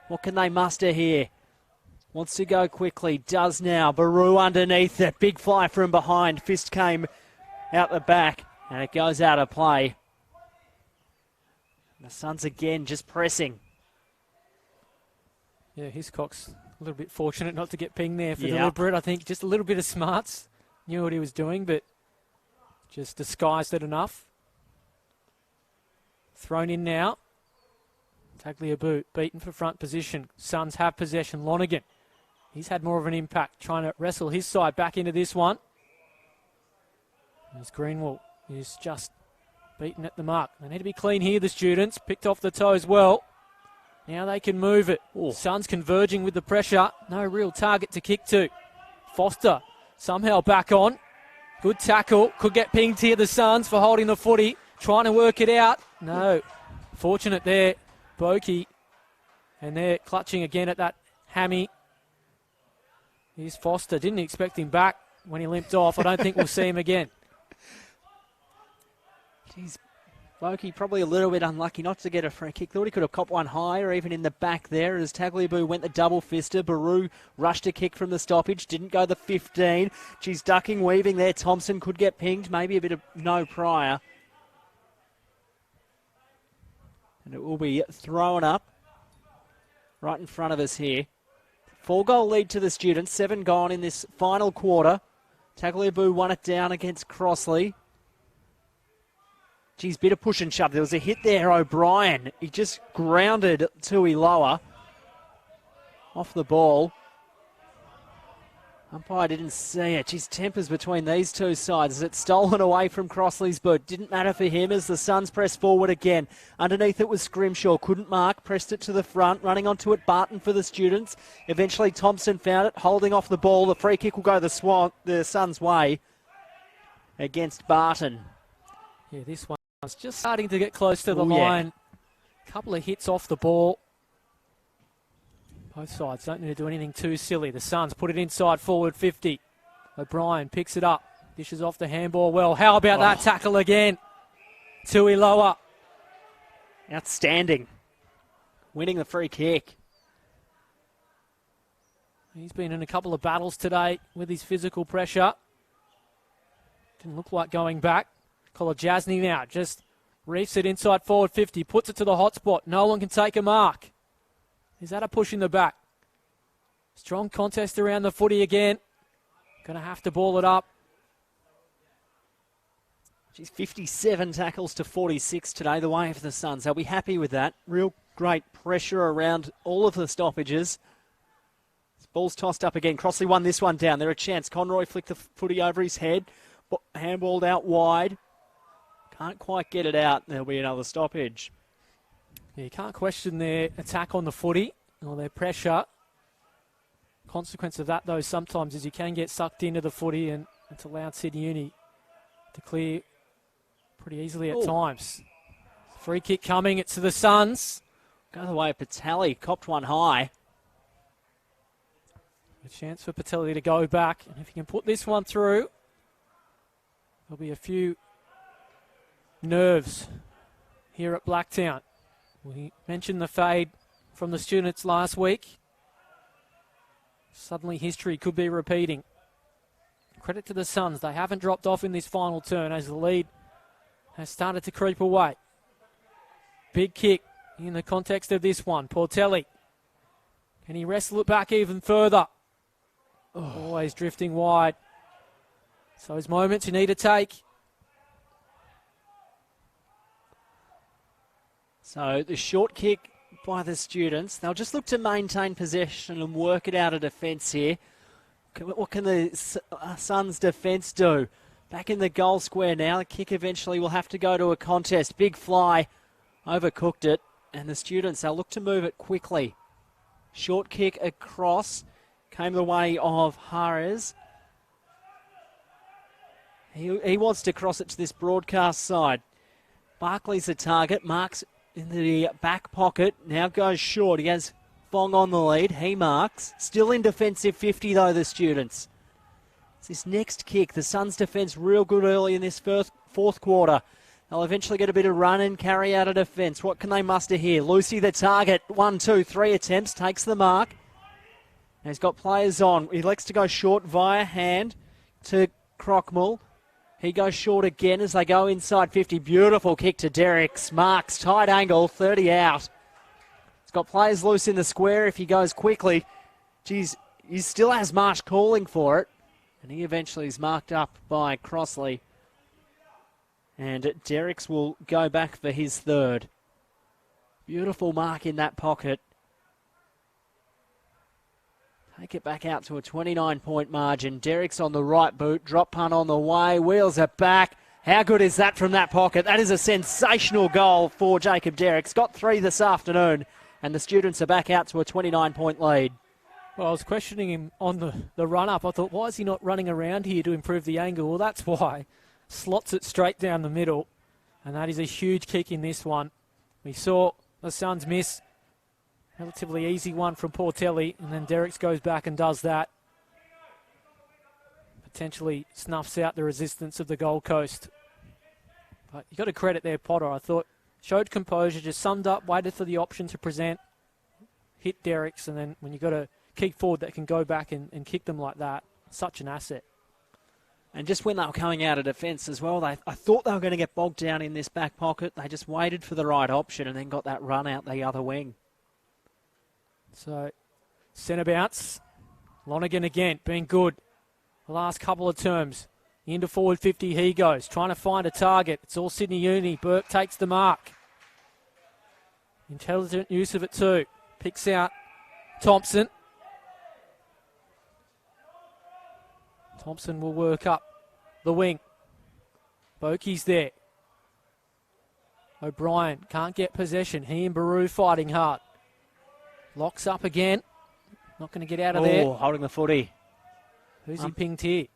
What can they muster here? Wants to go quickly. Does now. Baru underneath it. Big fly from behind. Fist came out the back. And it goes out of play. The Suns again just pressing. Yeah, Hiscock's a little bit fortunate not to get pinged there for deliberate. I think just a little bit of smarts. Knew what he was doing, but just disguised it enough. Thrown in now. Tagliabue beaten for front position. Suns have possession. Lonergan. He's had more of an impact trying to wrestle his side back into this one. As Greenwell is just beaten at the mark. They need to be clean here, the Students. Picked off the toes well. Now they can move it. Ooh. Suns converging with the pressure. No real target to kick to. Foster somehow back on. Good tackle. Could get pinged here, the Suns, for holding the footy. Trying to work it out. No. Fortunate there. Boakey. And they're clutching again at that hammy. Here's Foster. Didn't expect him back when he limped off. I don't think we'll see him again. Jeez. Boakey probably a little bit unlucky not to get a free kick. Thought he could have copped one higher, even in the back there, as Tagliabue went the double-fister. Baru rushed a kick from the stoppage, didn't go the 15. She's ducking, weaving there. Thompson could get pinged, maybe a bit of no prior. And it will be thrown up right in front of us here. 4-goal lead to the Students, 7 gone in this final quarter. Tagliabue won it down against Crossley. Geez, bit of push and shove. There was a hit there, O'Brien. He just grounded Tui Lower off the ball. Umpire didn't see it. Geez, tempers between these two sides. As it's stolen away from Crossley's boot. Didn't matter for him as the Suns press forward again. Underneath it was Scrimshaw. Couldn't mark. Pressed it to the front. Running onto it, Barton for the Students. Eventually Thompson found it. Holding off the ball. The free kick will go the Suns' way against Barton. Yeah, this one. It's just starting to get close to the line. Couple of hits off the ball. Both sides don't need to do anything too silly. The Suns put it inside forward 50. O'Brien picks it up. Dishes off the handball well. How about that tackle again? Tui Lower. Outstanding. Winning the free kick. He's been in a couple of battles today with his physical pressure. Didn't look like going back. Kolodjasny now just reefs it inside forward 50, puts it to the hot spot. No one can take a mark. Is that a push in the back? Strong contest around the footy again. Going to have to ball it up. She's 57 tackles to 46 today, the way of the Suns. They'll be happy with that. Real great pressure around all of the stoppages. This ball's tossed up again. Crossley won this one down. They're a chance. Conroy flicked the footy over his head. Handballed out wide. Can't quite get it out. There'll be another stoppage. Yeah, you can't question their attack on the footy or their pressure. Consequence of that, though, sometimes is you can get sucked into the footy, and it's allowed Sydney Uni to clear pretty easily at times. Free kick coming. It's to the Suns. Go the way of Patelli. Copped one high. A chance for Patelli to go back. And if he can put this one through, there'll be a few nerves here at Blacktown. We mentioned the fade from the Students last week. Suddenly history could be repeating. Credit to the Suns. They haven't dropped off in this final turn as the lead has started to creep away. Big kick in the context of this one. Portelli. Can he wrestle it back even further? Always drifting wide. So his moments you need to take. So the short kick by the Students. They'll just look to maintain possession and work it out of defence here. What can the Suns defence do? Back in the goal square now. The kick eventually will have to go to a contest. Big fly. Overcooked it. And the students, they'll look to move it quickly. Short kick across. Came the way of Harris. He wants to cross it to this broadcast side. Barkley's the target. Marks in the back pocket. Now goes short. He has Fong on the lead. He marks. Still in defensive 50 though, the students. It's this next kick. The Suns defence real good early in this fourth quarter. They'll eventually get a bit of run and carry out a defence. What can they muster here? Lucy the target. 1, 2, 3 attempts. Takes the mark. Now he's got players on. He elects to go short via hand to Crockmull. He goes short again as they go inside 50. Beautiful kick to Derricks. Marks, tight angle, 30 out. He's got players loose in the square if he goes quickly. Geez, he still has Marsh calling for it. And he eventually is marked up by Crossley. And Derricks will go back for his third. Beautiful mark in that pocket. Take it back out to a 29-point margin. Derricks on the right boot. Drop punt on the way. Wheels it back. How good is that from that pocket? That is a sensational goal for Jacob Derricks. Got 3 this afternoon. And the students are back out to a 29-point lead. Well, I was questioning him on the run-up. I thought, why is he not running around here to improve the angle? Well, that's why. Slots it straight down the middle. And that is a huge kick in this one. We saw the Suns miss. Relatively easy one from Portelli, and then Derricks goes back and does that. Potentially snuffs out the resistance of the Gold Coast. But you've got to credit there, Potter. I thought showed composure, just summed up, waited for the option to present, hit Derricks, and then when you've got a kick forward that can go back and kick them like that, such an asset. And just when they were coming out of defence as well, I thought they were going to get bogged down in this back pocket. They just waited for the right option and then got that run out the other wing. So, centre bounce. Lonergan again, being good the last couple of terms. Into forward 50 he goes, trying to find a target. It's all Sydney Uni. Burke takes the mark. Intelligent use of it too. Picks out Thompson. Thompson will work up the wing. Bokey's there. O'Brien can't get possession. He and Baru fighting hard. Locks up again. Not going to get out of there. Holding the footy. Who's he pinged here?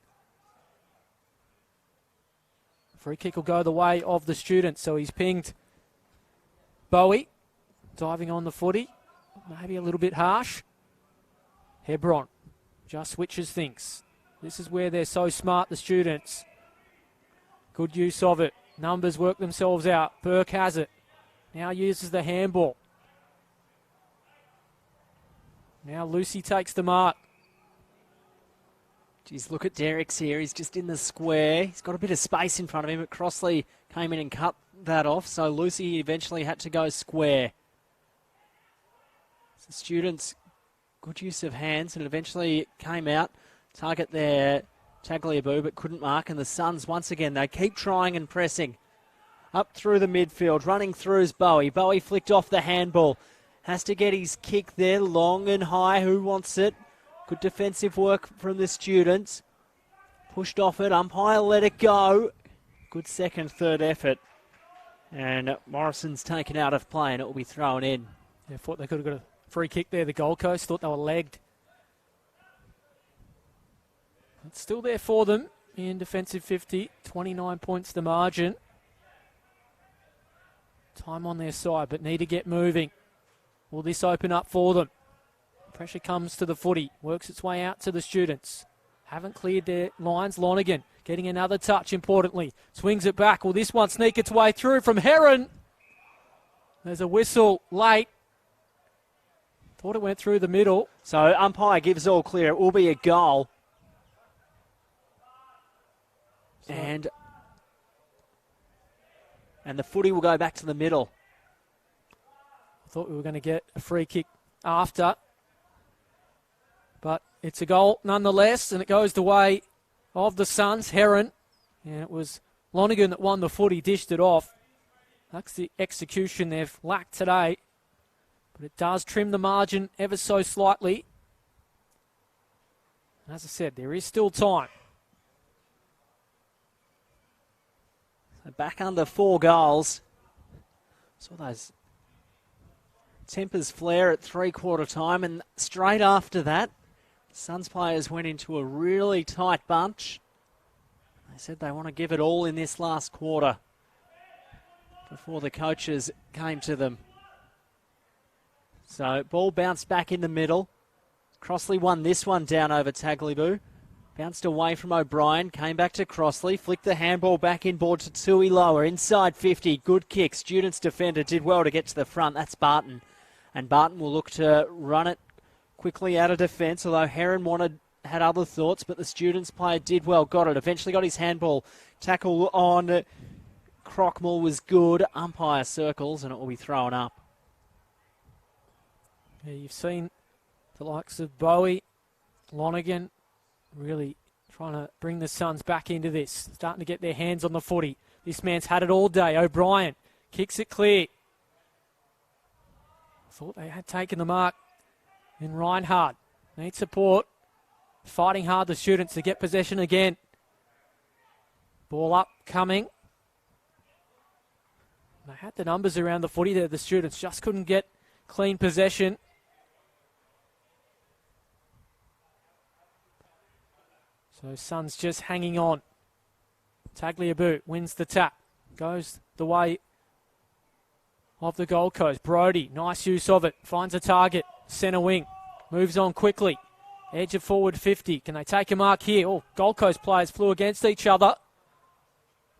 Free kick will go the way of the students. So he's pinged Bowie. Diving on the footy. Maybe a little bit harsh. Hebron just switches things. This is where they're so smart, the students. Good use of it. Numbers work themselves out. Burke has it. Now uses the handball. Now Lucy takes the mark. Geez, look at Derricks here. He's just in the square. He's got a bit of space in front of him, but Crossley came in and cut that off, so Lucy eventually had to go square. So students, good use of hands, and it eventually came out. Target there, Tagliabue, but couldn't mark, and the Suns, once again, they keep trying and pressing. Up through the midfield, running through is Bowie. Bowie flicked off the handball. Has to get his kick there, long and high. Who wants it? Good defensive work from the students. Pushed off it. Umpire let it go. Good second, third effort. And Morrison's taken out of play and it will be thrown in. Yeah, thought they could have got a free kick there. The Gold Coast thought they were legged. It's still there for them in defensive 50. 29 points the margin. Time on their side, but need to get moving. Will this open up for them? Pressure comes to the footy. Works its way out to the students. Haven't cleared their lines. Lonergan getting another touch, importantly. Swings it back. Will this one sneak its way through from Heron? There's a whistle late. Thought it went through the middle. So umpire gives all clear. It will be a goal. And the footy will go back to the middle. I thought we were going to get a free kick after. But it's a goal nonetheless, and it goes the way of the Suns. Heron. And it was Lonergan that won the footy, dished it off. That's the execution they've lacked today. But it does trim the margin ever so slightly. As I said, there is still time. So back under 4 goals. Saw those tempers flare at three-quarter time, and straight after that, Suns players went into a really tight bunch. They said they want to give it all in this last quarter before the coaches came to them. So ball bounced back in the middle. Crossley won this one down over Tagliabue. Bounced away from O'Brien, came back to Crossley, flicked the handball back inboard to Tui Lower, inside 50, good kick. Students defender did well to get to the front, that's Barton. And Barton will look to run it quickly out of defence, although Heron had other thoughts, but the Students player did well, got it, eventually got his handball. Tackle on Crockmore was good, umpire circles, and it will be thrown up. Yeah, you've seen the likes of Bowie, Lonergan, really trying to bring the Suns back into this, starting to get their hands on the footy. This man's had it all day. O'Brien kicks it clear. Thought they had taken the mark. And Reinhardt needs support. Fighting hard, the Students, to get possession again. Ball up, coming. They had the numbers around the footy there, the Students just couldn't get clean possession. So Suns just hanging on. Tagliabue wins the tap. Goes the way of the Gold Coast. Brodie, nice use of it. Finds a target. Centre wing. Moves on quickly. Edge of forward 50. Can they take a mark here? Oh, Gold Coast players flew against each other.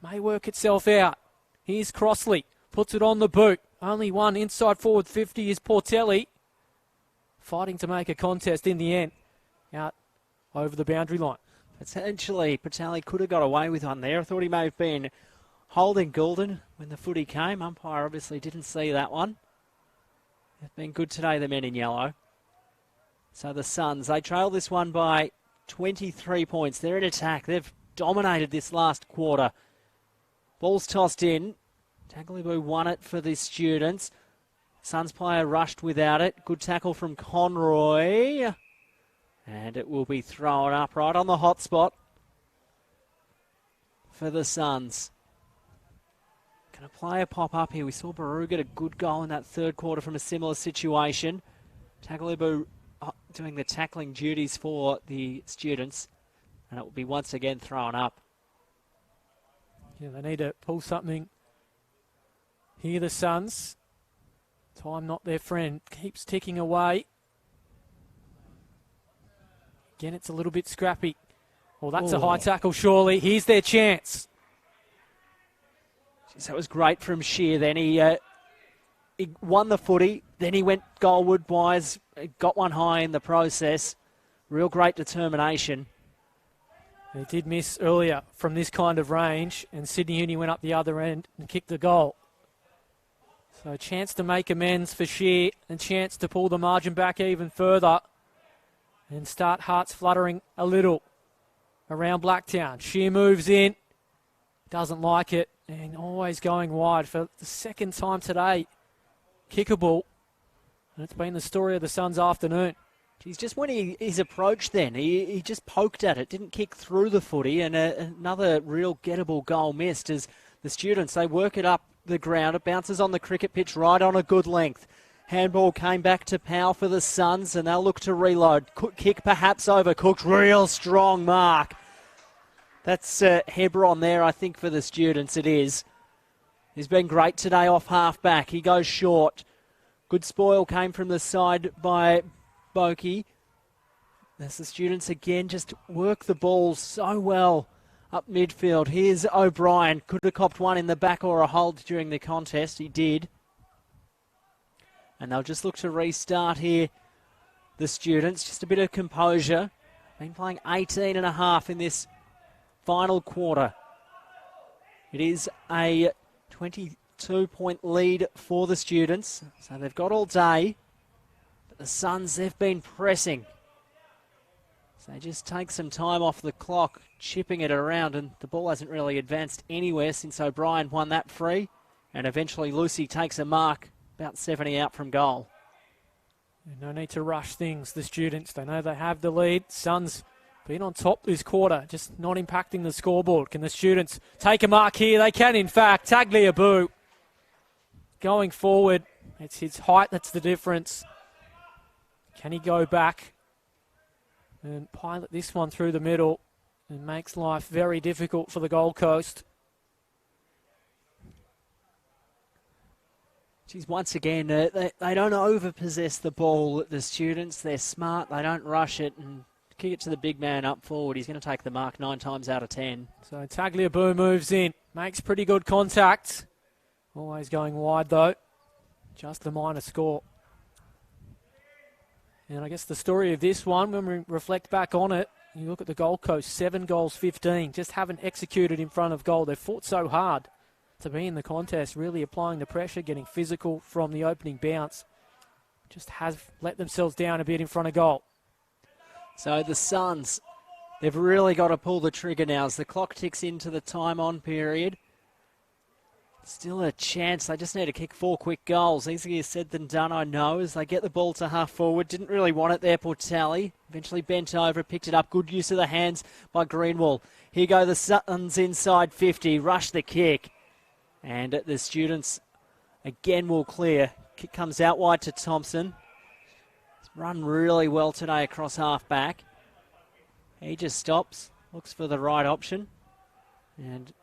May work itself out. Here's Crossley. Puts it on the boot. Only one inside forward 50 is Portelli. Fighting to make a contest in the end. Out over the boundary line. Potentially, Portelli could have got away with one there. I thought he may have been holding Goulden when the footy came. Umpire obviously didn't see that one. They've been good today, the men in yellow. So the Suns, they trail this one by 23 points. They're in attack. They've dominated this last quarter. Ball's tossed in. Tagliabue won it for the Students. Suns player rushed without it. Good tackle from Conroy. And it will be thrown up right on the hot spot for the Suns. Can a player pop up here? We saw Baru get a good goal in that third quarter from a similar situation. Tagliabue doing the tackling duties for the Students. And it will be once again thrown up. Yeah, they need to pull something here, the Suns. Time not their friend. Keeps ticking away. Again, it's a little bit scrappy. Well, that's a high tackle, surely. Here's their chance. Jeez, that was great from Shear then. He won the footy. Then he went goalward-wise. Got one high in the process. Real great determination. He did miss earlier from this kind of range, and Sydney Uni went up the other end and kicked the goal. So a chance to make amends for Shear, and chance to pull the margin back even further and start hearts fluttering a little around Blacktown. Shear moves in, doesn't like it, and always going wide for the second time today. Kickable, and it's been the story of the Suns' afternoon. He's just when his approach then, he just poked at it, didn't kick through the footy, and another real gettable goal missed as the Students, they work it up the ground. It bounces on the cricket pitch right on a good length. Handball came back to Powell for the Suns, and they'll look to reload. Kick perhaps overcooked. Real strong mark. That's Hebron there, I think, for the Students. It is. He's been great today off half-back. He goes short. Good spoil came from the side by Boakey. As the Students again just work the ball so well up midfield. Here's O'Brien. Could have copped one in the back or a hold during the contest. He did. And they'll just look to restart here, the Students. Just a bit of composure. Been playing 18 and a half in this final quarter. It is a 22-point lead for the Students. So they've got all day. But the Suns, they've been pressing. So they just take some time off the clock, chipping it around. And the ball hasn't really advanced anywhere since O'Brien won that free. And eventually Lucy takes a mark. About 70 out from goal. No need to rush things, the Students. They know they have the lead. Suns been on top this quarter, just not impacting the scoreboard. Can the students take a mark here? They can, in fact. Tagliabue going forward. It's his height that's the difference. Can he go back and pilot this one through the middle? It makes life very difficult for the Gold Coast. Geez, once again, they don't overpossess the ball, the students. They're smart. They don't rush it and kick it to the big man up forward. He's going to take the mark 9 times out of 10. So Tagliabue moves in, makes pretty good contact. Always going wide, though. Just the minor score. And I guess the story of this one, when we reflect back on it, you look at the Gold Coast, 7 goals, 15. Just haven't executed in front of goal. They've fought so hard to be in the contest, really applying the pressure, getting physical from the opening bounce. Just has let themselves down a bit in front of goal. So the Suns, they've really got to pull the trigger now as the clock ticks into the time on period. Still a chance. They just need to kick 4 quick goals. Easier said than done, I know, as they get the ball to half forward. Didn't really want it there, Portelli. Eventually bent over, picked it up. Good use of the hands by Greenwall. Here go the Suns inside 50. Rush the kick. And the students again will clear. Kick comes out wide to Thompson. He's run really well today across half back. He just stops, looks for the right option. And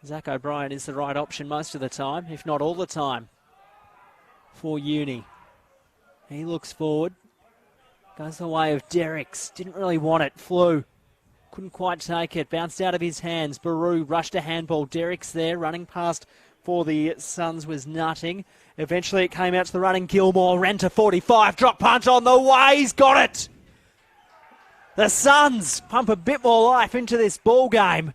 Zach O'Brien is the right option most of the time, if not all the time, for Uni. He looks forward. Goes the way of Derricks. Didn't really want it. Flew. Couldn't quite take it. Bounced out of his hands. Baru rushed a handball. Derricks there. Running past for the Suns was Nutting. Eventually it came out to the running Gilmore. Ran to 45. Drop punch on the way. He's got it. The Suns pump a bit more life into this ball game.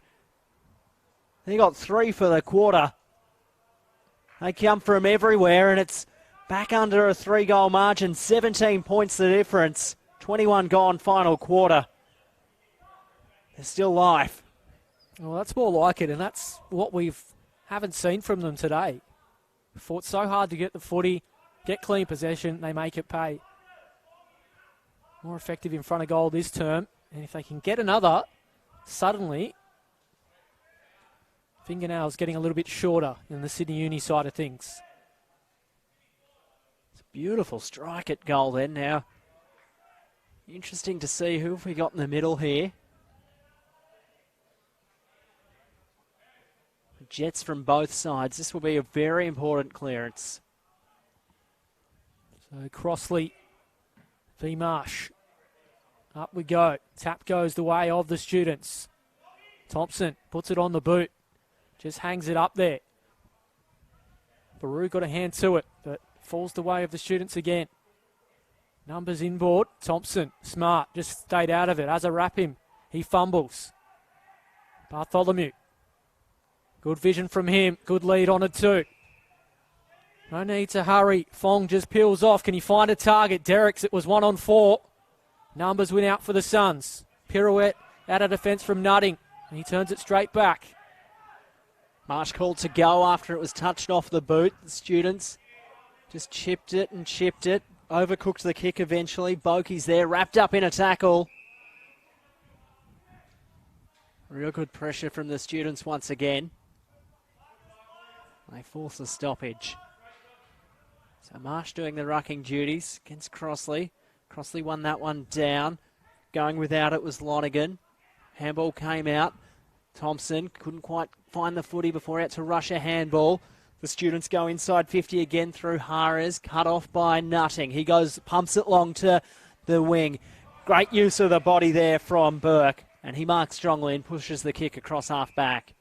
They got 3 for the quarter. They come from everywhere, and it's back under a 3-goal margin. 17 points the difference. 21 gone final quarter. There's still life. Well, that's more like it, and that's what haven't seen from them today. Fought so hard to get the footy, get clean possession, they make it pay. More effective in front of goal this term, and if they can get another, suddenly fingernails getting a little bit shorter in the Sydney Uni side of things. It's a beautiful strike at goal then. Now, interesting to see who have we got in the middle here. Jets from both sides. This will be a very important clearance. So Crossley v Marsh. Up we go. Tap goes the way of the students. Thompson puts it on the boot. Just hangs it up there. Baru got a hand to it, but falls the way of the students again. Numbers inboard. Thompson, smart, just stayed out of it. As a wrap him, he fumbles. Bartholomew. Good vision from him. Good lead on it too. No need to hurry. Fong just peels off. Can he find a target? Derricks, it was 1-on-4. Numbers win out for the Suns. Pirouette out of defence from Nutting. And he turns it straight back. Marsh called to go after it was touched off the boot. The students just chipped it and chipped it. Overcooked the kick eventually. Boakey's there, wrapped up in a tackle. Real good pressure from the students once again. They force a stoppage. So Marsh doing the rucking duties against Crossley. Crossley won that one down. Going without it was Lonergan. Handball came out. Thompson couldn't quite find the footy before he had to rush a handball. The students go inside 50 again through Harris. Cut off by Nutting. He goes, pumps it long to the wing. Great use of the body there from Burke. And he marks strongly and pushes the kick across half back.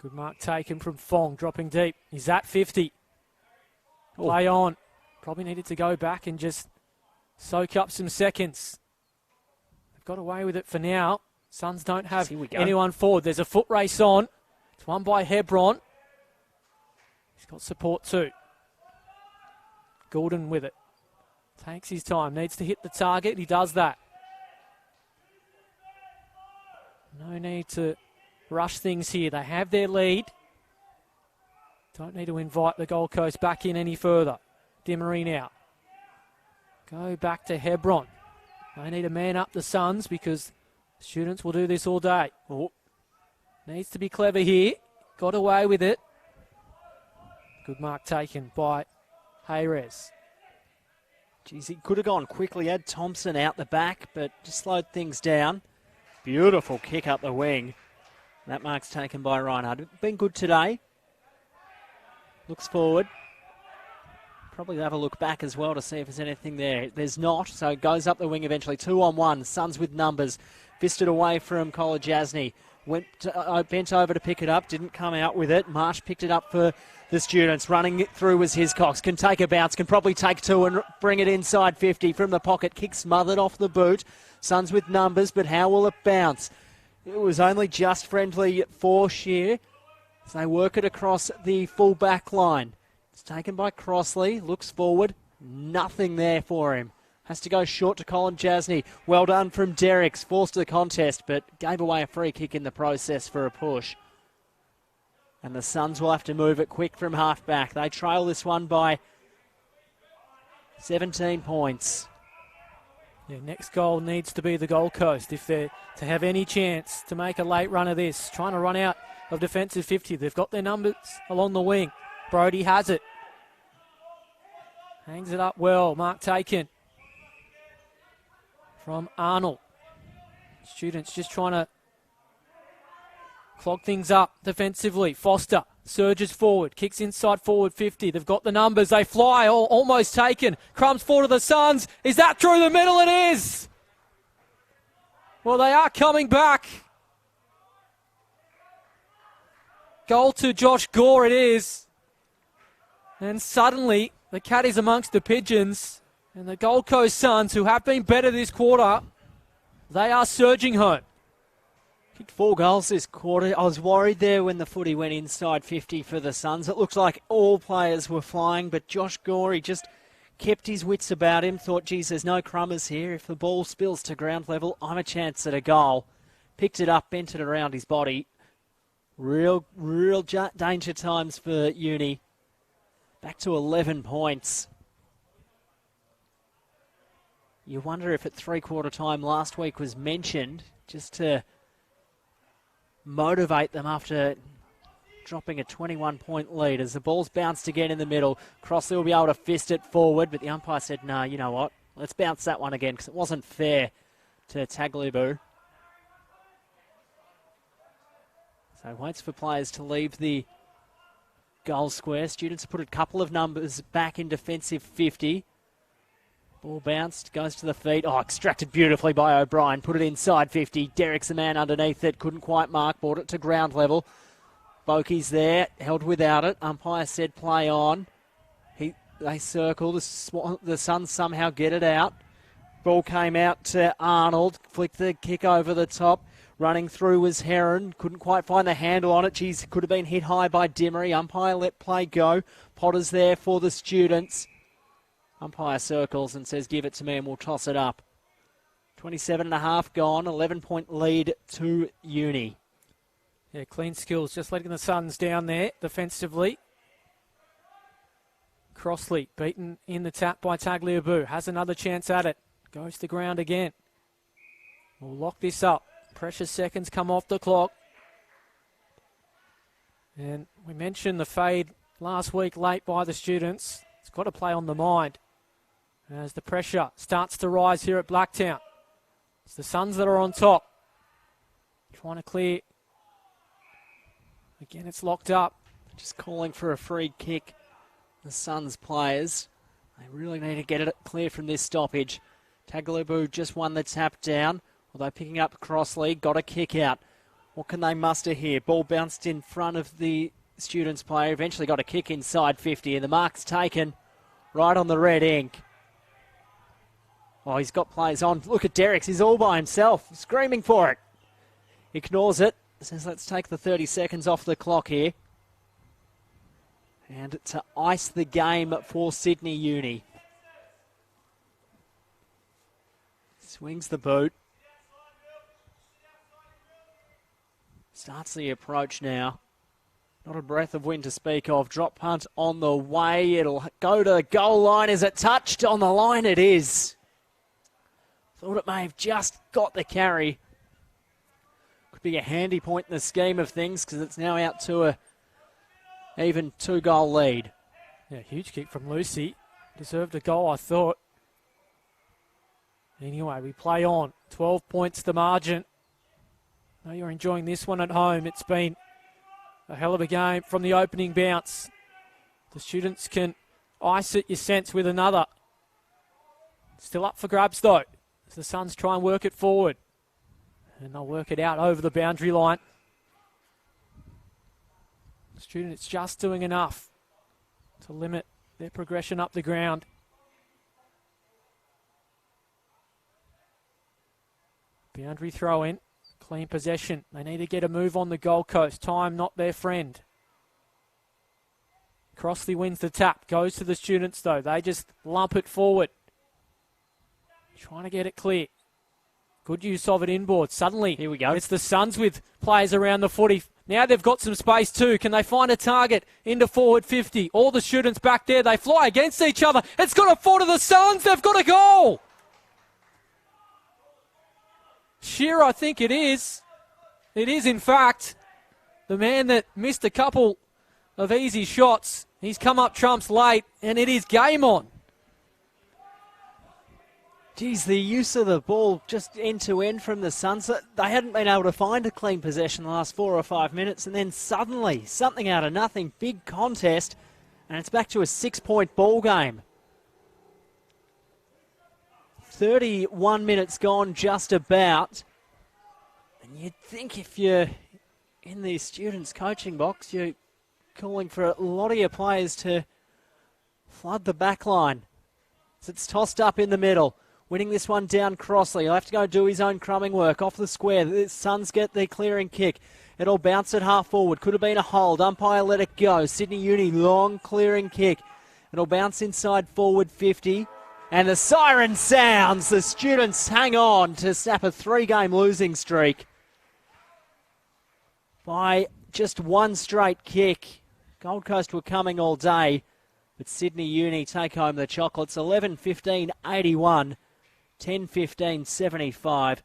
Good mark taken from Fong, dropping deep. He's at 50. Play on. Probably needed to go back and just soak up some seconds. They've got away with it for now. Suns don't have anyone forward. There's a foot race on. It's won by Hebron. He's got support too. Gordon with it. Takes his time. Needs to hit the target. He does that. No need to rush things here. They have their lead. Don't need to invite the Gold Coast back in any further. Demery now. Go back to Hebron. They need to man up the Suns because students will do this all day. Oh, Needs to be clever here. Got away with it. Good mark taken by Hayres. geez, he could have gone quickly. Had Thompson out the back, but just slowed things down. Beautiful kick up the wing. That mark's taken by Reinhardt. Been good today. Looks forward. Probably have a look back as well to see if there's anything there. There's not, so it goes up the wing eventually. 2-on-1. Suns with numbers. Fisted away from Kolodjasny. Bent over to pick it up. Didn't come out with it. Marsh picked it up for the students. Running it through was Hiscox. Can take a bounce. Can probably take two and bring it inside 50 from the pocket. Kick smothered off the boot. Suns with numbers, but how will it bounce? It was only just friendly for Shear. So they work it across the full back line. It's taken by Crossley. Looks forward. Nothing there for him. Has to go short to Kolodjasny. Well done from Derricks. Forced the contest, but gave away a free kick in the process for a push. And the Suns will have to move it quick from half back. They trail this one by 17 points. Yeah, next goal needs to be the Gold Coast if they're to have any chance to make a late run of this. Trying to run out of defensive 50. They've got their numbers along the wing. Brody has it. Hangs it up well. Mark taken from Arnold. Students just trying to clog things up defensively. Foster surges forward, kicks inside forward 50. They've got the numbers. They fly, almost taken. Crumbs forward to the Suns. Is that through the middle? It is. Well, they are coming back. Goal to Josh Gore it is. And suddenly the cat is amongst the pigeons. And the Gold Coast Suns, who have been better this quarter, they are surging home. Kicked 4 goals this quarter. I was worried there when the footy went inside 50 for the Suns. It looked like all players were flying, but Josh Gore, he just kept his wits about him. Thought, geez, there's no crummers here. If the ball spills to ground level, I'm a chance at a goal. Picked it up, bent it around his body. Real danger times for Uni. Back to 11 points. You wonder if at three-quarter time last week was mentioned just to motivate them after dropping a 21-point lead. As the ball's bounced again in the middle, Crossley will be able to fist it forward, but the umpire said, no, you know what, let's bounce that one again because it wasn't fair to Tagliabue. So waits for players to leave the goal square. Students have put a couple of numbers back in defensive 50. Ball bounced, goes to the feet. Oh, extracted beautifully by O'Brien. Put it inside 50. Derrick's the man underneath it. Couldn't quite mark. Brought it to ground level. Bokey's there. Held without it. Umpire said play on. They circle. The Suns somehow get it out. Ball came out to Arnold. Flicked the kick over the top. Running through was Heron. Couldn't quite find the handle on it. Geez, could have been hit high by Dimmery. Umpire let play go. Potter's there for the students. Umpire circles and says, give it to me and we'll toss it up. 27.5 gone, 11-point lead to Uni. Yeah, clean skills, just letting the Suns down there defensively. Crossley beaten in the tap by Tagliabue. Has another chance at it. Goes to the ground again. We'll lock this up. Precious seconds come off the clock. And we mentioned the fade last week late by the students. It's got to play on the mind. As the pressure starts to rise here at Blacktown. It's the Suns that are on top. Trying to clear. Again, it's locked up. Just calling for a free kick. The Suns players. They really need to get it clear from this stoppage. Tagliabue just won the tap down. Although picking up Crossley, got a kick out. What can they muster here? Ball bounced in front of the students player. Eventually got a kick inside 50 and the mark's taken right on the red ink. Oh, he's got players on. Look at Derricks. He's all by himself, screaming for it. Ignores it. Says, let's take the 30 seconds off the clock here. And to ice the game for Sydney Uni. Swings the boot. Starts the approach now. Not a breath of wind to speak of. Drop punt on the way. It'll go to the goal line. Is it touched on the line? It is. Thought it may have just got the carry. Could be a handy point in the scheme of things because it's now out to a even 2-goal lead. Yeah, huge kick from Lucy. Deserved a goal, I thought. Anyway, we play on. 12 points the margin. I know you're enjoying this one at home. It's been a hell of a game from the opening bounce. The students can ice it, you sense, with another. Still up for grabs, though, as the Suns try and work it forward. And they'll work it out over the boundary line. The students just doing enough to limit their progression up the ground. Boundary throw in. Clean possession. They need to get a move on the Gold Coast. Time not their friend. Crossley wins the tap. Goes to the students, though. They just lump it forward. Trying to get it clear. Good use of it inboard. Suddenly, here we go. It's the Suns with players around the footy. Now they've got some space too. Can they find a target into forward 50? All the students back there. They fly against each other. It's got a foot to the Suns. They've got a goal. Shearer, I think it is. It is, in fact. The man that missed a couple of easy shots. He's come up trumps late, and it is game on. Geez, the use of the ball just end-to-end from the Suns. They hadn't been able to find a clean possession the last 4 or 5 minutes, and then suddenly, something out of nothing, big contest, and it's back to a 6-point ball game. 31 minutes gone, just about. And you'd think if you're in the students' coaching box, you're calling for a lot of your players to flood the back line. So it's tossed up in the middle. Winning this one down Crossley. He'll have to go do his own crumbing work off the square. The Suns get their clearing kick. It'll bounce at half forward. Could have been a hold. Umpire let it go. Sydney Uni, long clearing kick. It'll bounce inside forward 50. And the siren sounds. The students hang on to snap a 3-game losing streak by just one straight kick. Gold Coast were coming all day, but Sydney Uni take home the chocolates. 11-15-81. 10-15-75.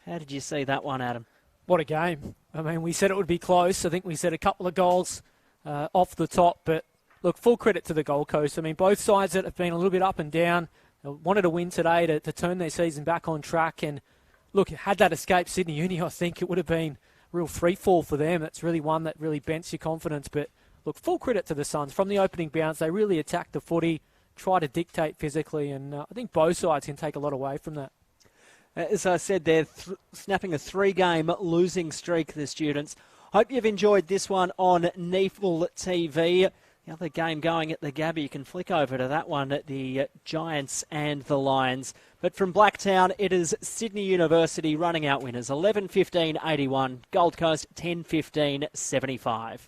How did you see that one, Adam? What a game. I mean, we said it would be close. I think we said a couple of goals off the top. But, look, full credit to the Gold Coast. I mean, both sides that have been a little bit up and down wanted to win today to turn their season back on track. And, look, had that escaped Sydney Uni, I think it would have been real free fall for them. That's really one that really bents your confidence. But, look, full credit to the Suns. From the opening bounce, they really attacked the footy, try to dictate physically, and I think both sides can take a lot away from that. As I said, they're snapping a 3-game losing streak, the students. Hope you've enjoyed this one on Neefle TV. The other game going at the Gabby, you can flick over to that one at the Giants and the Lions. But from Blacktown, it is Sydney University running out winners, 11-15-81, Gold Coast 10-15-75.